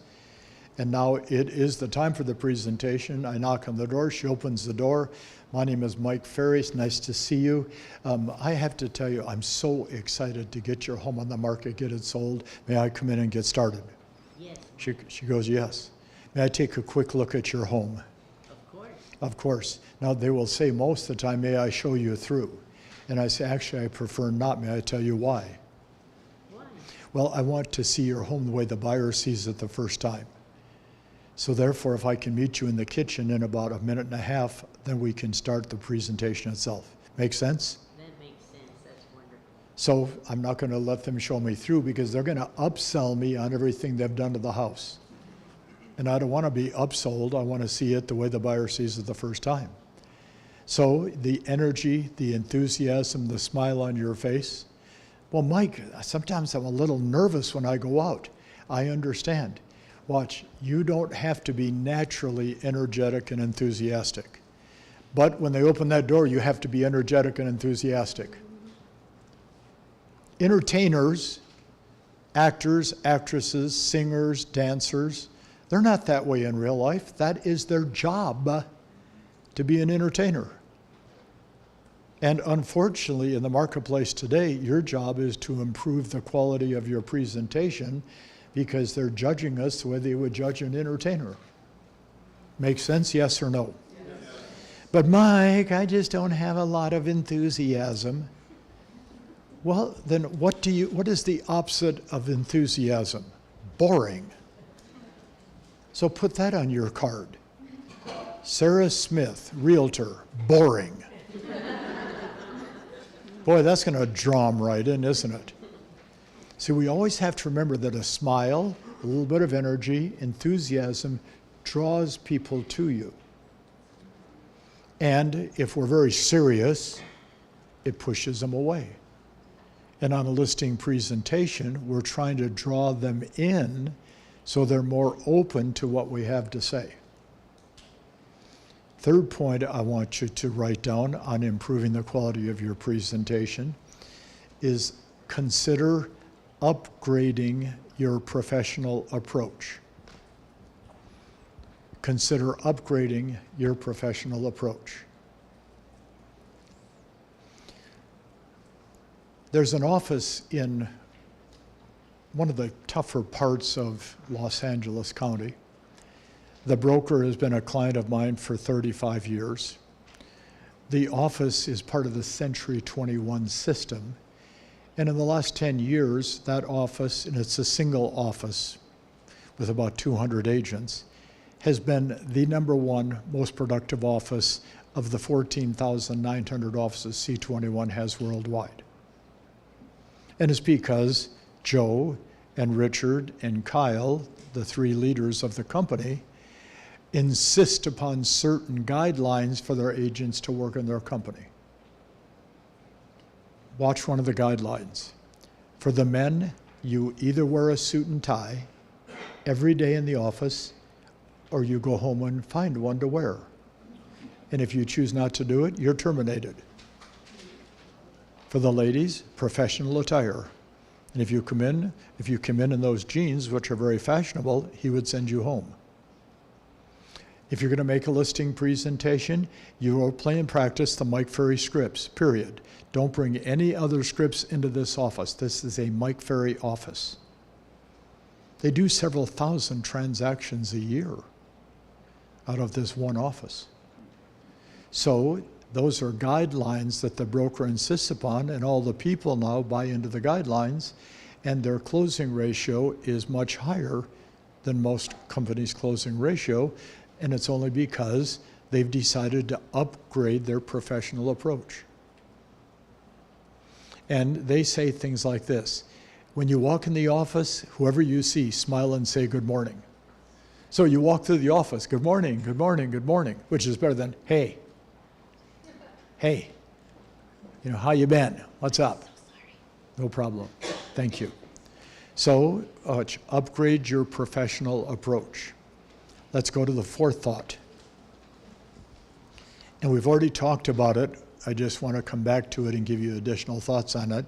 and now it is the time for the presentation. I knock on the door, she opens the door. My name is Mike Ferry, it's nice to see you. I have to tell you, I'm so excited to get your home on the market, get it sold. May I come in and get started? Yes. She goes, yes. May I take a quick look at your home? Of course. Of course. Now, they will say most of the time, may I show you through? And I say, actually, I prefer not. May I tell you why? Why? Well, I want to see your home the way the buyer sees it the first time. So therefore, if I can meet you in the kitchen in about a minute and a half, then we can start the presentation itself. Make sense? That makes sense. That's wonderful. So I'm not going to let them show me through because they're going to upsell me on everything they've done to the house. And I don't want to be upsold. I want to see it the way the buyer sees it the first time. So the energy, the enthusiasm, the smile on your face. Well, Mike, sometimes I'm a little nervous when I go out. I understand. Watch, you don't have to be naturally energetic and enthusiastic. But when they open that door, you have to be energetic and enthusiastic. Entertainers, actors, actresses, singers, dancers, they're not that way in real life. That is their job, to be an entertainer. And unfortunately, in the marketplace today, your job is to improve the quality of your presentation because they're judging us the way they would judge an entertainer. Make sense, yes or no? Yes. But Mike, I just don't have a lot of enthusiasm. Well, then what is the opposite of enthusiasm? Boring. So put that on your card. Sarah Smith, realtor, boring. Boy, that's going to draw them right in, isn't it? See, we always have to remember that a smile, a little bit of energy, enthusiasm draws people to you. And if we're very serious, it pushes them away. And on a listing presentation, we're trying to draw them in so they're more open to what we have to say. Third point I want you to write down on improving the quality of your presentation is consider upgrading your professional approach. Consider upgrading your professional approach. There's an office in one of the tougher parts of Los Angeles County. The broker has been a client of mine for 35 years. The office is part of the Century 21 system. And in the last 10 years, that office, and it's a single office with about 200 agents, has been the #1 most productive office of the 14,900 offices C21 has worldwide. And it's because Joe and Richard and Kyle, the 3 leaders of the company, insist upon certain guidelines for their agents to work in their company. Watch one of the guidelines. For the men, you either wear a suit and tie every day in the office, or you go home and find one to wear. And if you choose not to do it, you're terminated. For the ladies, professional attire. And if you come in those jeans, which are very fashionable, he would send you home. If you're going to make a listing presentation, you will play and practice the Mike Ferry scripts, period. Don't bring any other scripts into this office. This is a Mike Ferry office. They do several thousand transactions a year out of this one office. So Those are guidelines that the broker insists upon, and all the people now buy into the guidelines, and their closing ratio is much higher than most companies' closing ratio, and it's only because they've decided to upgrade their professional approach. And they say things like this: when you walk in the office, whoever you see, smile and say good morning. So you walk through the office, good morning, good morning, good morning, which is better than hey. Hey, you know, how you been? What's up? No problem. Thank you. So upgrade your professional approach. Let's go to the fourth thought. And we've already talked about it. I just want to come back to it and give you additional thoughts on it.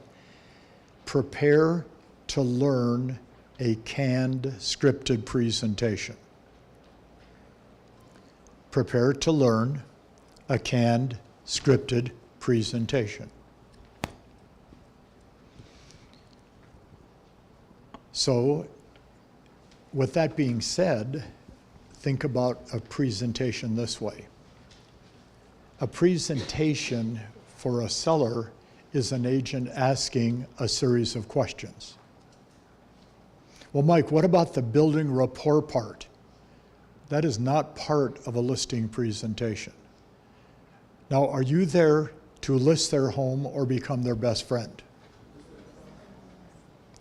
Prepare to learn a canned, scripted presentation. Prepare to learn a canned, scripted presentation. So, with that being said, think about a presentation this way. A presentation for a seller is an agent asking a series of questions. Well, Mike, what about the building rapport part? That is not part of a listing presentation. Now, are you there to list their home or become their best friend?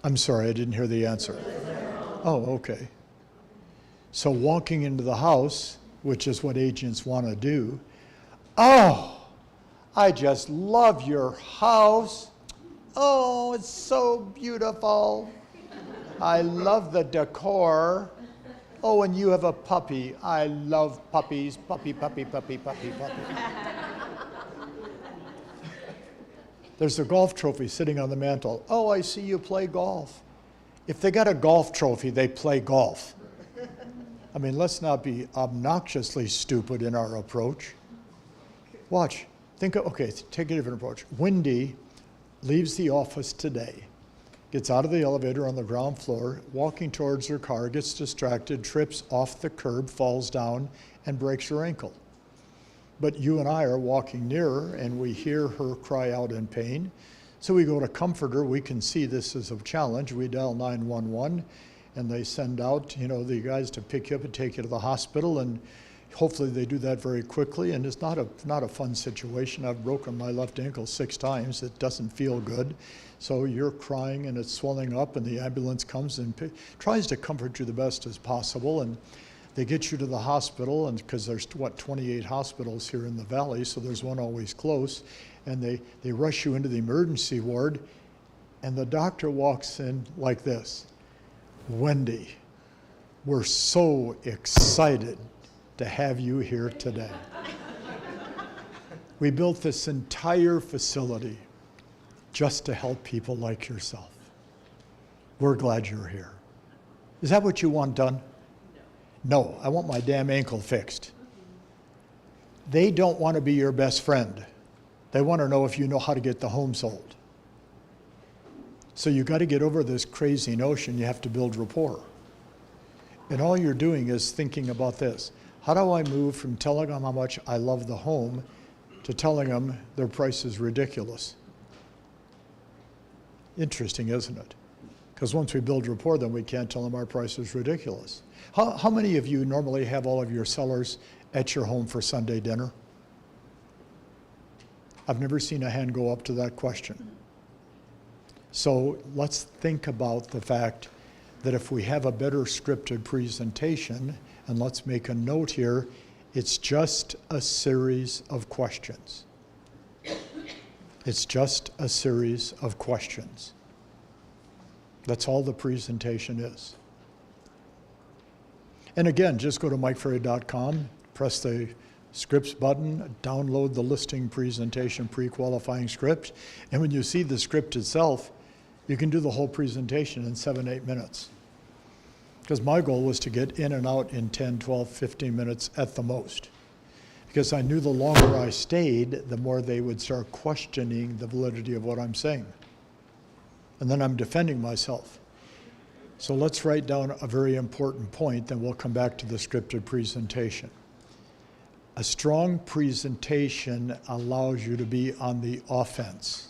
I'm sorry, I didn't hear the answer. Oh, okay. So walking into the house, which is what agents want to do, oh, I just love your house. Oh, it's so beautiful. I love the decor. Oh, and you have a puppy. I love puppies. Puppy, puppy, puppy, puppy, puppy. There's a golf trophy sitting on the mantle. Oh, I see you play golf. If they got a golf trophy, they play golf. I mean, let's not be obnoxiously stupid in our approach. Watch. Okay, take a different approach. Wendy leaves the office today, gets out of the elevator on the ground floor, walking towards her car, gets distracted, trips off the curb, falls down, and breaks her ankle. But you and I are walking near her, and we hear her cry out in pain. So we go to comfort her. We can see this is a challenge. We dial 911, and they send out, the guys to pick you up and take you to the hospital, and hopefully they do that very quickly. And it's not a fun situation. I've broken my left ankle 6 times. It doesn't feel good. So you're crying, and it's swelling up, and the ambulance comes and tries to comfort you the best as possible. And they get you to the hospital, and because there's 28 hospitals here in the valley, so there's one always close, and they rush you into the emergency ward, and the doctor walks in like this: Wendy, we're so excited to have you here today. We built this entire facility just to help people like yourself. We're glad you're here. Is that what you want done? No, I want my damn ankle fixed. They don't want to be your best friend. They want to know if you know how to get the home sold. So you got to get over this crazy notion you have to build rapport. And all you're doing is thinking about this: how do I move from telling them how much I love the home to telling them their price is ridiculous? Interesting, isn't it? Because once we build rapport, then we can't tell them our price is ridiculous. How many of you normally have all of your sellers at your home for Sunday dinner? I've never seen a hand go up to that question. So let's think about the fact that if we have a better scripted presentation, and let's make a note here, it's just a series of questions. It's just a series of questions. That's all the presentation is. And again, just go to MikeFerry.com, press the scripts button, download the listing presentation pre-qualifying script, and when you see the script itself, you can do the whole presentation in 7-8 minutes. Because my goal was to get in and out in 10, 12, 15 minutes at the most. Because I knew the longer I stayed, the more they would start questioning the validity of what I'm saying. And then I'm defending myself. So let's write down a very important point, then we'll come back to the scripted presentation. A strong presentation allows you to be on the offense.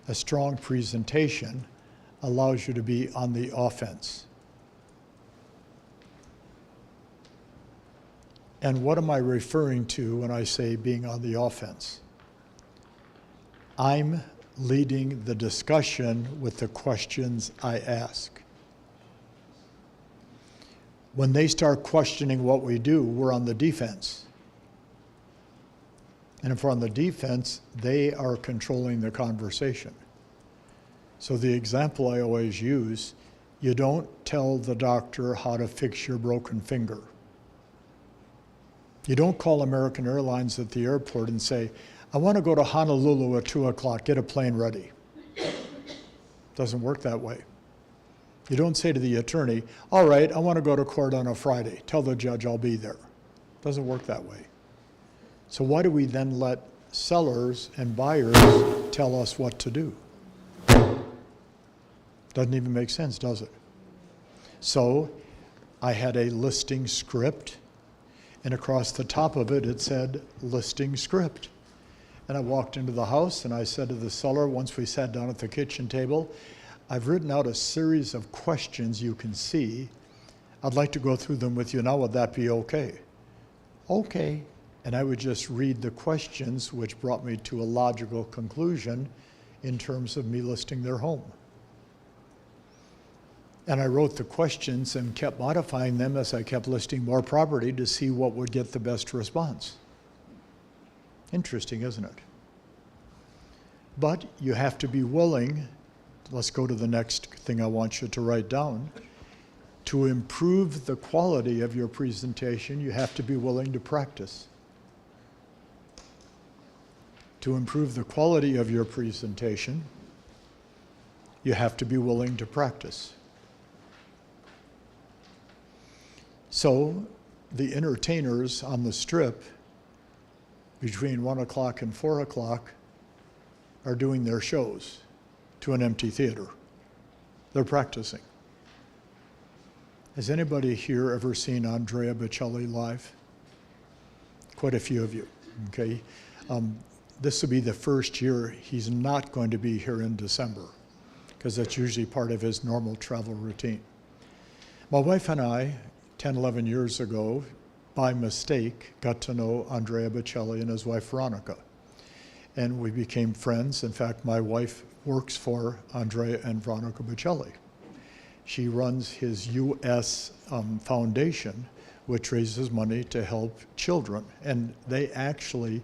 A strong presentation allows you to be on the offense. And what am I referring to when I say being on the offense? I'm leading the discussion with the questions I ask. When they start questioning what we do, we're on the defense. And if we're on the defense, they are controlling the conversation. So the example I always use, you don't tell the doctor how to fix your broken finger. You don't call American Airlines at the airport and say, I want to go to Honolulu at 2 o'clock, get a plane ready. Doesn't work that way. You don't say to the attorney, all right, I want to go to court on a Friday. Tell the judge I'll be there. Doesn't work that way. So why do we then let sellers and buyers tell us what to do? Doesn't even make sense, does it? So I had a listing script, and across the top of it, it said listing script. And I walked into the house and I said to the seller, once we sat down at the kitchen table, I've written out a series of questions you can see. I'd like to go through them with you now. Would that be okay? Okay. And I would just read the questions, which brought me to a logical conclusion in terms of me listing their home. And I wrote the questions and kept modifying them as I kept listing more property to see what would get the best response. Interesting, isn't it? But you have to be willing, let's go to the next thing I want you to write down. To improve the quality of your presentation, you have to be willing to practice. To improve the quality of your presentation, you have to be willing to practice. So the entertainers on the strip between 1 o'clock and 4 o'clock are doing their shows to an empty theater. They're practicing. Has anybody here ever seen Andrea Bocelli live? Quite a few of you, okay? This will be the first year he's not going to be here in December, because that's usually part of his normal travel routine. My wife and I, 10, 11 years ago, by mistake, got to know Andrea Bocelli and his wife Veronica. And we became friends. In fact, my wife works for Andrea and Veronica Bocelli. She runs his U.S. foundation, which raises money to help children. And they actually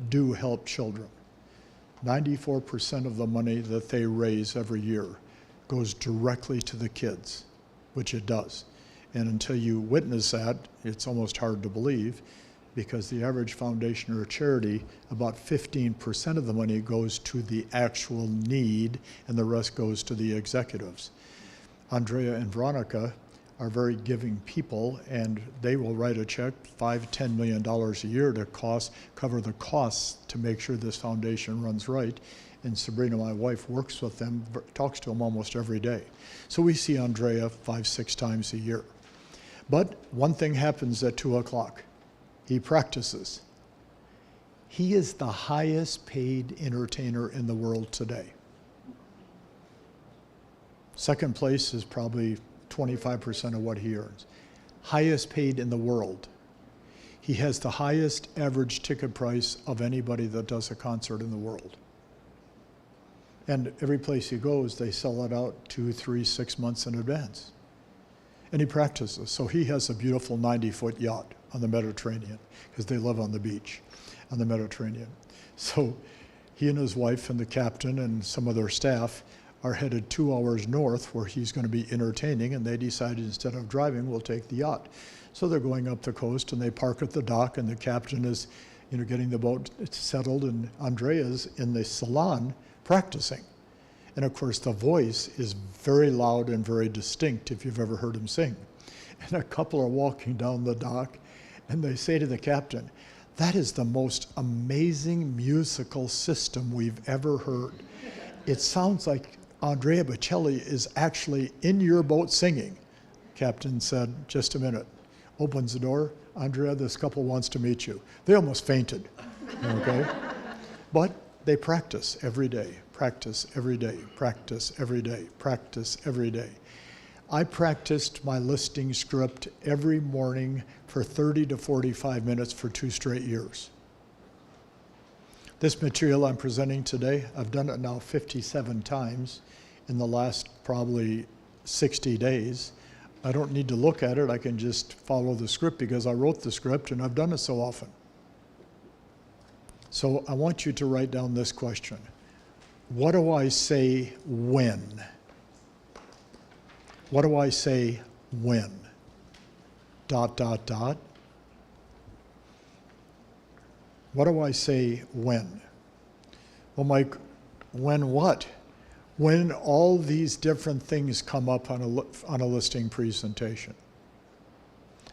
do help children. 94% of the money that they raise every year goes directly to the kids, which it does. And until you witness that, it's almost hard to believe, because the average foundation or charity, about 15% of the money goes to the actual need, and the rest goes to the executives. Andrea and Veronica are very giving people, and they will write a check, $5–10 million a year to cover the costs to make sure this foundation runs right. And Sabrina, my wife, works with them, talks to them almost every day. So we see Andrea 5–6 times a year. But one thing happens at 2 o'clock. He practices. He is the highest paid entertainer in the world today. Second place is probably 25% of what he earns. Highest paid in the world. He has the highest average ticket price of anybody that does a concert in the world. And every place he goes, they sell it out 2, 3, 6 months in advance. And he practices. So he has a beautiful 90-foot yacht on the Mediterranean, because they live on the beach on the Mediterranean. So he and his wife and the captain and some of their staff are headed 2 hours north where he's going to be entertaining, and they decided instead of driving, we'll take the yacht. So they're going up the coast, and they park at the dock, and the captain is, getting the boat settled, and Andrea's in the salon practicing. And of course, the voice is very loud and very distinct if you've ever heard him sing. And a couple are walking down the dock, and they say to the captain, "That is the most amazing musical system we've ever heard. It sounds like Andrea Bocelli is actually in your boat singing." Captain said, "Just a minute." Opens the door. Andrea, this couple wants to meet you. They almost fainted, okay? But they practice every day, practice every day, practice every day, practice every day. I practiced my listing script every morning for 30 to 45 minutes for 2 straight years. This material I'm presenting today, I've done it now 57 times in the last probably 60 days. I don't need to look at it, I can just follow the script because I wrote the script and I've done it so often. So I want you to write down this question. What do I say when? What do I say when? ... What do I say when? Well, Mike, when what? When all these different things come up on a listing presentation.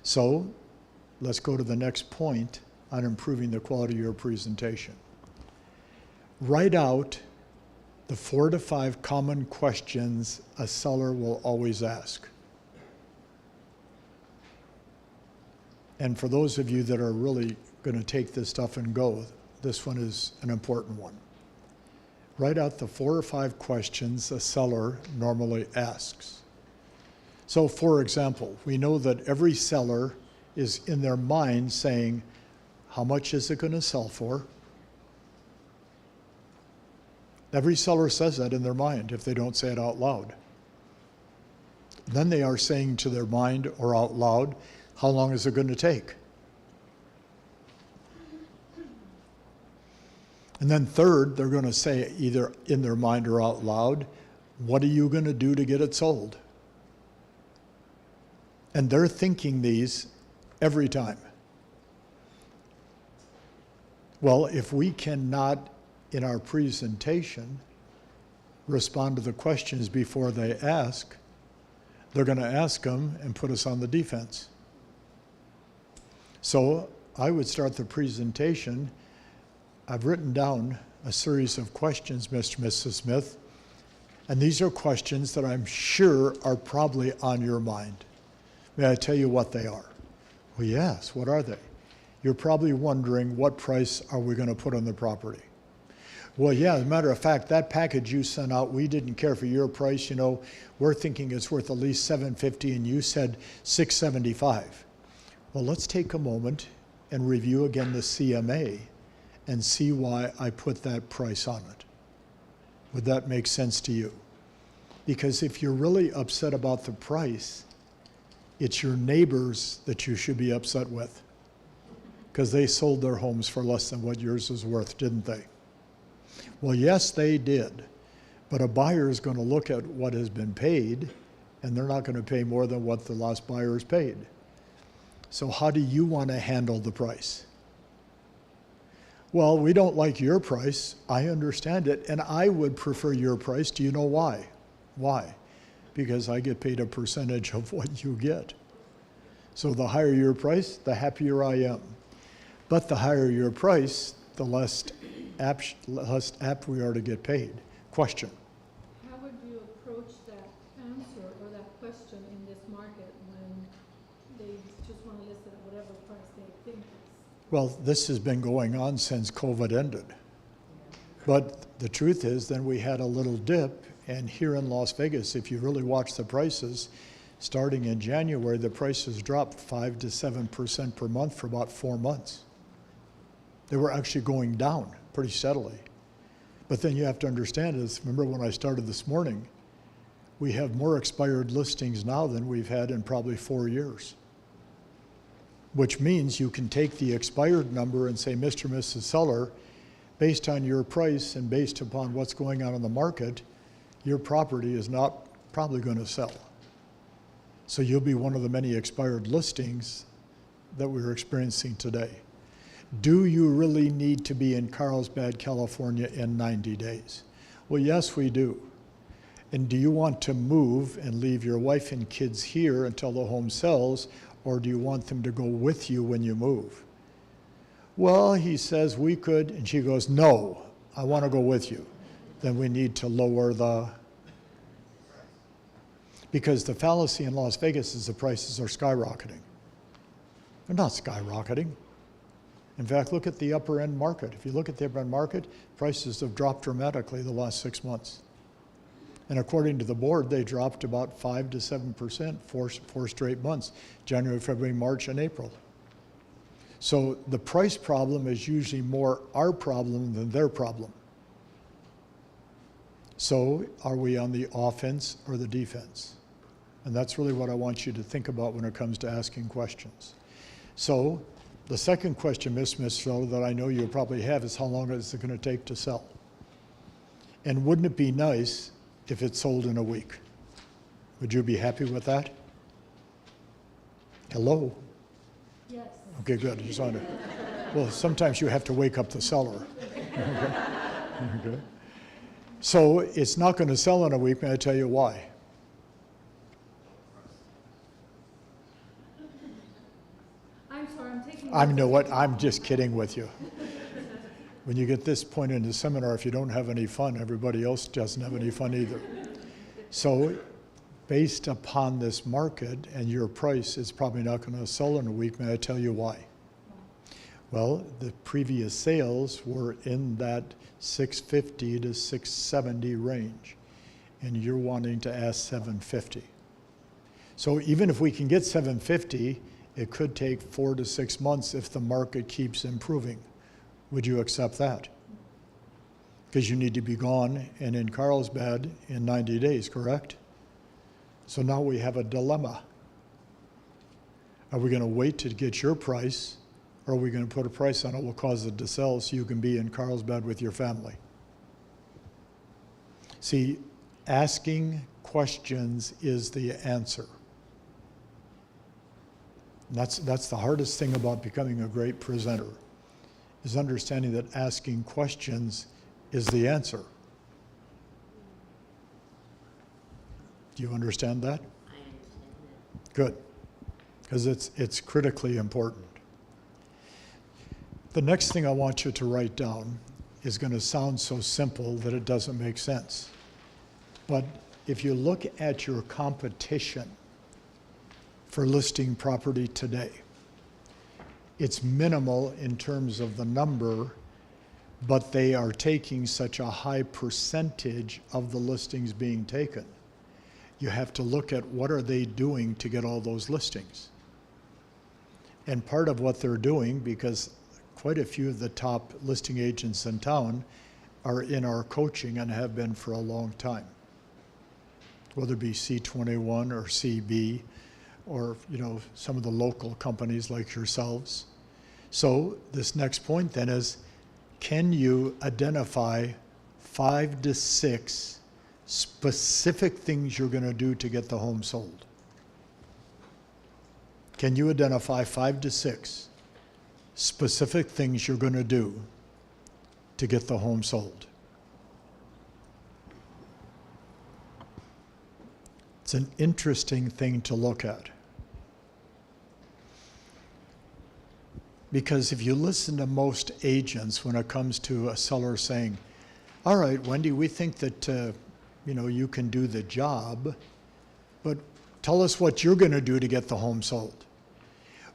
So let's go to the next point on improving the quality of your presentation. Write out the 4 to 5 common questions a seller will always ask. And for those of you that are really going to take this stuff and go, this one is an important one. Write out the 4 or 5 questions a seller normally asks. So for example, we know that every seller is in their mind saying, how much is it going to sell for? Every seller says that in their mind if they don't say it out loud. Then they are saying to their mind or out loud, how long is it going to take? And then third, they're going to say either in their mind or out loud, what are you going to do to get it sold? And they're thinking these every time. Well, if we cannot, in our presentation, respond to the questions before they ask, they're going to ask them and put us on the defense. So I would start the presentation. I've written down a series of questions, Mr. and Mrs. Smith, and these are questions that I'm sure are probably on your mind. May I tell you what they are? Well, yes, what are they? You're probably wondering, what price are we going to put on the property? Well, yeah, as a matter of fact, that package you sent out, we didn't care for your price. You know, we're thinking it's worth at least $750, and you said $675. Well, let's take a moment and review again the CMA and see why I put that price on it. Would that make sense to you? Because if you're really upset about the price, it's your neighbors that you should be upset with, because they sold their homes for less than what yours is worth, didn't they? Well, yes, they did, but a buyer is going to look at what has been paid, and they're not going to pay more than what the last buyers paid. So how do you want to handle the price? Well, we don't like your price. I understand it, and I would prefer your price. Do you know why? Why? Because I get paid a percentage of what you get. So the higher your price, the happier I am. But the higher your price, the less apt we are to get paid. Question. How would you approach that answer or that question in this market when they just want to list it at whatever price they think is? Well, this has been going on since COVID ended. But the truth is, then we had a little dip, and here in Las Vegas, if you really watch the prices, starting in January, the prices dropped 5 to 7% per month for about 4 months. They were actually going down pretty steadily. But then you have to understand is, remember when I started this morning, we have more expired listings now than we've had in probably 4 years. Which means you can take the expired number and say, Mr. and Mrs. Seller, based on your price and based upon what's going on in the market, your property is not probably going to sell. So you'll be one of the many expired listings that we're experiencing today. Do you really need to be in Carlsbad, California in 90 days? Well, yes, we do. And do you want to move and leave your wife and kids here until the home sells, or do you want them to go with you when you move? Well, he says we could, and she goes, no, I want to go with you. Then we need to lower the, because the fallacy in Las Vegas is the prices are skyrocketing. They're not skyrocketing. In fact, look at the upper end market. If you look at the upper end market, prices have dropped dramatically the last 6 months. And according to the board, they dropped about 5 to 7% four straight months, January, February, March, and April. So the price problem is usually more our problem than their problem. So are we on the offense or the defense? And that's really what I want you to think about when it comes to asking questions. So the second question, Miss Though, that I know you probably have is how long is it going to take to sell? And wouldn't it be nice if it sold in a week? Would you be happy with that? Hello? Yes. Okay, good. Just wanted to- Well, sometimes you have to wake up the seller. Okay. So it's not going to sell in a week. May I tell you why? I'm sorry, I'm taking. I know what, I'm just kidding with you. When you get this point in the seminar, if you don't have any fun, everybody else doesn't have any fun either. So based upon this market and your price, it's probably not going to sell in a week. May I tell you why? Well, the previous sales were in that 650 to 670 range, and you're wanting to ask 750. So even if we can get 750, it could take 4 to 6 months if the market keeps improving. Would you accept that? Because you need to be gone and in Carlsbad in 90 days, correct? So now we have a dilemma. Are we going to wait to get your price, or are we going to put a price on it that will cause it to sell so you can be in Carlsbad with your family? See, asking questions is the answer. And that's the hardest thing about becoming a great presenter, is understanding that asking questions is the answer. Do you understand that? I understand that. Good, because it's critically important. The next thing I want you to write down is going to sound so simple that it doesn't make sense. But if you look at your competition for listing property today, it's minimal in terms of the number, but they are taking such a high percentage of the listings being taken. You have to look at what are they doing to get all those listings. And part of what they're doing, because quite a few of the top listing agents in town are in our coaching and have been for a long time, whether it be C21 or CB, or some of the local companies like yourselves. So this next point then is, can you identify 5 to 6 specific things you're going to do to get the home sold? Can you identify 5 to 6 specific things you're going to do to get the home sold? It's an interesting thing to look at. Because if you listen to most agents when it comes to a seller saying, all right, Wendy, we think that you can do the job, but tell us what you're going to do to get the home sold.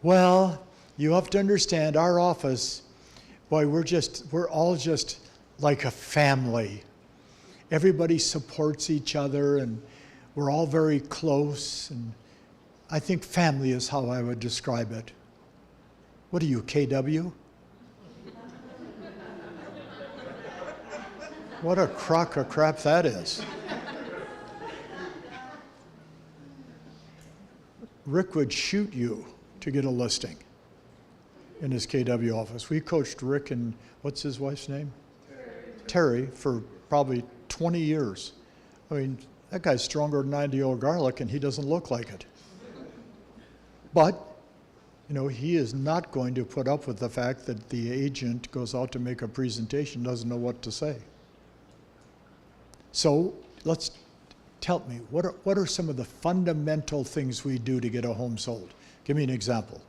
Well, you have to understand our office, boy, we're all just like a family. Everybody supports each other and we're all very close, and I think family is how I would describe it. What are you, KW? What a crock of crap that is. Rick would shoot you to get a listing in his KW office. We coached Rick and what's his wife's name? Terry, for probably 20 years. I mean, that guy's stronger than 90-year-old garlic and he doesn't look like it. But he is not going to put up with the fact that the agent goes out to make a presentation, doesn't know what to say. So tell me, what are some of the fundamental things we do to get a home sold? Give me an example.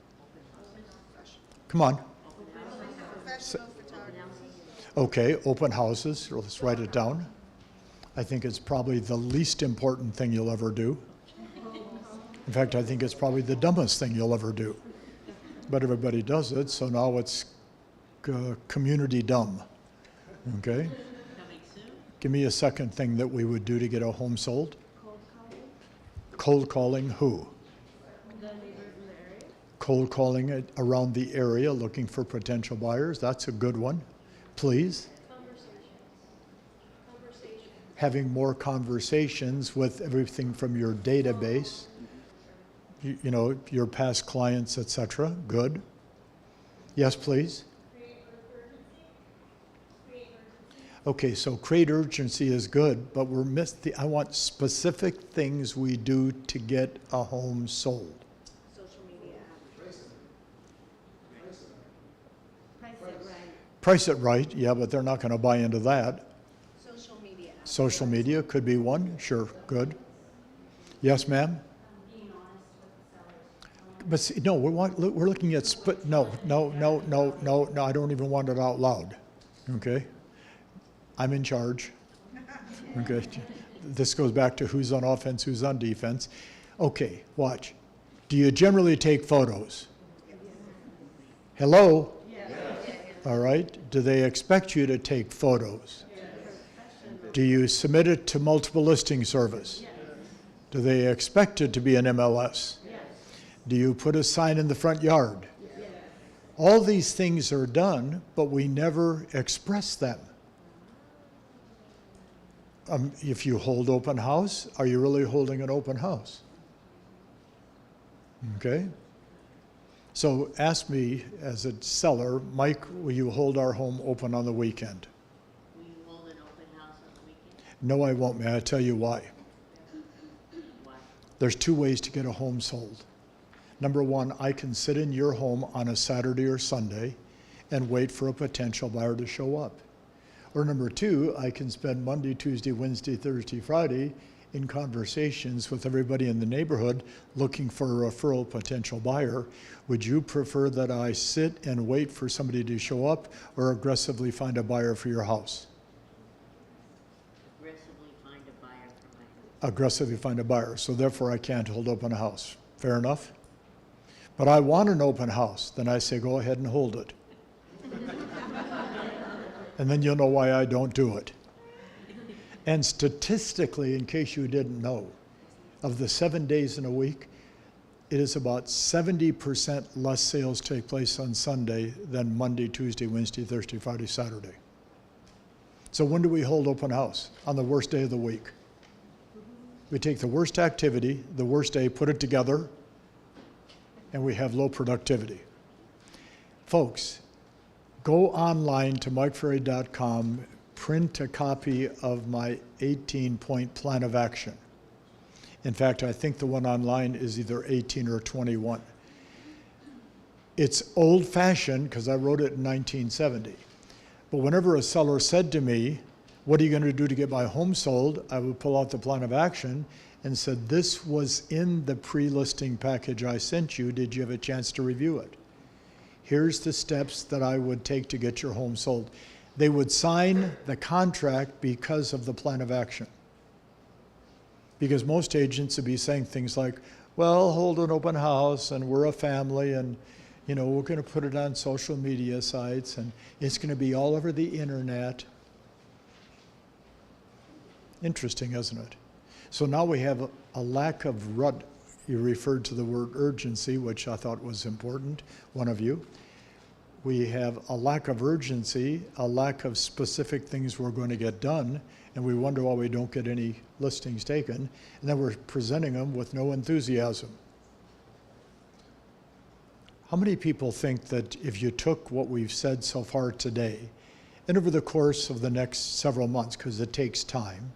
Come on. Okay, open houses. Let's write it down. I think it's probably the least important thing you'll ever do. In fact, I think it's probably the dumbest thing you'll ever do. but everybody does it, so now it's community dumb. Okay? Give me a second thing that we would do to get a home sold. Cold calling who? The neighbors in the area. Cold calling it around the area, looking for potential buyers. That's a good one. Please. Having more conversations with everything from your database, you know, your past clients, etc. Good. Yes, please. Okay, so create urgency is good, but I want specific things we do to get a home sold. Social media. Price it right. Price it right, yeah, but they're not going to buy into that. Social media. Social media could be one, sure, good. Yes, ma'am? But see, no, we're looking at no, I don't even want it out loud, okay? I'm in charge, okay? This goes back to who's on offense, who's on defense. Okay, watch. Do you generally take photos? Hello? Yes. All right, do they expect you to take photos? Yes. Do you submit it to multiple listing service? Yes. Do they expect it to be an MLS? Yes. Do you put a sign in the front yard? Yes. All these things are done, but we never express them. If you hold open house, are you really holding an open house? Okay? So ask me as a seller, Mike, will you hold our home open on the weekend? Will you hold an open house on the weekend? No, I won't. May I tell you why? Why? There's two ways to get a home sold. Number one, I can sit in your home on a Saturday or Sunday and wait for a potential buyer to show up. Or number two, I can spend Monday, Tuesday, Wednesday, Thursday, Friday in conversations with everybody in the neighborhood looking for a referral potential buyer. Would you prefer that I sit and wait for somebody to show up or aggressively find a buyer for your house? Aggressively find a buyer for my house. Aggressively find a buyer. So therefore I can't hold open house. Fair enough? But I want an open house. Then I say go ahead and hold it. And then you'll know why I don't do it. And statistically, in case you didn't know, of the 7 days in a week, it is about 70% less sales take place on Sunday than Monday, Tuesday, Wednesday, Thursday, Friday, Saturday. So when do we hold open house? On the worst day of the week. We take the worst activity, the worst day, put it together, and we have low productivity. Folks, go online to MikeFerry.com, print a copy of my 18-point plan of action. In fact, I think the one online is either 18 or 21. It's old-fashioned because I wrote it in 1970. But whenever a seller said to me, what are you going to do to get my home sold? I would pull out the plan of action and said, this was in the pre-listing package I sent you. Did you have a chance to review it? Here's the steps that I would take to get your home sold. They would sign the contract because of the plan of action. Because most agents would be saying things like, well, hold an open house and we're a family and you know, we're going to put it on social media sites and it's going to be all over the internet. Interesting, isn't it? So now we have a lack of you referred to the word urgency, which I thought was important, one of you. We have a lack of urgency, a lack of specific things we're going to get done, and we wonder why we don't get any listings taken, and then we're presenting them with no enthusiasm. How many people think that if you took what we've said so far today, and over the course of the next several months, because it takes time,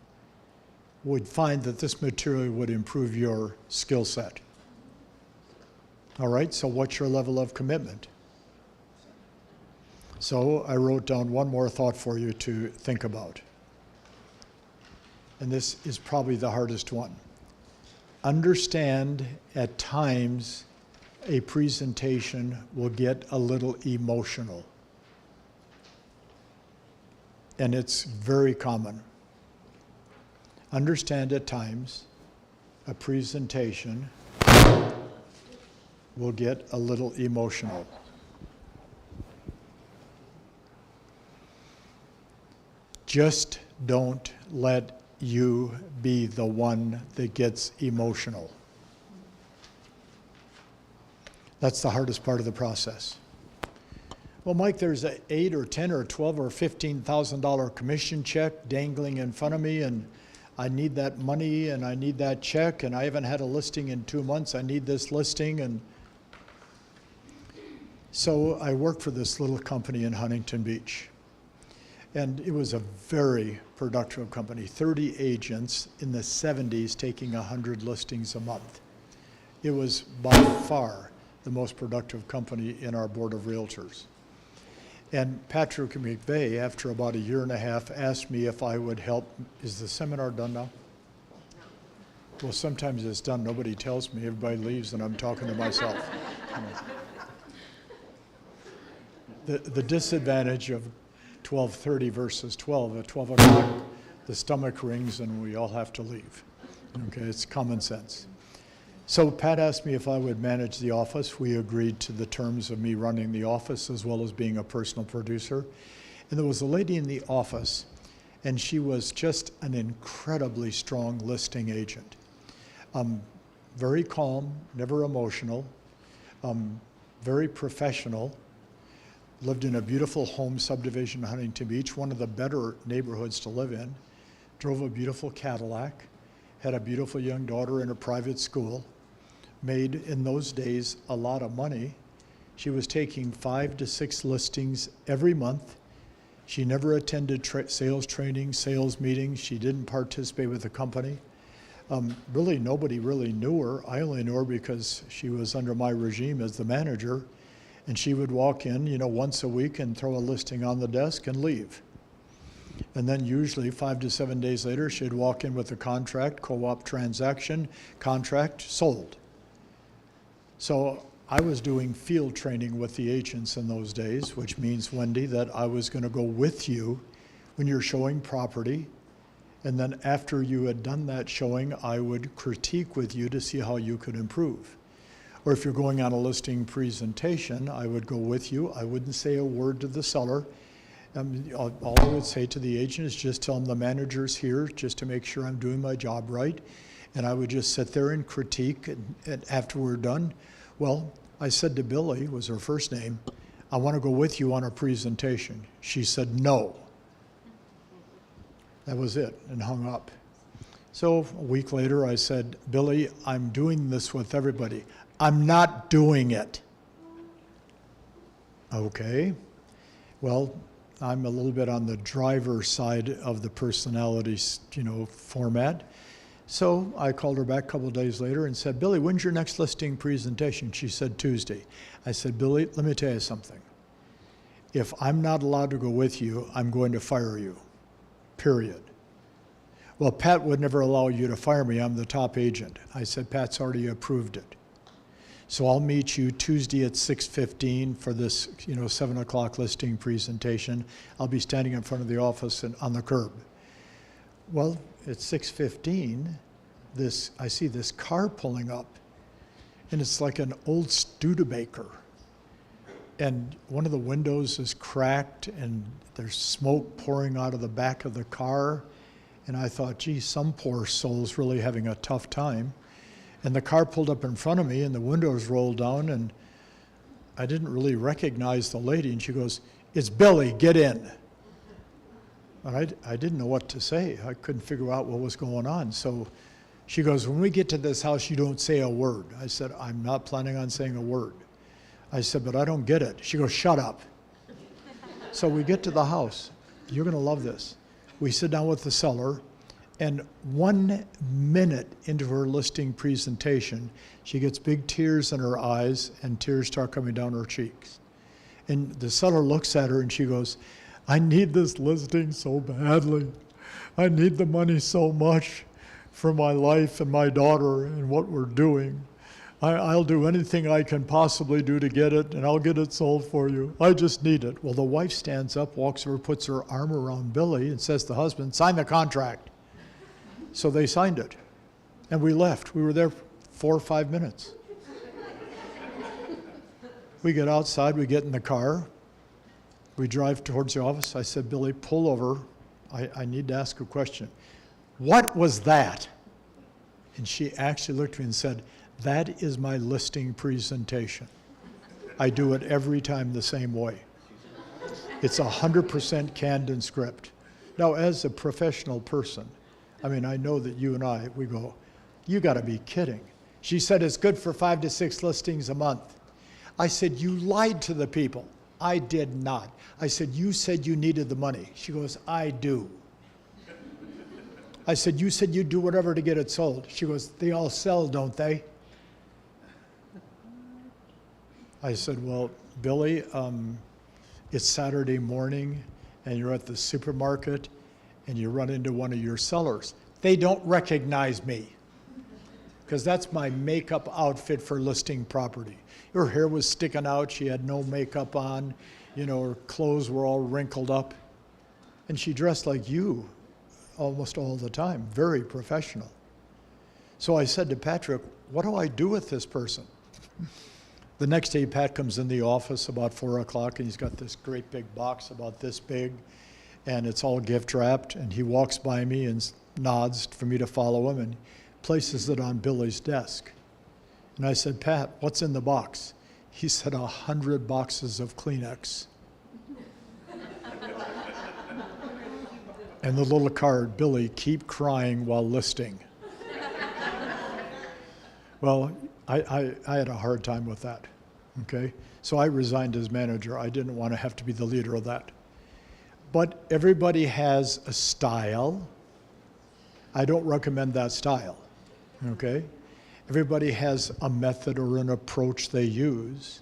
would find that this material would improve your skill set? All right, so what's your level of commitment? So I wrote down one more thought for you to think about. And this is probably the hardest one. Understand at times a presentation will get a little emotional. And it's very common. Understand at times a presentation will get a little emotional. Just don't let you be the one that gets emotional. That's the hardest part of the process. Well, Mike, there's a $8 or $10 or $12 or $15,000 commission check dangling in front of me, and I need that money and I need that check, and I haven't had a listing in 2 months. I need this listing. And so I worked for this little company in Huntington Beach. And it was a very productive company, 30 agents in the 70s taking 100 listings a month. It was by far the most productive company in our board of realtors. And Patrick McVeigh, after about a year and a half, asked me if I would help. Is the seminar done now? Well, sometimes it's done. Nobody tells me. Everybody leaves and I'm talking to myself. The disadvantage of 12:30 versus 12, at 12 o'clock, the stomach rings and we all have to leave. Okay, it's common sense. So Pat asked me if I would manage the office. We agreed to the terms of me running the office as well as being a personal producer. And there was a lady in the office, and she was just an incredibly strong listing agent. Very calm, never emotional, very professional, lived in a beautiful home subdivision in Huntington Beach, one of the better neighborhoods to live in, drove a beautiful Cadillac, had a beautiful young daughter in a private school, made in those days a lot of money. She was taking 5 to 6 listings every month. She never attended sales training, sales meetings. She didn't participate with the company. Really, nobody really knew her. I only knew her because she was under my regime as the manager, and she would walk in, once a week and throw a listing on the desk and leave. And then usually 5 to 7 days later, she'd walk in with a contract, co-op transaction, contract, sold. So I was doing field training with the agents in those days, which means, Wendy, that I was going to go with you when you're showing property. And then after you had done that showing, I would critique with you to see how you could improve. Or if you're going on a listing presentation, I would go with you. I wouldn't say a word to the seller. All I would say to the agent is just tell them the manager's here just to make sure I'm doing my job right. And I would just sit there and critique. And after we're done, well, I said to Billy, was her first name, I want to go with you on a presentation. She said no. That was it, and hung up. So a week later, I said, Billy, I'm doing this with everybody. I'm not doing it. Okay. Well, I'm a little bit on the driver side of the personality, format. So I called her back a couple of days later and said, Billy, when's your next listing presentation? She said, Tuesday. I said, Billy, let me tell you something. If I'm not allowed to go with you, I'm going to fire you, period. Well, Pat would never allow you to fire me. I'm the top agent. I said, Pat's already approved it. So I'll meet you Tuesday at 6:15 for this, 7 o'clock listing presentation. I'll be standing in front of the office and on the curb. Well, at 6:15, I see this car pulling up, and it's like an old Studebaker. And one of the windows is cracked, and there's smoke pouring out of the back of the car. And I thought, gee, some poor soul's really having a tough time. And the car pulled up in front of me, and the windows rolled down, and I didn't really recognize the lady. And she goes, it's Billy, get in. And I didn't know what to say. I couldn't figure out what was going on. So she goes, when we get to this house, you don't say a word. I said, I'm not planning on saying a word. I said, but I don't get it. She goes, shut up. So we get to the house. You're going to love this. We sit down with the seller, and 1 minute into her listing presentation, she gets big tears in her eyes, and tears start coming down her cheeks. And the seller looks at her, and she goes, I need this listing so badly. I need the money so much for my life and my daughter and what we're doing. I'll do anything I can possibly do to get it, and I'll get it sold for you. I just need it. Well, the wife stands up, walks over, puts her arm around Billy, and says to the husband, sign the contract. So they signed it, and we left. We were there 4 or 5 minutes. We get outside, we get in the car, we drive towards the office. I said, Billy, pull over. I need to ask a question. What was that? And she actually looked at me and said, that is my listing presentation. I do it every time the same way. It's 100% canned and script. Now, as a professional person, I mean, I know that you and I, we go, you gotta be kidding. She said it's good for 5 to 6 listings a month. I said, you lied to the people. I did not. I said, you said you needed the money. She goes, I do. I said, you said you'd do whatever to get it sold. She goes, they all sell, don't they? I said, well, Billy, it's Saturday morning and you're at the supermarket and you run into one of your sellers. They don't recognize me because that's my makeup outfit for listing property. Her hair was sticking out. She had no makeup on. You know, her clothes were all wrinkled up. And she dressed like you almost all the time, very professional. So I said to Patrick, what do I do with this person? The next day, Pat comes in the office about 4 o'clock, and he's got this great big box about this big, and it's all gift wrapped, and he walks by me and nods for me to follow him and places it on Billy's desk. And I said, Pat, what's in the box? He said, 100 boxes of Kleenex. And the little card, Billy, keep crying while listing. Well, I had a hard time with that, okay? So I resigned as manager. I didn't want to have to be the leader of that. But everybody has a style. I don't recommend that style, okay? Everybody has a method or an approach they use.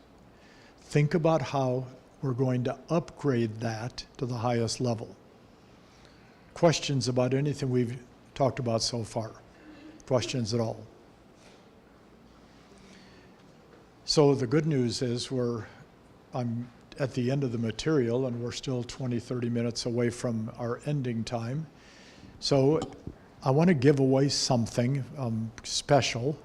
Think about how we're going to upgrade that to the highest level. Questions about anything we've talked about so far? Questions at all? So the good news is I'm at the end of the material and we're still 20, 30 minutes away from our ending time. So I want to give away something special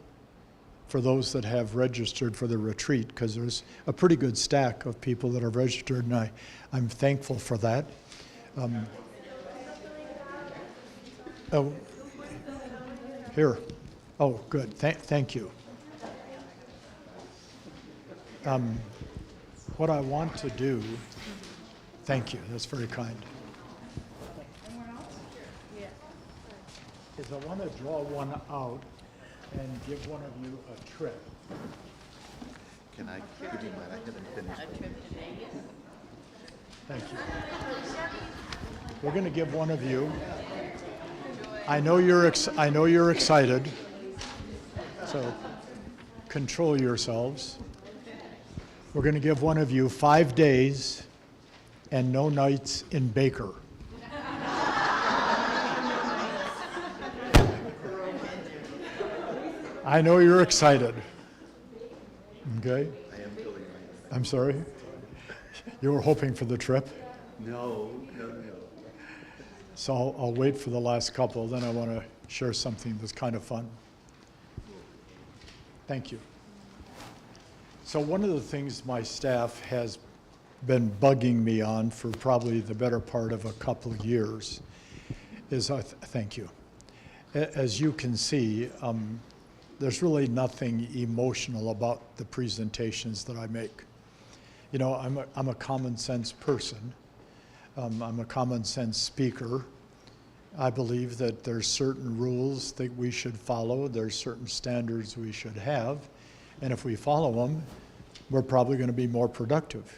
for those that have registered for the retreat, because there's a pretty good stack of people that are registered, and I'm thankful for that. Oh, here. Oh, good. Thank you. What I want to do, thank you, that's very kind. Is I want to draw one out and give one of you a trip. Can I give you mine? I haven't finished. Thank you. We're going to give one of you. I know you're excited, so control yourselves. We're going to give one of you 5 days and no nights in Baker. I know you're excited. Okay? I am feeling right. I'm sorry? You were hoping for the trip? No. So I'll wait for the last couple, then I want to share something that's kind of fun. Thank you. So one of the things my staff has been bugging me on for probably the better part of a couple of years is, thank you. As you can see, there's really nothing emotional about the presentations that I make. You know, I'm a common sense person. I'm a common sense speaker. I believe that there's certain rules that we should follow. There's certain standards we should have. And if we follow them, we're probably going to be more productive.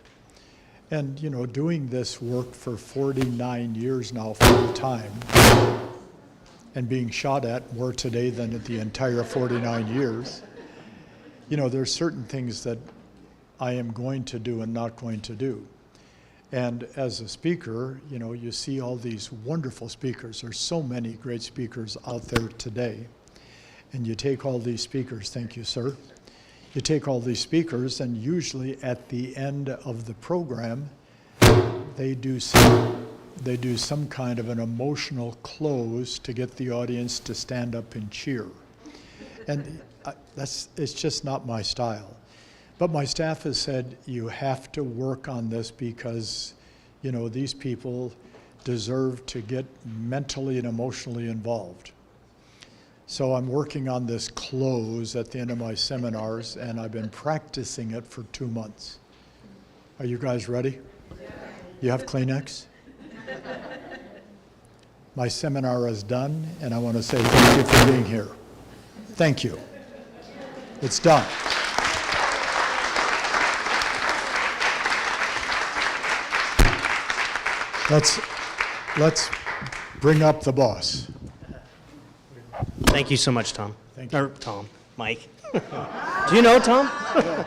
And, you know, doing this work for 49 years now full time and being shot at more today than at the entire 49 years, you know, there's certain things that I am going to do and not going to do. And as a speaker, you know, you see all these wonderful speakers. There's so many great speakers out there today. And you take all these speakers, thank you, sir. You take all these speakers, and usually at the end of the program, they do some kind of an emotional close to get the audience to stand up and cheer. And it's just not my style. But my staff has said, you have to work on this because, you know, these people deserve to get mentally and emotionally involved. So I'm working on this close at the end of my seminars, and I've been practicing it for 2 months. Are you guys ready? You have Kleenex? My seminar is done, and I want to say thank you for being here. Thank you. It's done. Let's bring up the boss. Thank you so much, Tom. Thank you. Or Tom, Mike. Do you know Tom? Yeah,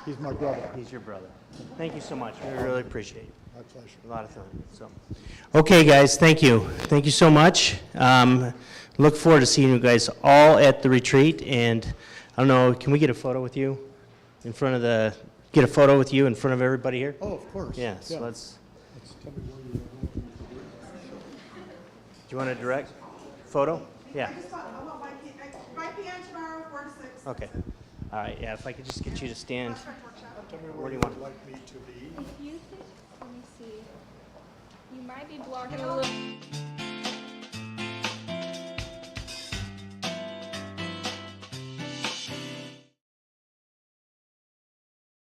he's my brother. He's your brother. Thank you so much. We really appreciate it. My pleasure. A lot of fun. So, okay, guys, thank you. Thank you so much. Look forward to seeing you guys all at the retreat. And I don't know, can we get a photo with you in front of the? Get a photo with you in front of everybody here? Oh, of course. Yeah. So let's. Tell me where you're going. Do you want a direct photo? Yeah. I want my PM tomorrow, 4 to 6. Okay. All right. Yeah. If I could just get you to stand. Tell me Where do you would want? like me to be. If you could, let me see. You might be blocking a little.